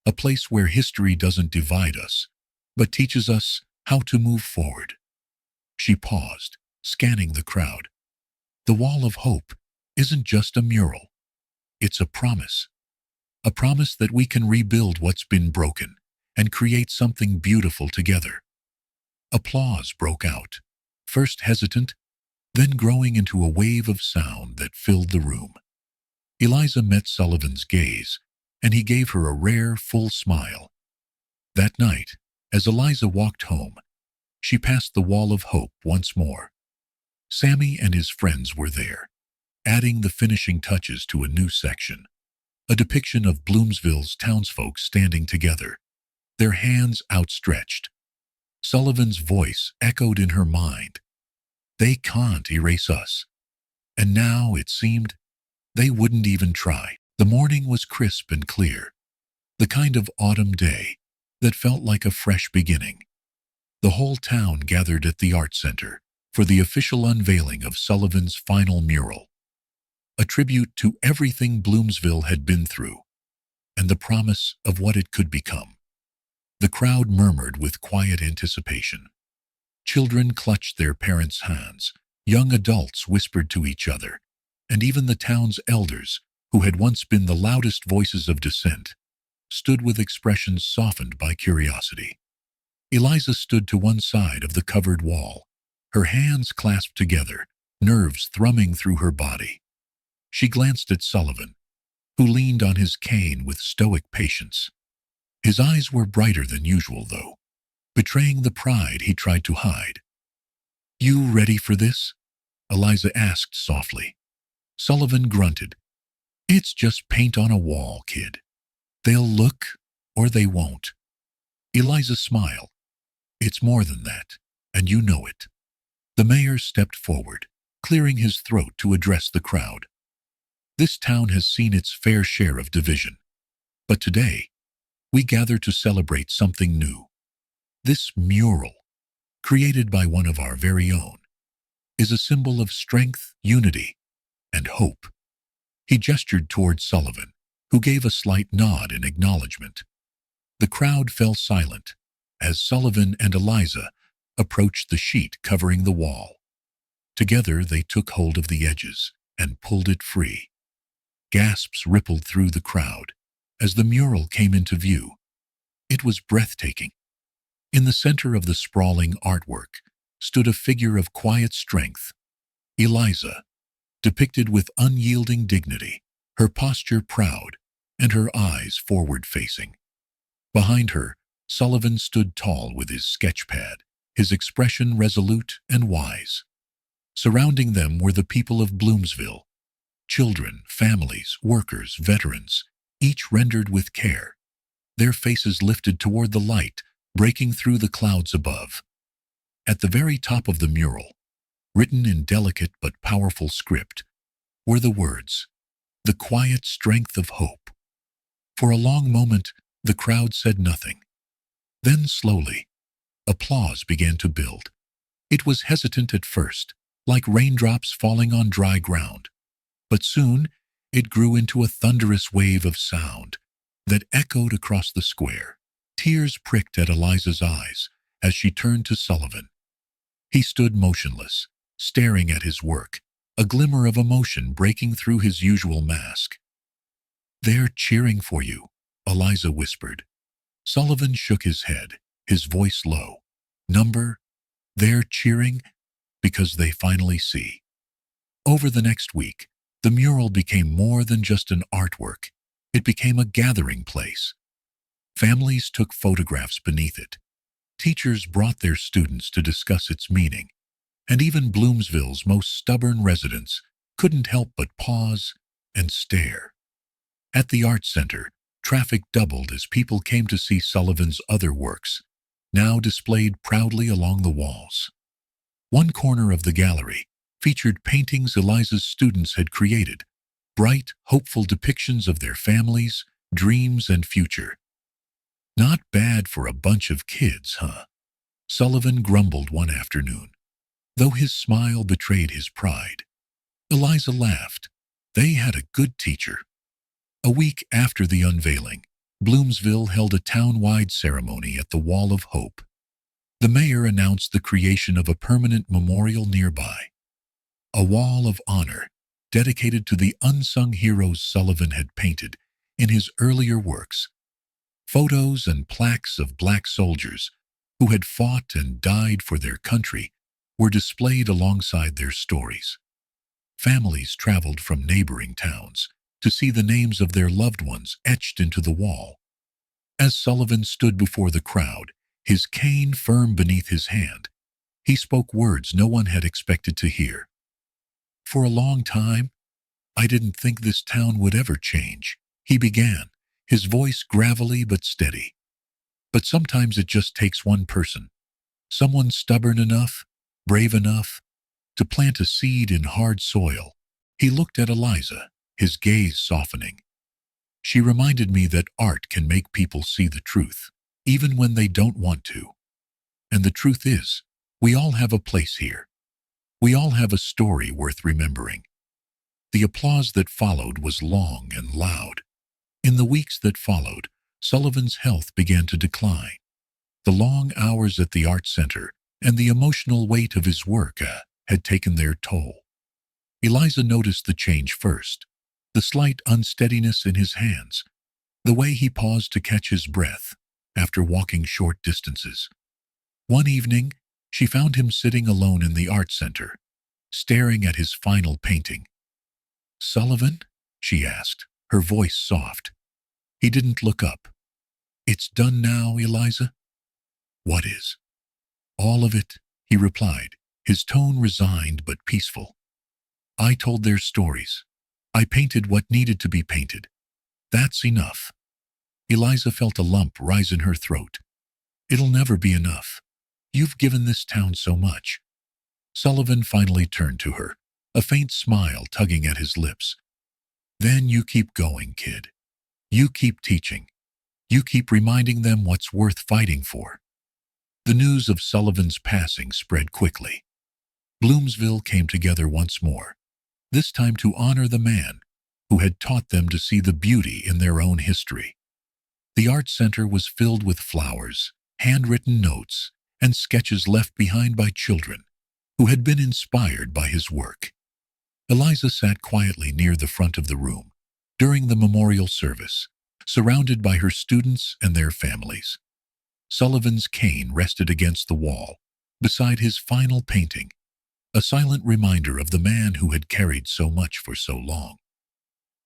a place where history doesn't divide us, but teaches us how to move forward." She paused, scanning the crowd. "The Wall of Hope isn't just a mural. It's a promise that we can rebuild what's been broken and create something beautiful together." Applause broke out, first hesitant, then growing into a wave of sound that filled the room. Eliza met Sullivan's gaze, and he gave her a rare, full smile. That night, as Eliza walked home, she passed the Wall of Hope once more. Sammy and his friends were there, adding the finishing touches to a new section, a depiction of Bloomsville's townsfolk standing together, their hands outstretched. Sullivan's voice echoed in her mind. "They can't erase us." And now, it seemed, they wouldn't even try. The morning was crisp and clear, the kind of autumn day that felt like a fresh beginning. The whole town gathered at the Art Center for the official unveiling of Sullivan's final mural, a tribute to everything Bloomsville had been through and the promise of what it could become. The crowd murmured with quiet anticipation. Children clutched their parents' hands, young adults whispered to each other, and even the town's elders, who had once been the loudest voices of dissent, stood with expressions softened by curiosity. Eliza stood to one side of the covered wall, her hands clasped together, nerves thrumming through her body. She glanced at Sullivan, who leaned on his cane with stoic patience. His eyes were brighter than usual, though, betraying the pride he tried to hide. "You ready for this?" Eliza asked softly. Sullivan grunted. "It's just paint on a wall, kid. They'll look, or they won't." Eliza smiled. "It's more than that, and you know it." The mayor stepped forward, clearing his throat to address the crowd. "This town has seen its fair share of division, but today, we gather to celebrate something new. This mural, created by one of our very own, is a symbol of strength, unity, and hope." He gestured toward Sullivan, who gave a slight nod in acknowledgement. The crowd fell silent as Sullivan and Eliza approached the sheet covering the wall. Together they took hold of the edges and pulled it free. Gasps rippled through the crowd as the mural came into view. It was breathtaking. In the center of the sprawling artwork stood a figure of quiet strength, Eliza, depicted with unyielding dignity, her posture proud, and her eyes forward-facing. Behind her, Sullivan stood tall with his sketchpad, his expression resolute and wise. Surrounding them were the people of Bloomsville, children, families, workers, veterans, each rendered with care, their faces lifted toward the light, breaking through the clouds above. At the very top of the mural, written in delicate but powerful script, were the words, "The quiet strength of hope." For a long moment, the crowd said nothing. Then slowly, applause began to build. It was hesitant at first, like raindrops falling on dry ground. But soon, it grew into a thunderous wave of sound that echoed across the square. Tears pricked at Eliza's eyes as she turned to Sullivan. He stood motionless, staring at his work, a glimmer of emotion breaking through his usual mask. "They're cheering for you," Eliza whispered. Sullivan shook his head, his voice low. "Number, they're cheering because they finally see." Over the next week, the mural became more than just an artwork. It became a gathering place. Families took photographs beneath it. Teachers brought their students to discuss its meaning. And even Bloomsville's most stubborn residents couldn't help but pause and stare. At the Art Center, traffic doubled as people came to see Sullivan's other works, now displayed proudly along the walls. One corner of the gallery featured paintings Eliza's students had created, bright, hopeful depictions of their families, dreams, and future. "Not bad for a bunch of kids, huh?" Sullivan grumbled one afternoon, though his smile betrayed his pride. Eliza laughed. They had a good teacher. A week after the unveiling, Bloomsville held a town-wide ceremony at the Wall of Hope. The mayor announced the creation of a permanent memorial nearby, a wall of honor dedicated to the unsung heroes Sullivan had painted in his earlier works. Photos and plaques of black soldiers who had fought and died for their country were displayed alongside their stories. Families traveled from neighboring towns to see the names of their loved ones etched into the wall. As Sullivan stood before the crowd, his cane firm beneath his hand, he spoke words no one had expected to hear. "For a long time, I didn't think this town would ever change," he began, his voice gravelly but steady. "But sometimes it just takes one person, someone stubborn enough, brave enough, to plant a seed in hard soil." He looked at Eliza, his gaze softening. "She reminded me that art can make people see the truth, even when they don't want to. And the truth is, we all have a place here. We all have a story worth remembering." The applause that followed was long and loud. In the weeks that followed, Sullivan's health began to decline. The long hours at the Art Center and the emotional weight of his work had taken their toll. Eliza noticed the change first, the slight unsteadiness in his hands, the way he paused to catch his breath after walking short distances. One evening, she found him sitting alone in the Art Center, staring at his final painting. "Sullivan?" she asked, her voice soft. He didn't look up. "It's done now, Eliza?" "What is?" "All of it," he replied, his tone resigned but peaceful. "I told their stories. I painted what needed to be painted. That's enough." Eliza felt a lump rise in her throat. "It'll never be enough. You've given this town so much." Sullivan finally turned to her, a faint smile tugging at his lips. "Then you keep going, kid. You keep teaching. You keep reminding them what's worth fighting for." The news of Sullivan's passing spread quickly. Bloomsville came together once more, this time to honor the man who had taught them to see the beauty in their own history. The Art Center was filled with flowers, handwritten notes, and sketches left behind by children who had been inspired by his work. Eliza sat quietly near the front of the room during the memorial service, surrounded by her students and their families. Sullivan's cane rested against the wall beside his final painting, a silent reminder of the man who had carried so much for so long.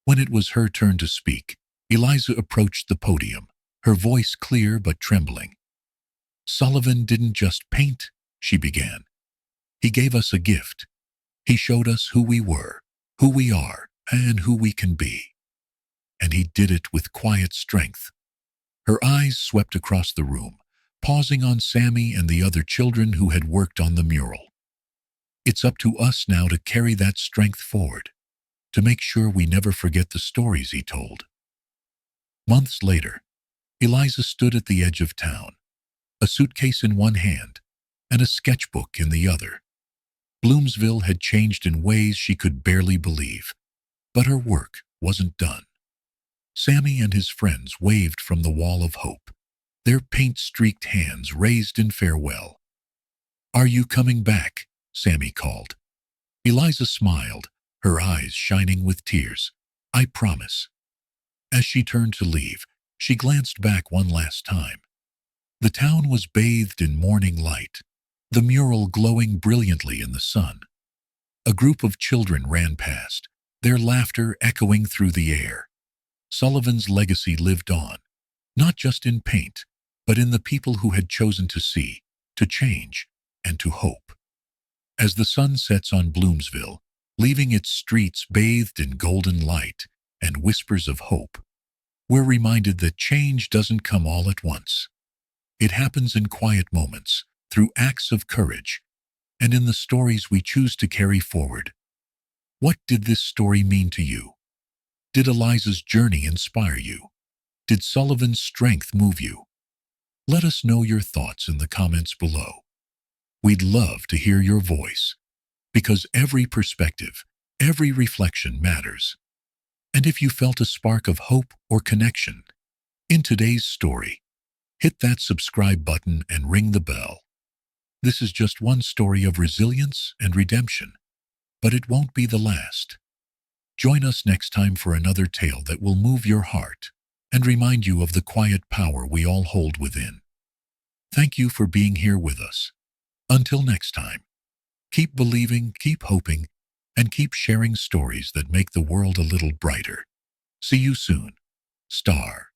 When it was her turn to speak, Eliza approached the podium, her voice clear but trembling. "Sullivan didn't just paint," she began. "He gave us a gift. He showed us who we were, who we are, and who we can be. And he did it with quiet strength." Her eyes swept across the room, pausing on Sammy and the other children who had worked on the mural. "It's up to us now to carry that strength forward, to make sure we never forget the stories he told." Months later, Eliza stood at the edge of town, a suitcase in one hand and a sketchbook in the other. Bloomsville had changed in ways she could barely believe, but her work wasn't done. Sammy and his friends waved from the wall of hope, their paint-streaked hands raised in farewell. "Are you coming back?" Sammy called. Eliza smiled, her eyes shining with tears. "I promise." As she turned to leave, she glanced back one last time. The town was bathed in morning light, the mural glowing brilliantly in the sun. A group of children ran past, their laughter echoing through the air. Sullivan's legacy lived on, not just in paint, but in the people who had chosen to see, to change, and to hope. As the sun sets on Bloomsville, leaving its streets bathed in golden light and whispers of hope, we're reminded that change doesn't come all at once. It happens in quiet moments, through acts of courage, and in the stories we choose to carry forward. What did this story mean to you? Did Eliza's journey inspire you? Did Sullivan's strength move you? Let us know your thoughts in the comments below. We'd love to hear your voice, because every perspective, every reflection matters. And if you felt a spark of hope or connection in today's story, hit that subscribe button and ring the bell. This is just one story of resilience and redemption, but it won't be the last. Join us next time for another tale that will move your heart and remind you of the quiet power we all hold within. Thank you for being here with us. Until next time, keep believing, keep hoping, and keep sharing stories that make the world a little brighter. See you soon. Star.